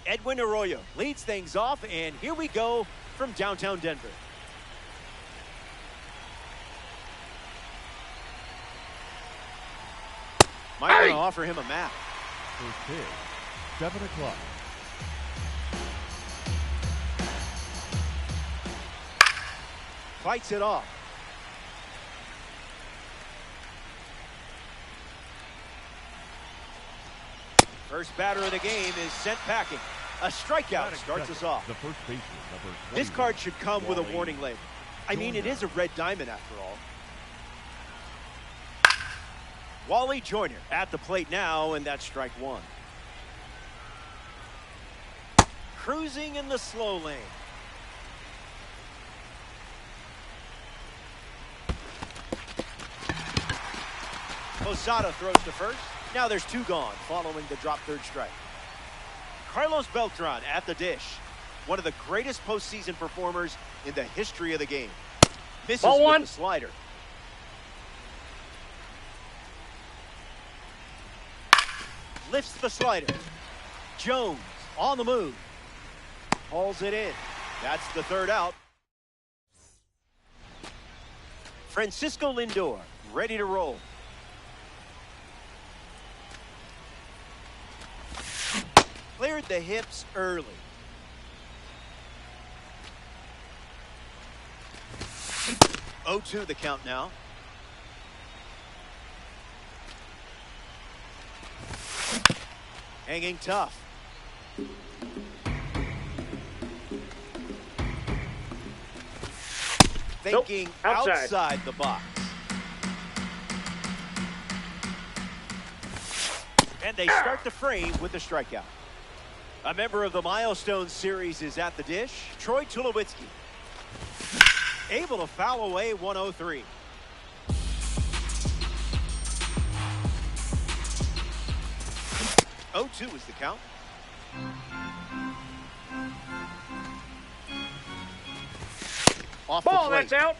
Edwin Arroyo leads things off, and here we go from downtown Denver. Might want to offer him a map. First pitch, 7 o'clock. Fights it off. First batter of the game is sent packing. A strikeout starts us off. The first baseman, number 21, This card should come with a Wally warning label. I mean, it is a red diamond after all. Wally Joyner at the plate now, and that's strike one. Cruising in the slow lane. Posada throws to first. Now there's two gone following the drop third strike. Carlos Beltran at the dish. One of the greatest postseason performers in the history of the game. Misses with the slider. Lifts the slider. Jones on the move. Hauls it in. That's the third out. Francisco Lindor ready to roll. Cleared the hips early. Oh, 2 the count now. Hanging tough. Thinking outside the box. And they start the frame with a strikeout. A member of the Milestone Series is at the dish. Troy Tulowitzki. Able to foul away 103. Oh, 2 is the count. Off the Ball, plate. that's out.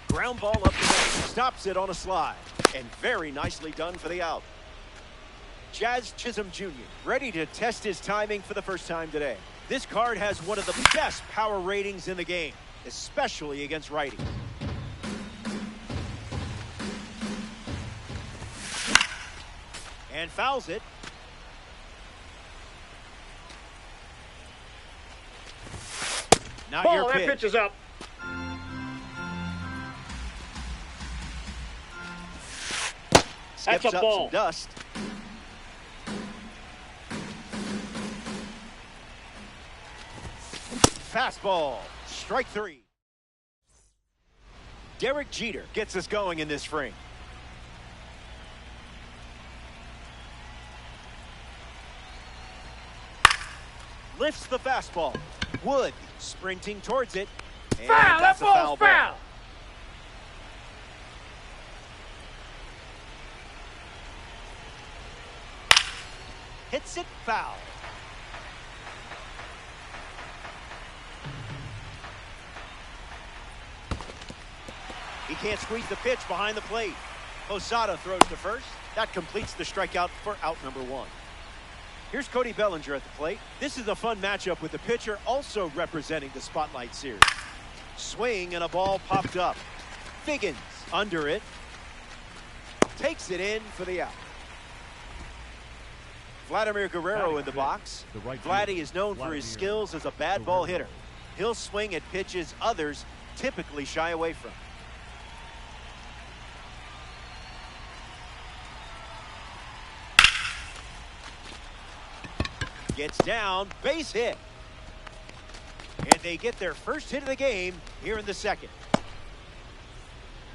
Ground ball up the middle. Stops it on a slide. And very nicely done for the out. Jazz Chisholm Jr. ready to test his timing for the first time today. This card has one of the best power ratings in the game, especially against righties. And fouls it. Not your Ball, that pitch. pitch is up. Skips That's a up ball. some dust. Fastball, strike 3. Derek Jeter gets us going in this frame. Lifts the fastball. Wood sprinting towards it. And Foul! That that's a ball's ball. foul! Hits it foul. He can't squeeze the pitch behind the plate. Posada throws to first. That completes the strikeout for out number 1. Here's Cody Bellinger at the plate. This is a fun matchup with the pitcher also representing the Spotlight Series. Swing and a ball popped up. Figgins under it. Takes it in for the out. Vladimir Guerrero in the box. Vladdy is known for his skills as a bad ball hitter. He'll swing at pitches others typically shy away from. Gets down, base hit. And they get their first hit of the game here in the second.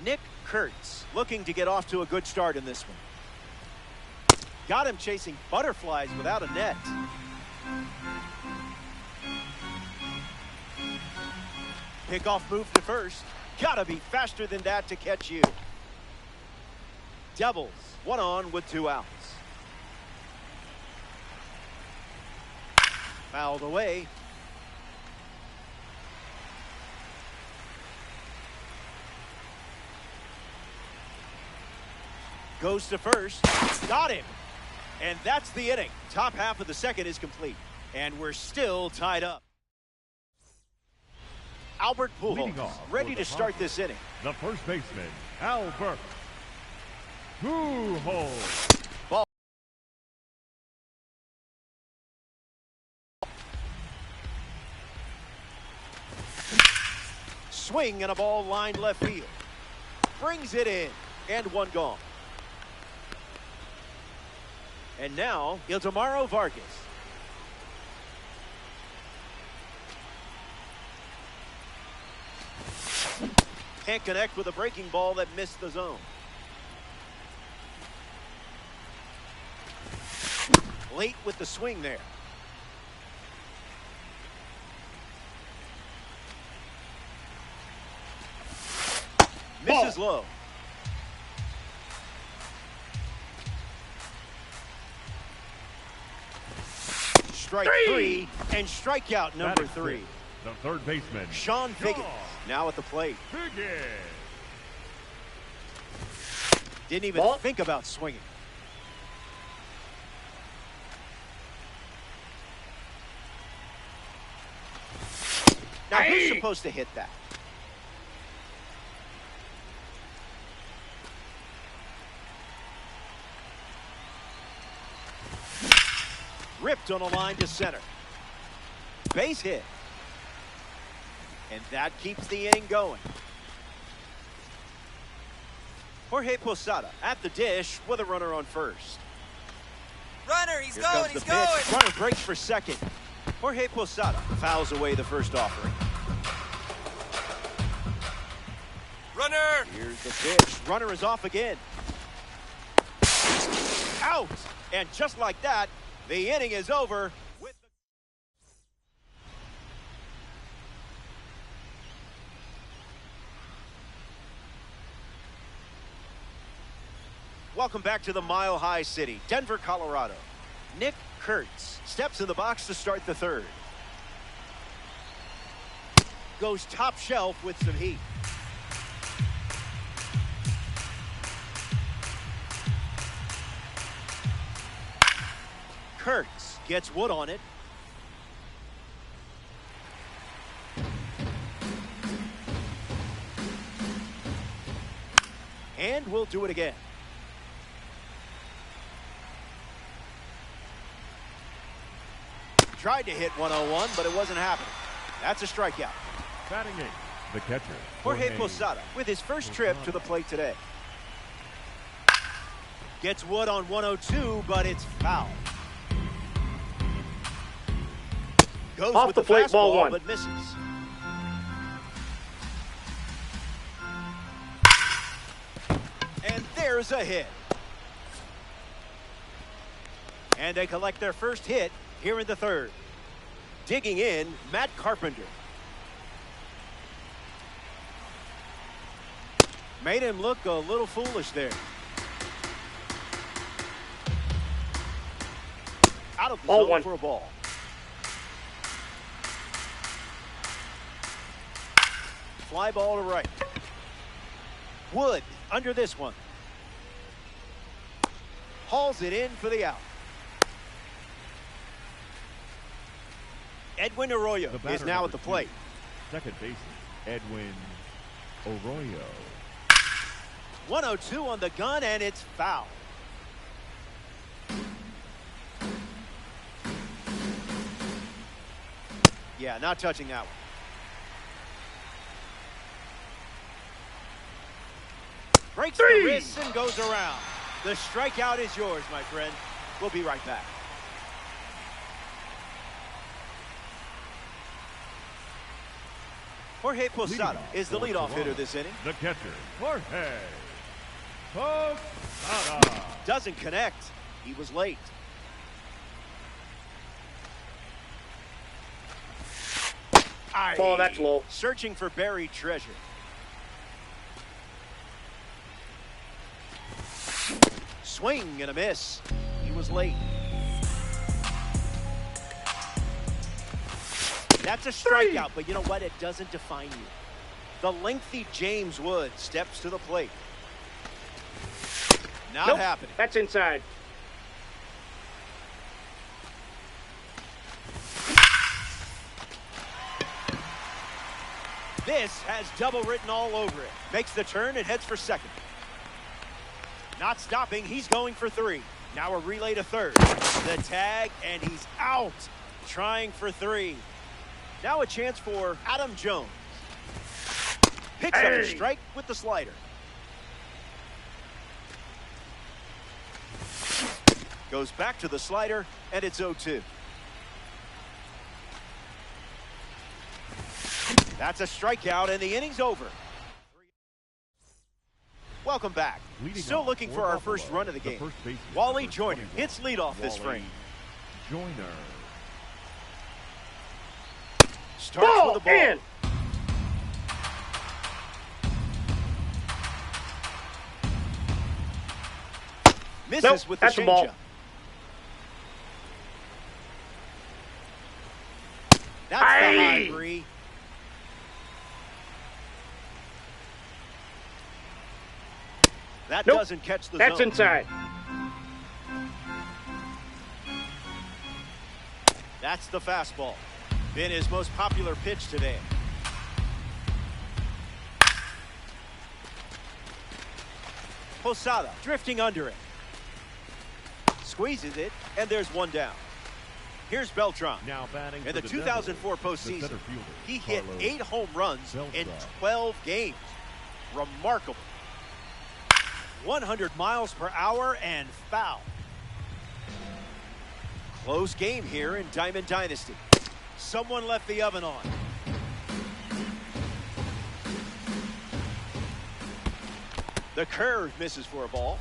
Nick Kurtz looking to get off to a good start in this one. Got him chasing butterflies without a net. Pickoff move to first. Gotta be faster than that to catch you. Devils, 1 on with 2 outs. Fouled away. Goes to first. Got him. And that's the inning. Top half of the second is complete. And we're still tied up. Albert Leading Pujols off ready for to the start Padres, this inning. the first baseman, Albert Pujols. Ball. Swing and a ball lined left field. Brings it in. And one gone. And now, Ildemaro Vargas. Can't connect with a breaking ball that missed the zone. Late with the swing there. Misses low. Strike three and strikeout number three. The third baseman, Sean Figgins, now at the plate. Figgins. Didn't even think about swinging. Now who's supposed to hit that? Ripped on a line to center. Base hit. And that keeps the inning going. Jorge Posada at the dish with a runner on first. Runner, he's Here going, comes he's the going. pitch. Runner breaks for second. Jorge Posada fouls away the first offering. Runner. Here's the pitch. Runner is off again. Out. And just like that, the inning is over. Welcome back to the Mile High City, Denver, Colorado. Nick Kurtz steps in the box to start the third. Goes top shelf with some heat. Kurtz gets wood on it. And we'll do it again. Tried to hit 101, but it wasn't happening. That's a strikeout. Batting eighth, the catcher, Jorge Posada with his first trip to the plate today. Gets wood on 102, but it's foul. Goes Off with the plate, ball fastball, one. but misses. And there's a hit. And they collect their first hit here in the third. Digging in, Matt Carpenter. Made him look a little foolish there. Out of the Ball zone one. for a ball. Fly ball to right. Wood under this one. Hauls it in for the out. Edwin Arroyo The is batter, now number at the 2, plate. second baseman, Edwin Arroyo. 102 on the gun, and it's foul. Yeah, not touching that one. Breaks the wrist and goes around. The strikeout is yours, my friend. We'll be right back. Jorge Posada is the leadoff hitter this inning. The catcher, Jorge Posada. Doesn't connect. He was late. Ball, that's low. Searching for buried treasure. Swing and a miss. He was late. That's a strikeout, but you know what? It doesn't define you. The lengthy James Wood steps to the plate. Not happening. That's inside. This has double written all over it. Makes the turn and heads for second. Not stopping, he's going for 3. Now a relay to third. The tag, and he's out. Trying for 3. Now a chance for Adam Jones. Picks up a strike with the slider. Goes back to the slider, and it's 0-2. That's a strikeout, and the inning's over. Welcome back. Still looking for our first run of the game. Wally Joyner hits leadoff this frame. Joyner. Starts with the ball. In. Misses with the that's a ball. changeup. That's the high Bree. That doesn't catch the That's zone. inside. That's the fastball. Been his most popular pitch today. Posada drifting under it. Squeezes it, and there's one down. Here's Beltran. Now batting In for the 2004 Devils, the postseason, center fielder, he hit Carlos 8 home runs in Beltran. 12 games. Remarkable. 100 miles per hour and foul. Close game here in Diamond Dynasty. Someone left the oven on. The curve misses for a ball.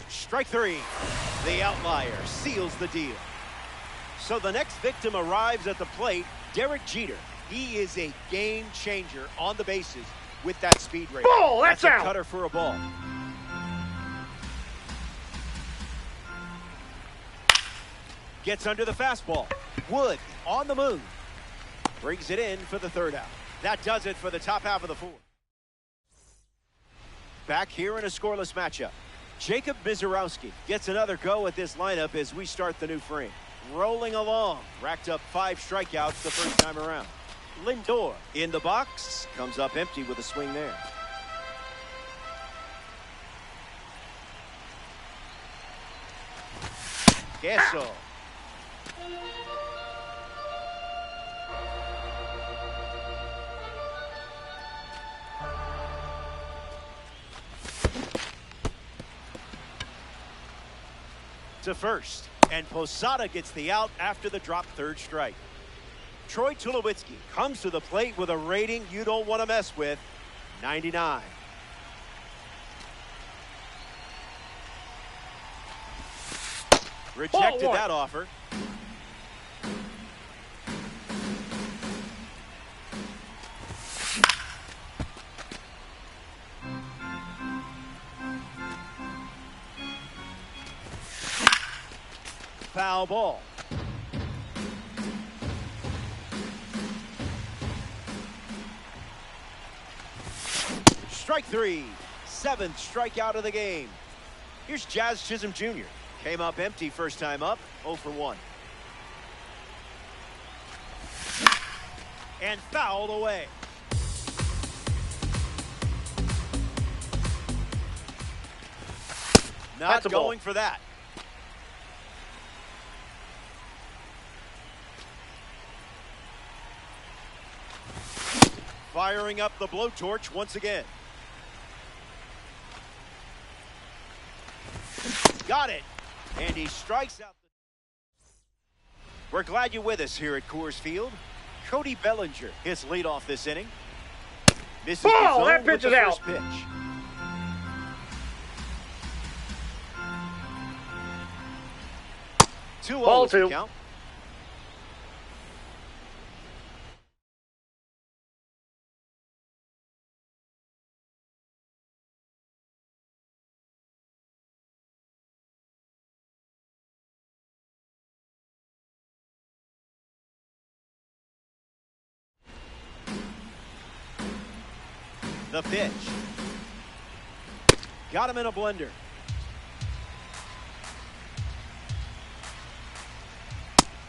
Strike 3. The outlier seals the deal. So the next victim arrives at the plate, Derek Jeter. He is a game changer on the bases with that speed rate. Ball, that's a out. cutter for a ball. Gets under the fastball. Wood on the move. Brings it in for the third out. That does it for the top half of the fourth. Back here in a scoreless matchup. Jacob Mizorowski gets another go at this lineup as we start the new frame. Rolling along. Racked up 5 strikeouts the first time around. Lindor in the box. Comes up empty with a swing there. Queso. To first, and Posada gets the out after the drop third strike. Troy Tulowitzki comes to the plate with a rating you don't want to mess with, 99. Rejected that offer. Foul ball. Strike 3. 7th strikeout of the game. Here's Jazz Chisholm Jr. Came up empty first time up, 0 for 1. And fouled away. Not going for that. Firing up the blowtorch once again. Got it. And he strikes out. We're glad you're with us here at Coors Field. Cody Bellinger hits leadoff this inning. Misses the zone that pitch with the is first out. pitch. Ball 2-0 is the 2. count. The pitch. Got him in a blender.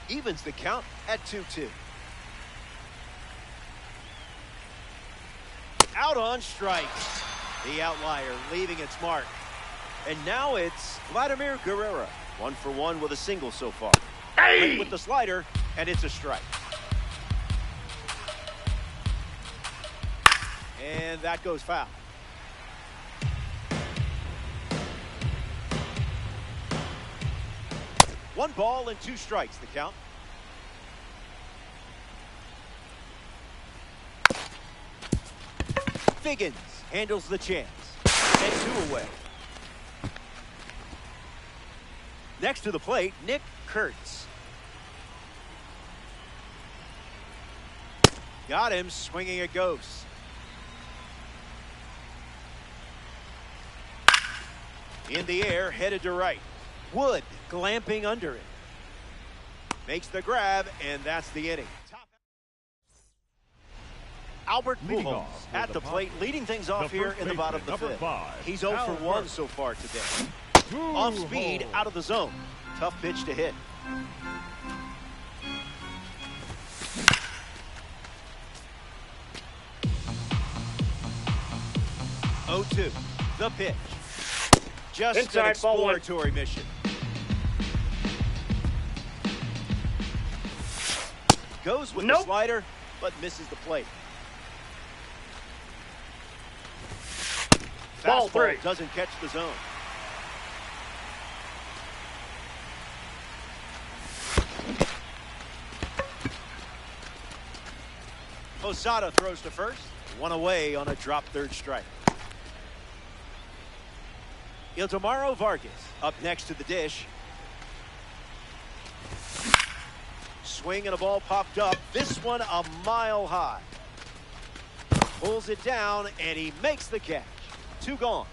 Evens the count at 2-2. Out on strikes. The outlier leaving its mark. And now it's Vladimir Guerrero. 1 for 1 with a single so far. Hey! With the slider, and it's a strike. And that goes foul. One ball and 2 strikes, the count. Figgins handles the chance. And 2 away. Next to the plate, Nick Kurtz. Got him swinging a ghost. In the air, headed to right. Wood glamping under it. Makes the grab, and that's the inning. Albert Pujols at the plate, leading things off here in the bottom of the 5th. He's 0 for 1 so far today. Off speed, out of the zone. Tough pitch to hit. Oh-2, the pitch. Just inside, an exploratory mission. Goes with the slider, but misses the plate. Ball 3. Doesn't catch the zone. Posada throws to first. 1 away on a drop third strike. Ildemaro Vargas up next to the dish. Swing and a ball popped up. This one a mile high. Pulls it down and he makes the catch. 2 gone.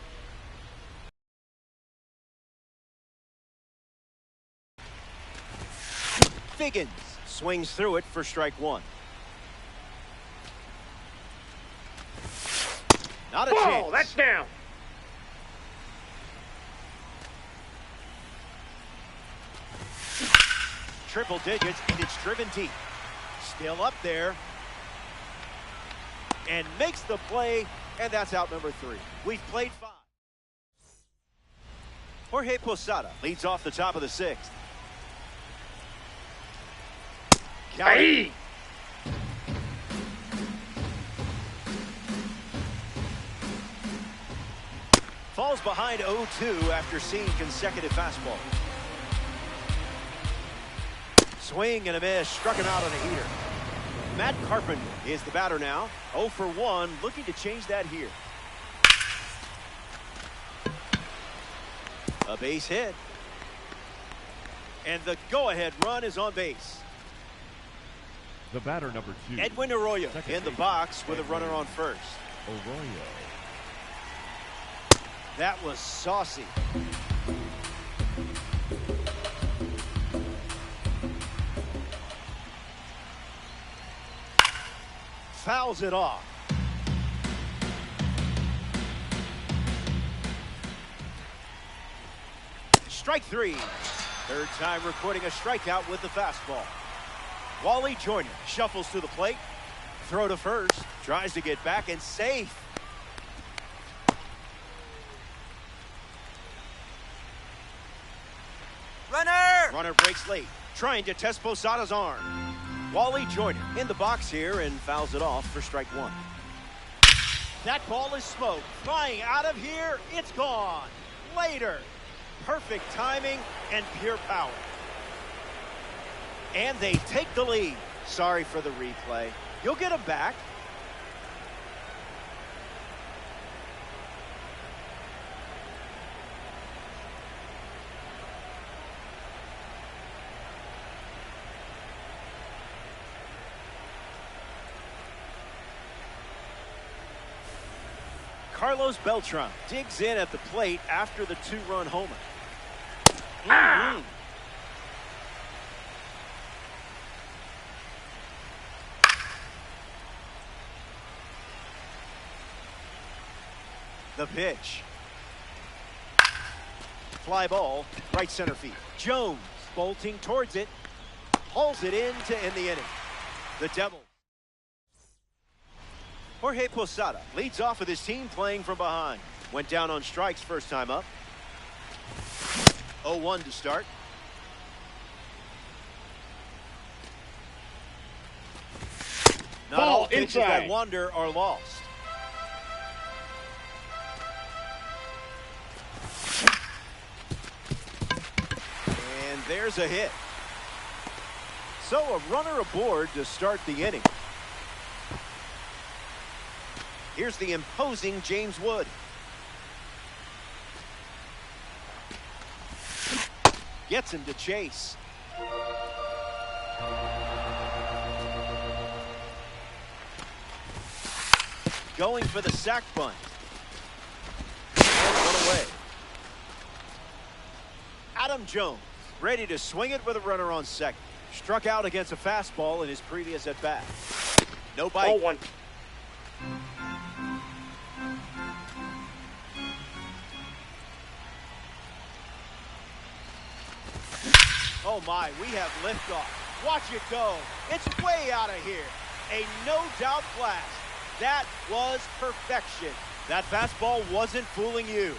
Figgins swings through it for strike 1. Not a chance. That's down. Triple digits, and it's driven deep. Still up there. And makes the play, and that's out number 3. We've played 5. Jorge Posada leads off the top of the 6th. Hey! Falls behind 0-2 after seeing consecutive fastballs. Swing and a miss, struck him out on a heater. Matt Carpenter is the batter now. 0 for 1, looking to change that here. A base hit. And the go-ahead run is on base. The batter, number 2. Edwin Arroyo in the box with a runner on first. Arroyo. That was saucy. Fouls it off. Strike 3. Third time recording a strikeout with the fastball. Wally Joyner shuffles to the plate. Throw to first. Tries to get back and safe. Runner! Runner breaks late. Trying to test Posada's arm. Wally Joyner in the box here and fouls it off for strike 1. That ball is smoked. Flying out of here. It's gone. Later. Perfect timing and pure power. And they take the lead. Sorry for the replay. You'll get them back. Carlos Beltran digs in at the plate after the 2-run homer. The pitch. Fly ball, right center field. Jones bolting towards it. Hauls it in to end the inning. The Devils. Jorge Posada leads off with his team playing from behind. Went down on strikes first time up. 0-1 to start. Not all pitches that wander are lost. And there's a hit. So a runner aboard to start the inning. Here's the imposing James Wood. Gets him to chase. Going for the sac bunt. And one away. Adam Jones ready to swing it with a runner on second. Struck out against a fastball in his previous at-bat. No bite. 0-1. Oh my, we have liftoff. Watch it go. It's way out of here. A no-doubt blast. That was perfection. That fastball wasn't fooling you.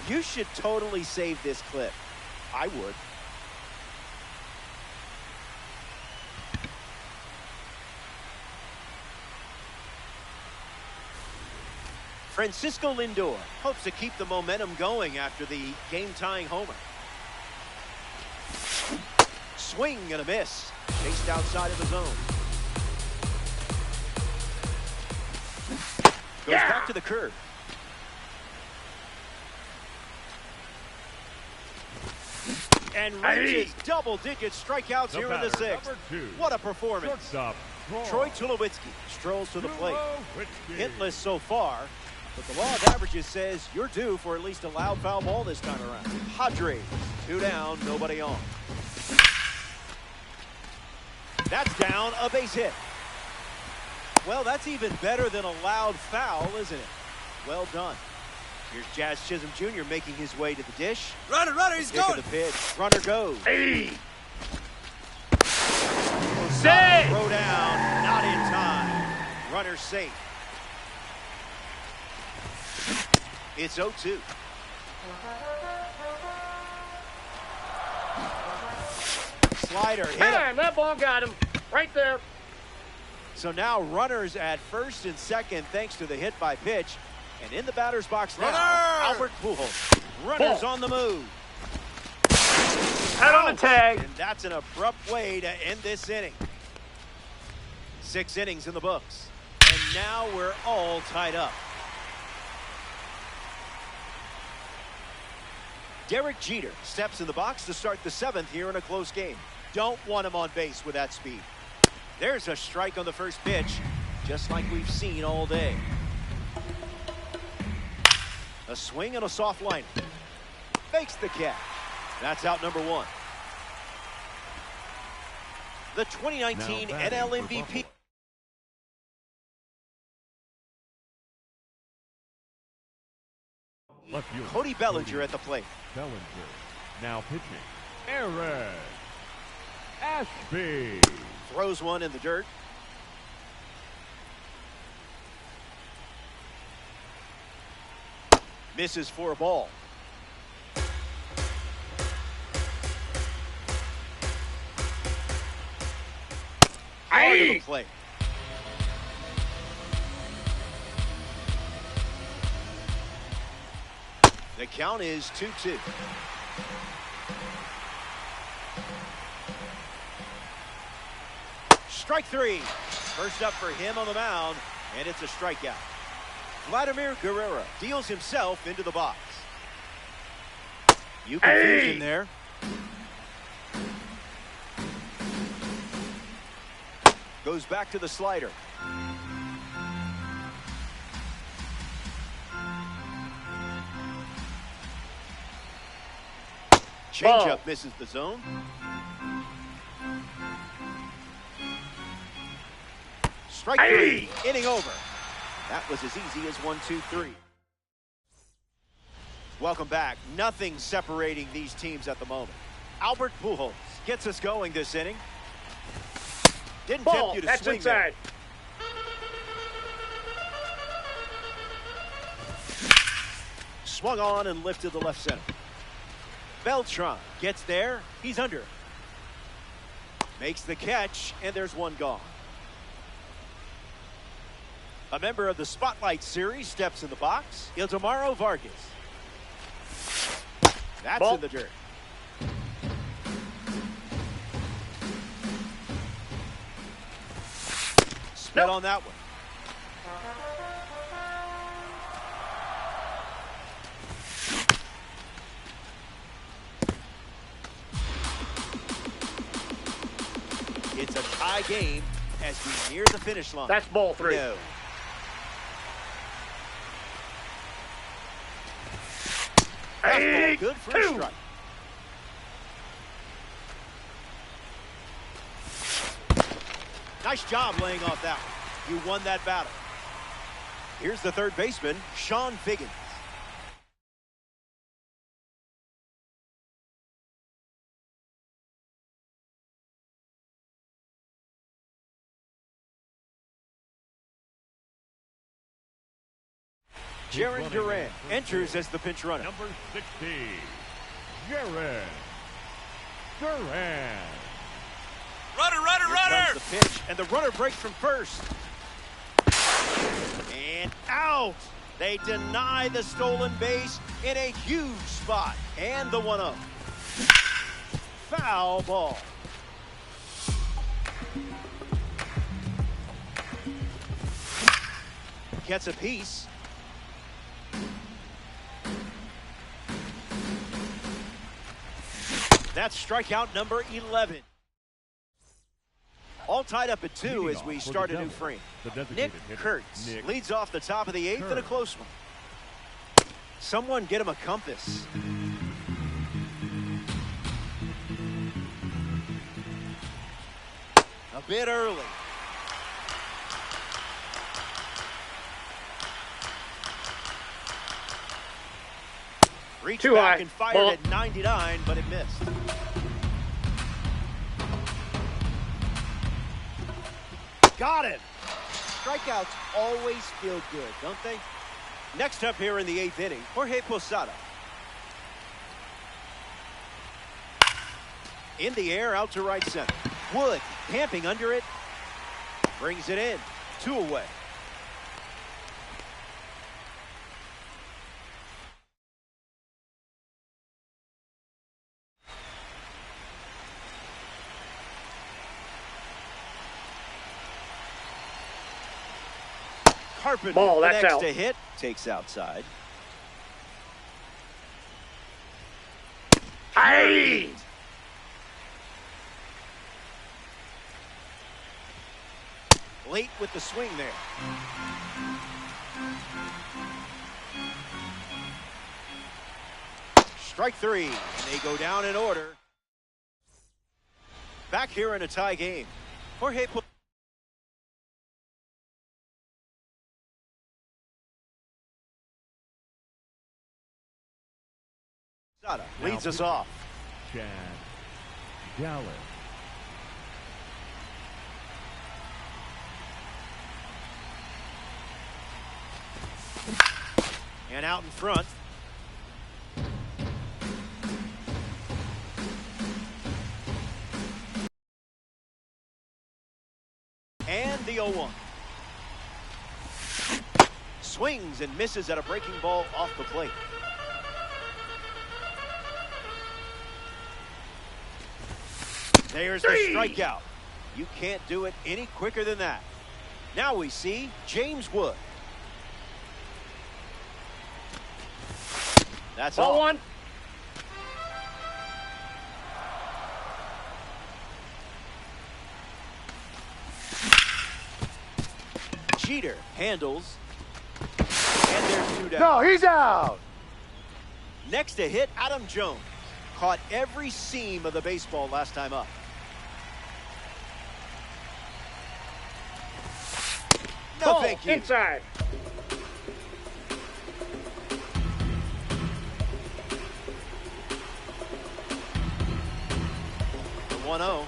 You should totally save this clip. I would. Francisco Lindor hopes to keep the momentum going after the game-tying homer. Swing and a miss. Chased outside of the zone. Goes back to the curve. And reaches double-digit strikeouts here in the sixth. What a performance. Shortstop, Troy Tulowitzki strolls to the plate. Hitless so far, but the law of averages says you're due for at least a loud foul ball this time around. Padres, 2 down, nobody on. That's down, a base hit. Well, that's even better than a loud foul, isn't it? Well done. Here's Jazz Chisholm Jr. making his way to the dish. Runner, he's Kick going. of the pitch. Runner goes. Hey. Throw down, not in time. Runner safe. It's 0-2. Slider hit him. Bam, that ball got him. Right there. So now runners at first and second thanks to the hit by pitch. And in the batter's box now, Albert Pujols. Runners on the move. Out on the tag. And that's an abrupt way to end this inning. 6 innings in the books. And now we're all tied up. Derek Jeter steps in the box to start the 7th here in a close game. Don't want him on base with that speed. There's a strike on the first pitch, just like we've seen all day. A swing and a soft line. Fakes the catch. That's out number 1. The 2019 NL MVP. Cody Bellinger at the plate. Bellinger now pitching. Aaron Ashby. Throws one in the dirt. Misses for a ball. Hard to the plate. The count is 2-2. Strike 3. First up for him on the mound, and it's a strikeout. Vladimir Guerrero deals himself into the box. You confusion there. Goes back to the slider. Changeup misses the zone. Strike 3, inning over. That was as easy as 1, 2, 3. Welcome back. Nothing separating these teams at the moment. Albert Pujols gets us going this inning. Didn't tempt you to That's swing inside. there. Swung on and lifted the left center. Beltran gets there. He's under. Makes the catch, and there's one gone. A member of the Spotlight Series steps in the box. Ildemaro Vargas. That's Ball. in the dirt. Spit on that one. It's a tie game as we near the finish line. That's ball 3. No. Fastball good for a strike. Nice job laying off that one. You won that battle. Here's the third baseman, Sean Figgins. Jaron Duran enters as the pinch runner. Number 60, Jaron Duran. Runner, runner, Here runner! comes the pitch, and the runner breaks from first. And out! They deny the stolen base in a huge spot. And the 1-0. Foul ball. Gets a piece. That's strikeout number 11. All tied up at 2 as we start a new frame. Nick Kurtz leads off the top of the 8th in a close one. Someone get him a compass. A bit early. Reached Too back high. and fired Ball. at 99, but it missed. Got it. Strikeouts always feel good, don't they? Next up here in the 8th inning, Jorge Posada. In the air, out to right center. Wood camping under it. Brings it in. 2 away. Carpenter Ball, that's next out. to hit. Takes outside. Hey! Late with the swing there. Strike 3, and they go down in order. Back here in a tie game. Jorge Posada leads us off. Chad Dallas. And out in front. And the 0-1. Swings and misses at a breaking ball off the plate. There's the strikeout. You can't do it any quicker than that. Now we see James Wood. That's Ball all. 1. Jeter handles. And there's 2 down. No, he's out. Next to hit, Adam Jones. Caught every seam of the baseball last time up. No, Ball thank you. inside. 1-0.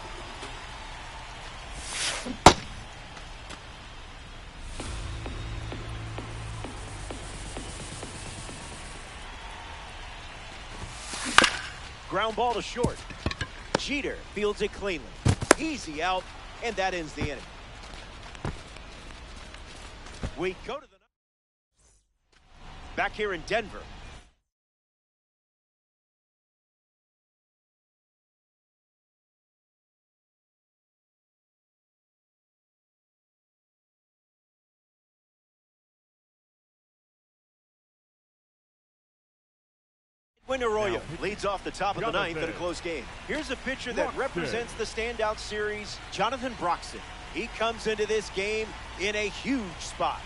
Ground ball to short. Jeter fields it cleanly. Easy out, and that ends the inning. We go to the back here in Denver. Arroyo leads off the top of the ninth in a close game. Here's a pitcher that represents the standout series, Jonathan Broxton. He comes into this game in a huge spot.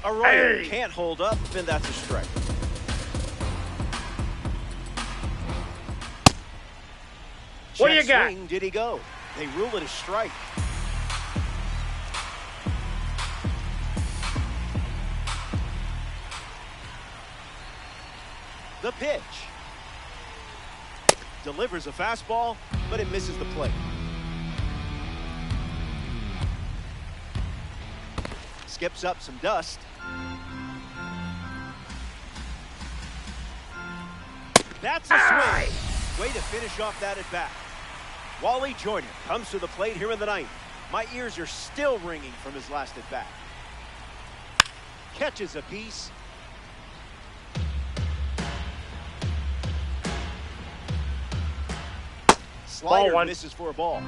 Arroyo can't hold up, and that's a strike. What do you got? Swing, did he go? They rule it a strike. The pitch. Delivers a fastball, but it misses the plate. Skips up some dust. That's a swing. Way to finish off that at bat. Wally Joyner comes to the plate here in the ninth. My ears are still ringing from his last at bat. Catches a piece. Slider misses for a ball.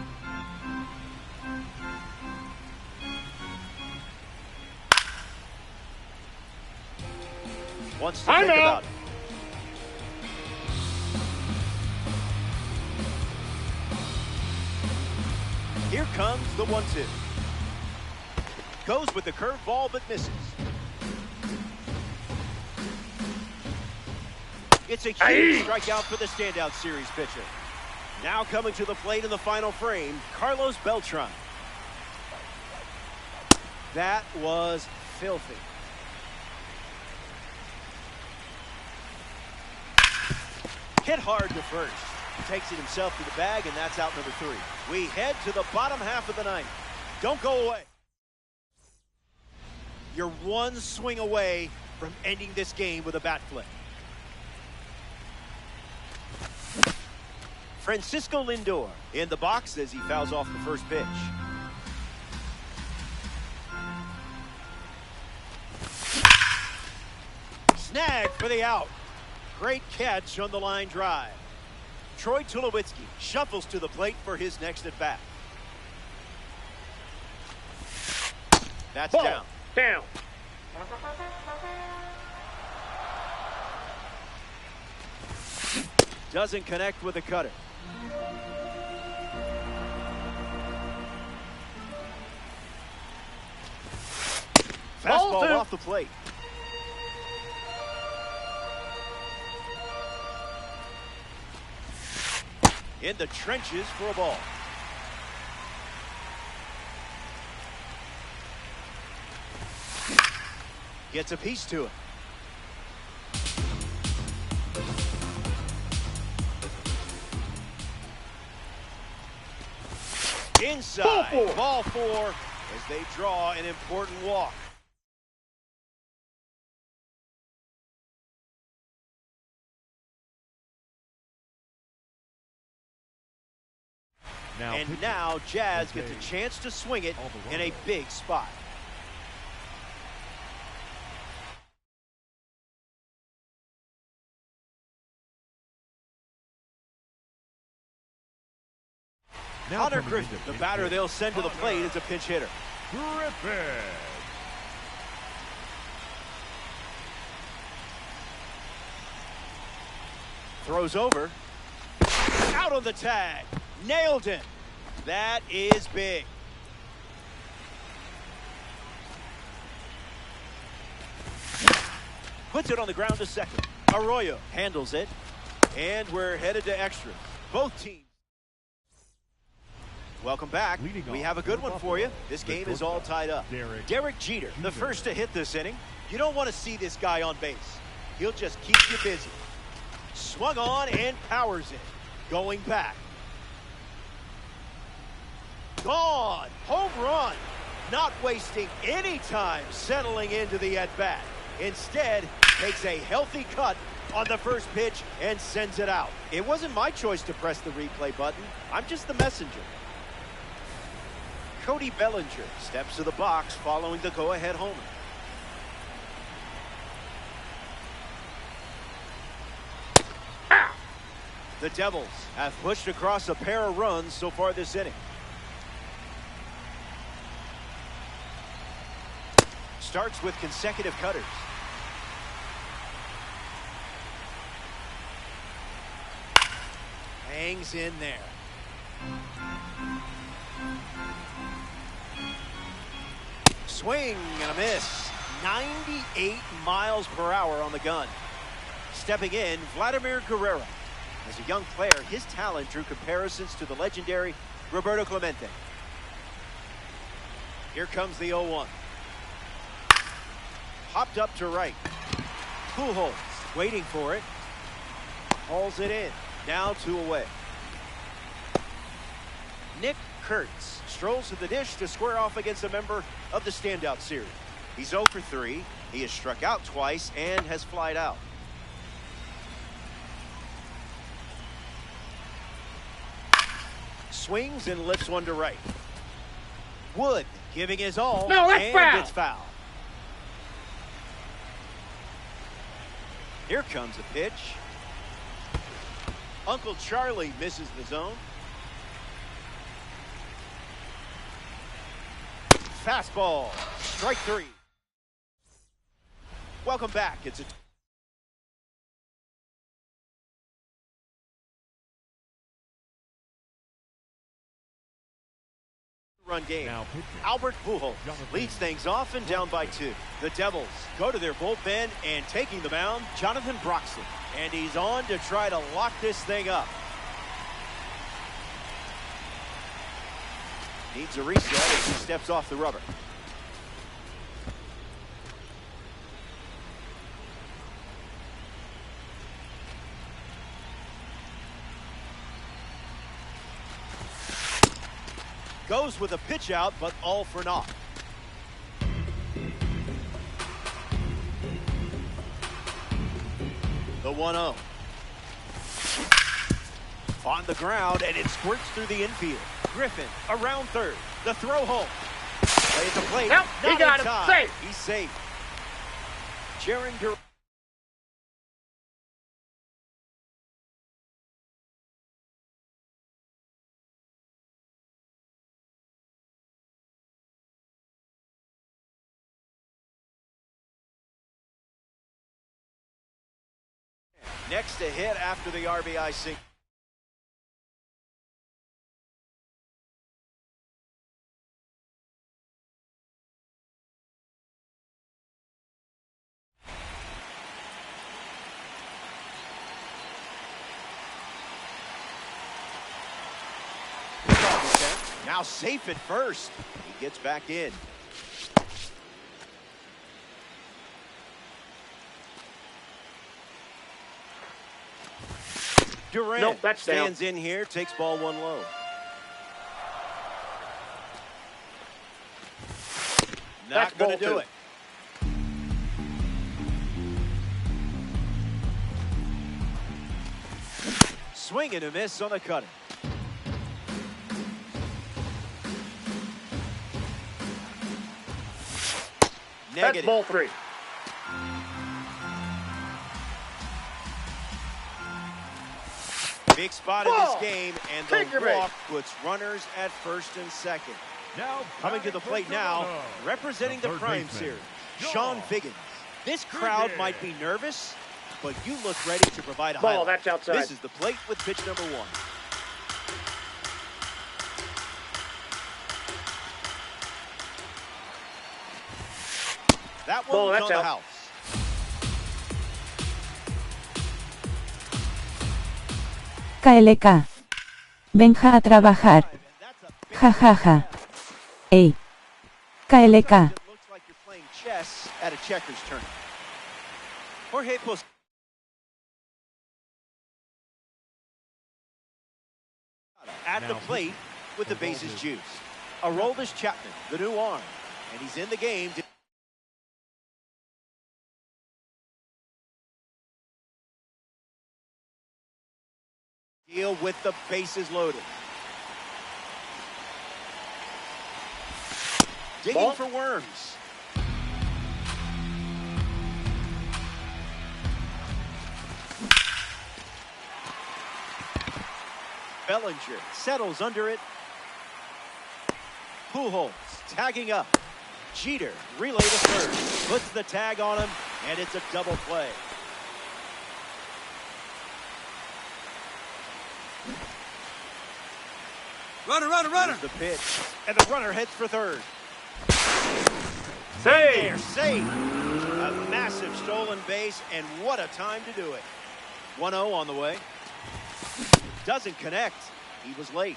Wants to think about it. Here comes the 1-2. Goes with the curveball but misses. It's a huge strikeout for the standout series pitcher. Now coming to the plate in the final frame, Carlos Beltran. That was filthy. Hit hard to first. Takes it himself to the bag, and that's out number 3. We head to the bottom half of the ninth. Don't go away. You're one swing away from ending this game with a bat flip. Francisco Lindor in the box as he fouls off the first pitch. Snag for the out. Great catch on the line drive. Troy Tulowitzki shuffles to the plate for his next at bat. That's down. Doesn't connect with the cutter. Fastball off the plate. In the trenches for a ball. Gets a piece to it. Inside, ball 4 as they draw an important walk. Now Jazz gets a chance to swing it in a big spot. Hunter Griffin, the batter they'll send to the plate, is a pinch hitter. Griffin. Throws over. Out on the tag. Nailed it. That is big. Puts it on the ground to second. Arroyo handles it. And we're headed to extras. Both teams. Welcome back. We have a good one for you. This game is all tied up. Derek Jeter, the first to hit this inning. You don't want to see this guy on base. He'll just keep you busy. Swung on and powers it. Going back. Gone. Home run. Not wasting any time settling into the at-bat. Instead, takes a healthy cut on the first pitch and sends it out. It wasn't my choice to press the replay button. I'm just the messenger. Cody Bellinger steps to the box following the go-ahead homer. The Devils have pushed across a pair of runs so far this inning. Starts with consecutive cutters. Hangs in there. Swing and a miss. 98 miles per hour on the gun. Stepping in, Vladimir Guerrero. As a young player, his talent drew comparisons to the legendary Roberto Clemente. Here comes the 0-1. Hopped up to right. Pujols waiting for it. Hauls it in. Now 2 away. Nick Kurtz strolls to the dish to square off against a member of the standout series. He's 0 for 3. He has struck out twice and has flied out. Swings and lifts one to right. Wood giving his all. No, that's and foul. It's foul. Here comes a pitch. Uncle Charlie misses the zone. Fastball. Strike 3. Welcome back. It's a run game. Now pitching. Albert Pujols leads things off and down by 2. The Devils go to their bullpen and taking the mound, Jonathan Broxton. And he's on to try to lock this thing up. Needs a reset as he steps off the rubber. Goes with a pitch out, but all for naught. The 1-0. On the ground, and it squirts through the infield. Griffin around third. The throw home. Play at the plate. Nope, he Not got in him. time. Safe. He's safe. Jaron Guerrero. Next to hit after the RBI single. Now safe at first. He gets back in. Durant Nope, that's stands in here, takes ball 1 low. Not going to do it. Swing and a miss on the cutter. That's Negative. ball 3. Big spot in this game, and the Take your bait. walk puts runners at first and second. Now Coming to the plate now, representing the third Prime baseman, Series, Sean Sean Figgins. This crowd might be nervous, but you look ready to provide a Ball, highlight. that's outside. This is the plate with pitch number 1. That Ball, one's that's on the out. house. KLK. Venja a trabajar. Ja ja ja. Ey. KLK. It looks like you're playing chess at a checkers tournament. Jorge at the plate with the bases juiced. Aroldis Chapman, the new arm, and he's in the game. Deal with the bases loaded. Digging for worms. Bellinger settles under it. Pujols tagging up. Jeter relay to third. Puts the tag on him, and it's a double play. Runner, runner, runner. Here's the pitch, and the runner heads for third. Save. Safe. A massive stolen base, and what a time to do it. 1-0 on the way. Doesn't connect. He was late.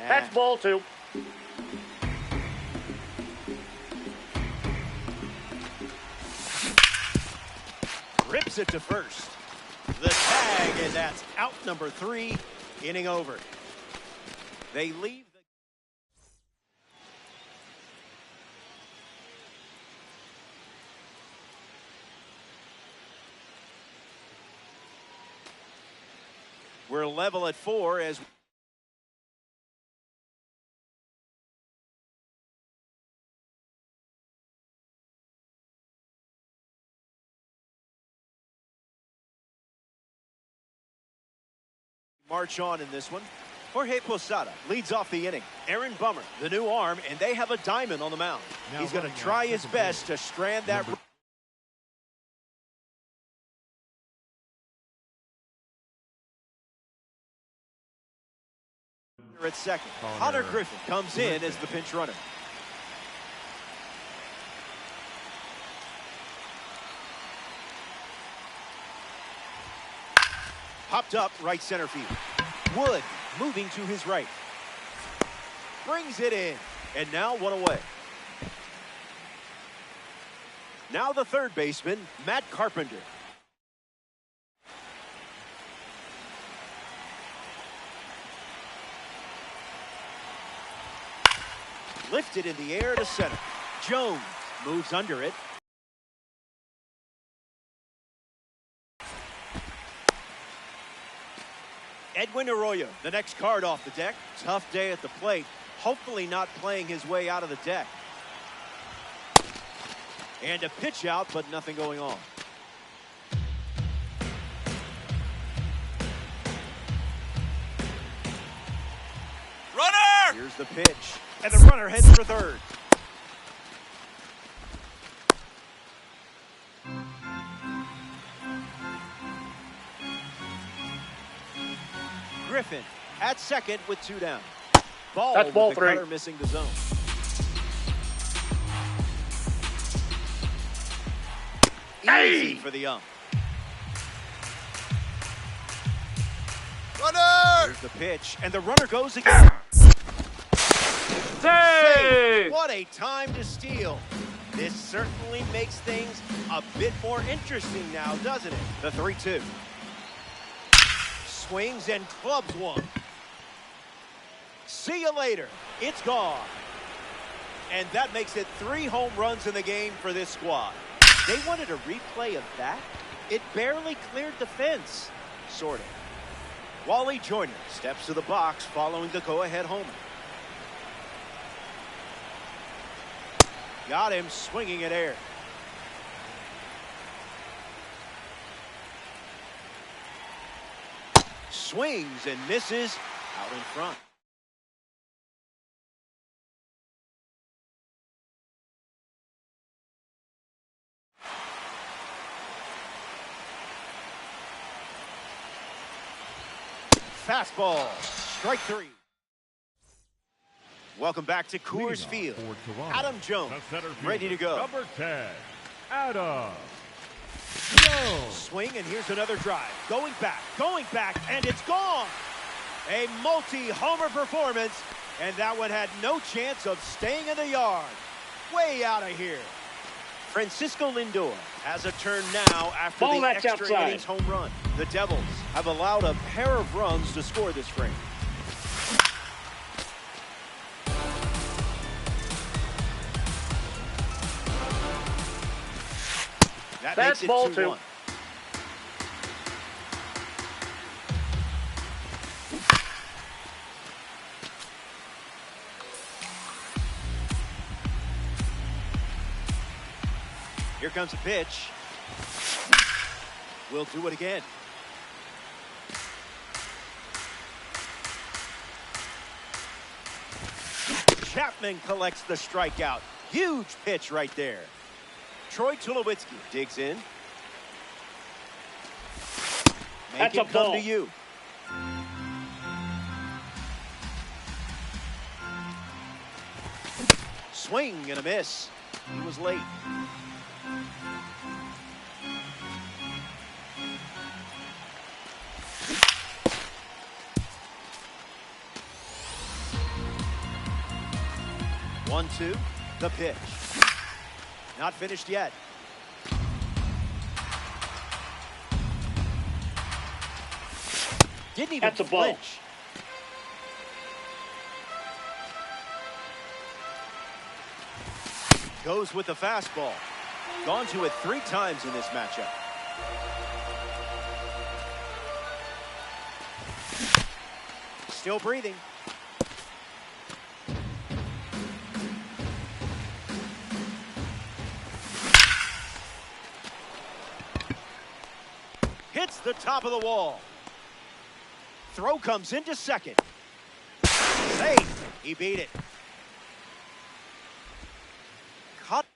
That's ball 2. Rips it to first. The tag, and that's out number 3. Inning over. They leave. We're level at 4 as march on in this one. Jorge Posada leads off the inning. Aaron Bummer, the new arm, and they have a diamond on the mound. He's going to try his best to strand that. At second, Hunter Griffin comes in as the pinch runner. Popped up right center field. Wood moving to his right. Brings it in, and now one away. Now the third baseman, Matt Carpenter. Lifted in the air to center. Jones moves under it. Edwin Arroyo, the next card off the deck. Tough day at the plate. Hopefully not playing his way out of the deck. And a pitch out, but nothing going on. Runner! Here's the pitch. And the runner heads for third. Griffin at second with 2 down. That's ball 3. Cutter missing the zone. Easy for the ump. Runner! Here's the pitch, and the runner goes again. Save! What a time to steal. This certainly makes things a bit more interesting now, doesn't it? The 3-2. Swings and clubs one. See you later. It's gone. And that makes it 3 home runs in the game for this squad. They wanted a replay of that? It barely cleared the fence. Sort of. Wally Joyner steps to the box following the go-ahead homer. Got him swinging at air. Swings and misses out in front. Fastball, strike 3. Welcome back to Coors Field. Adam Jones, ready to go. Number 10, Adam Jones. Swing, and here's another drive. Going back, and it's gone. A multi-homer performance, and that one had no chance of staying in the yard. Way out of here. Francisco Lindor has a turn now after Ball, the that's extra outside. innings home run. The Devils have allowed a pair of runs to score this frame. That That's makes it ball 2-1. two. Here comes a pitch. We'll do it again. Chapman collects the strikeout. Huge pitch right there. Troy Tulowitzki digs in. Make That's it a come ball. to you. Swing and a miss. He was late. One, two, the pitch. Not finished yet. Didn't even That's a ball. flinch. Goes with the fastball. Gone to it 3 times in this matchup. Still breathing. Hits the top of the wall. Throw comes into second. Safe. He beat it. Cut.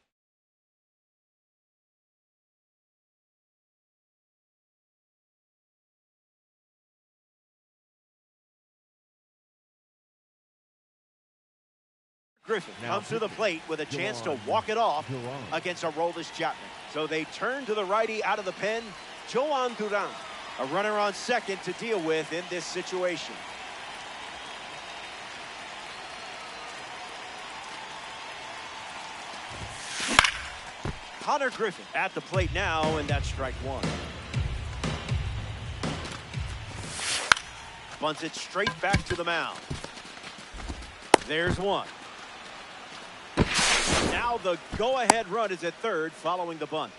Griffin comes to the plate with a chance to walk it off against Aroldis Chapman. So they turn to the righty out of the pen, Joan Duran. A runner on second to deal with in this situation. Connor Griffin at the plate now, and that's strike one. Bunts it straight back to the mound. There's one. Now the go-ahead run is at third following the bunt.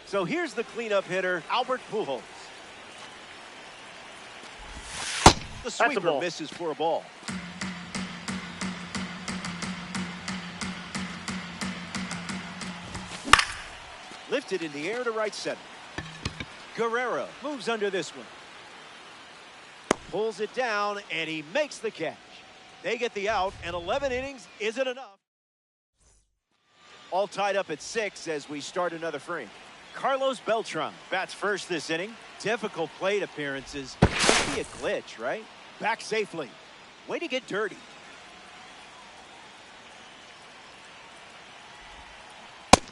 So here's the cleanup hitter, Albert Pujols. The sweeper misses for a ball. Lifted in the air to right center. Guerrero moves under this one. Pulls it down, and he makes the catch. They get the out, and 11 innings isn't enough. All tied up at 6 as we start another frame. Carlos Beltran bats first this inning. Difficult plate appearances. Must be a glitch, right? Back safely. Way to get dirty.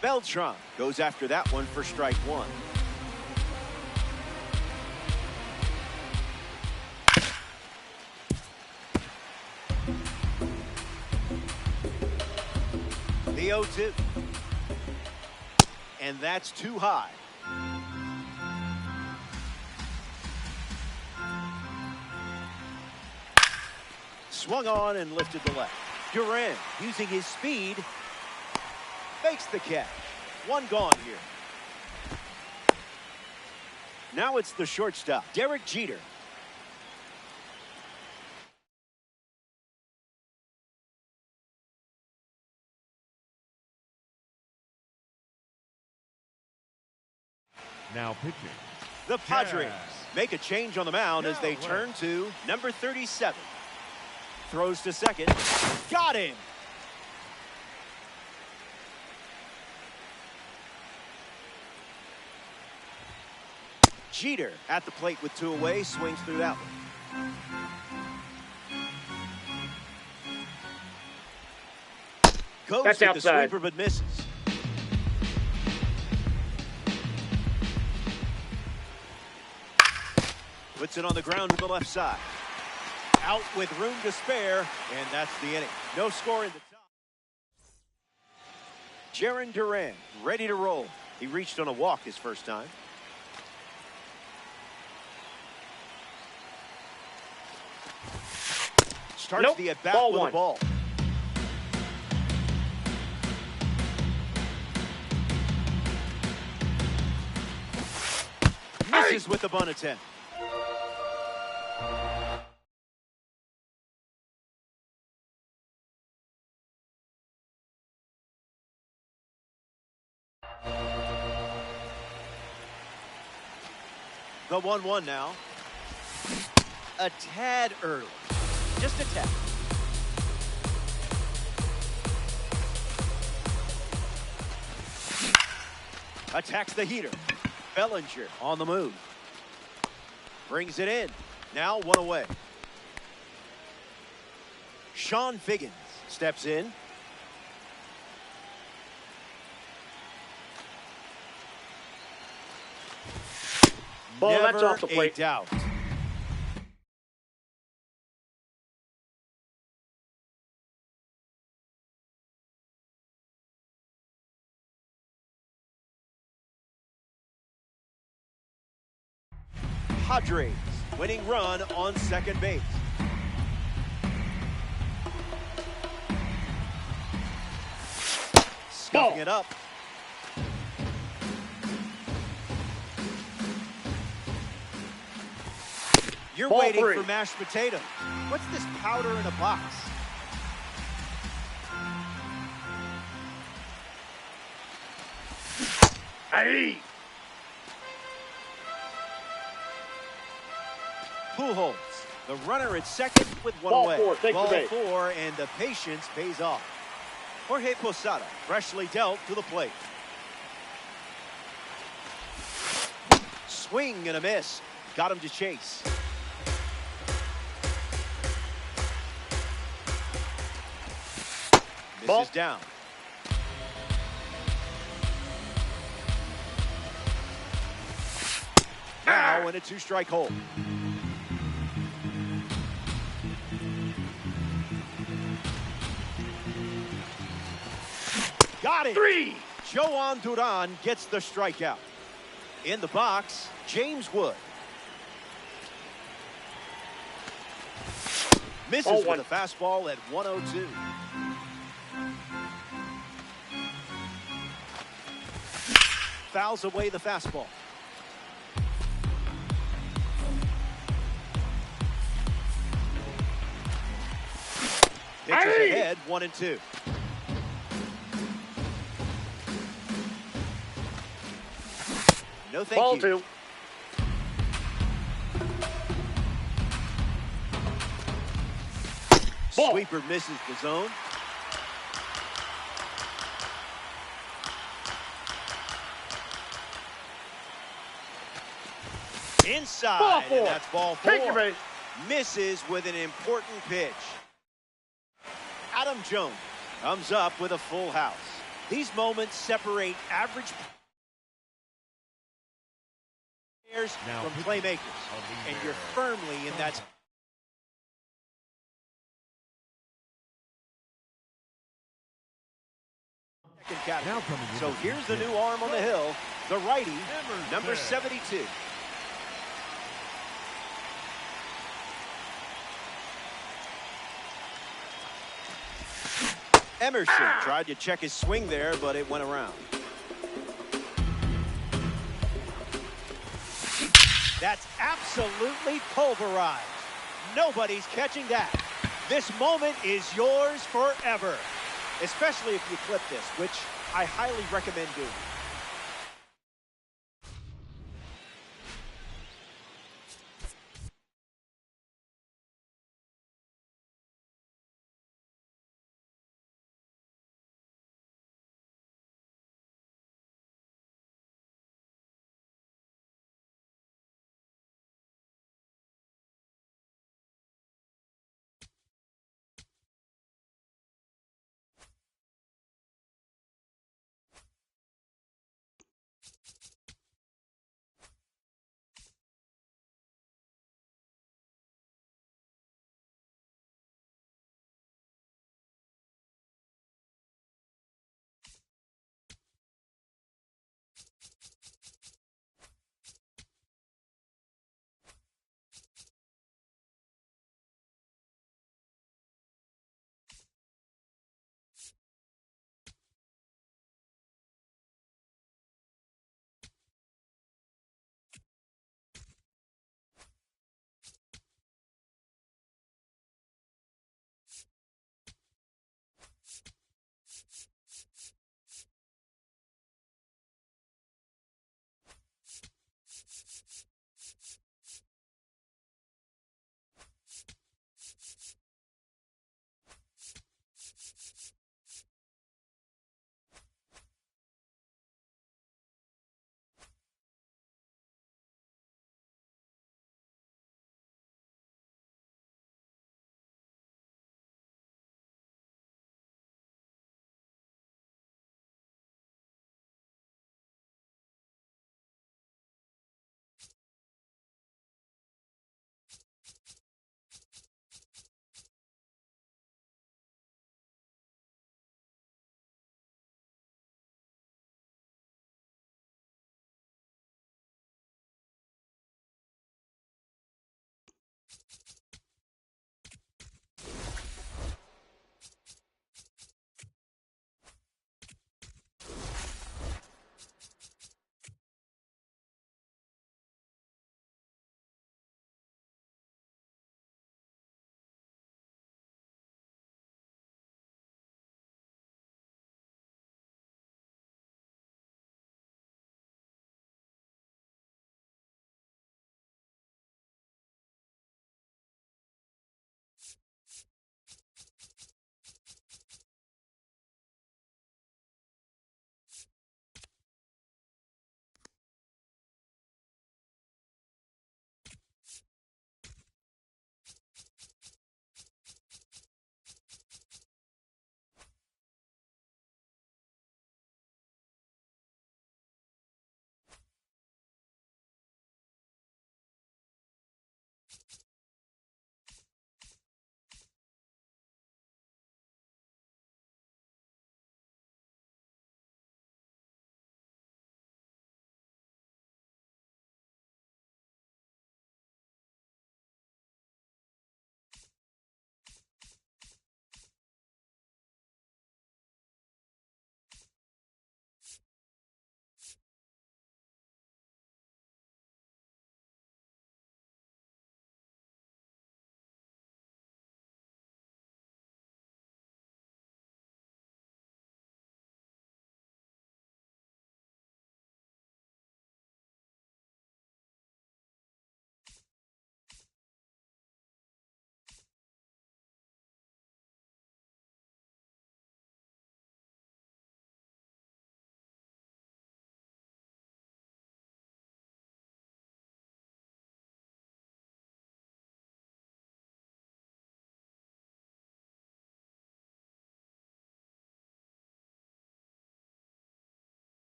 Beltran goes after that one for strike one. The 0-2. And that's too high. Swung on and lifted the left. Duran using his speed. Makes the catch. One gone here. Now it's the shortstop, Derek Jeter. Now pitching. The Padres make a change on the mound as they turn to number 37. Throws to second. Got him. Jeter at the plate with 2 away, swings through that one. Goes That's with outside. the sweeper but misses. Puts it on the ground to the left side. Out with room to spare, and that's the inning. No score in the top. Jaron Duran, ready to roll. He reached on a walk his first time. Starts the at-bat with a ball. Misses with the bunt attempt. The 1-1 now. A tad early. Just a tad. Attacks the heater. Bellinger on the move. Brings it in. Now 1 away. Sean Figgins steps in. Ball, Never that's off the plate. a doubt. Padres winning run on second base. Scuffing it up. You're Ball waiting 3. for mashed potato. What's this powder in a box? Hey! Pujols, the runner at second with 1 Ball away. 4, take the Ball bait. 4, and the patience pays off. Jorge Posada, freshly dealt to the plate. Swing and a miss. Got him to chase. Ball. Misses down. Now in a 2-strike hole. Got it. 3. Joan Duran gets the strikeout. In the box, James Wood. Misses with a fastball at 102. Fouls away the fastball. Pitches ahead, 1-2. No thank Ball you. 2. Ball. Sweeper misses the zone. Inside, Ball 4. and that's ball 4. Take your bait. Misses with an important pitch. Adam Jones comes up with a full house. These moments separate average players from playmakers, and you're firmly in that. Now so here's the new arm on the hill, the righty, number 72. Emerson tried to check his swing there, but it went around. That's absolutely pulverized. Nobody's catching that. This moment is yours forever, especially if you clip this, which I highly recommend doing.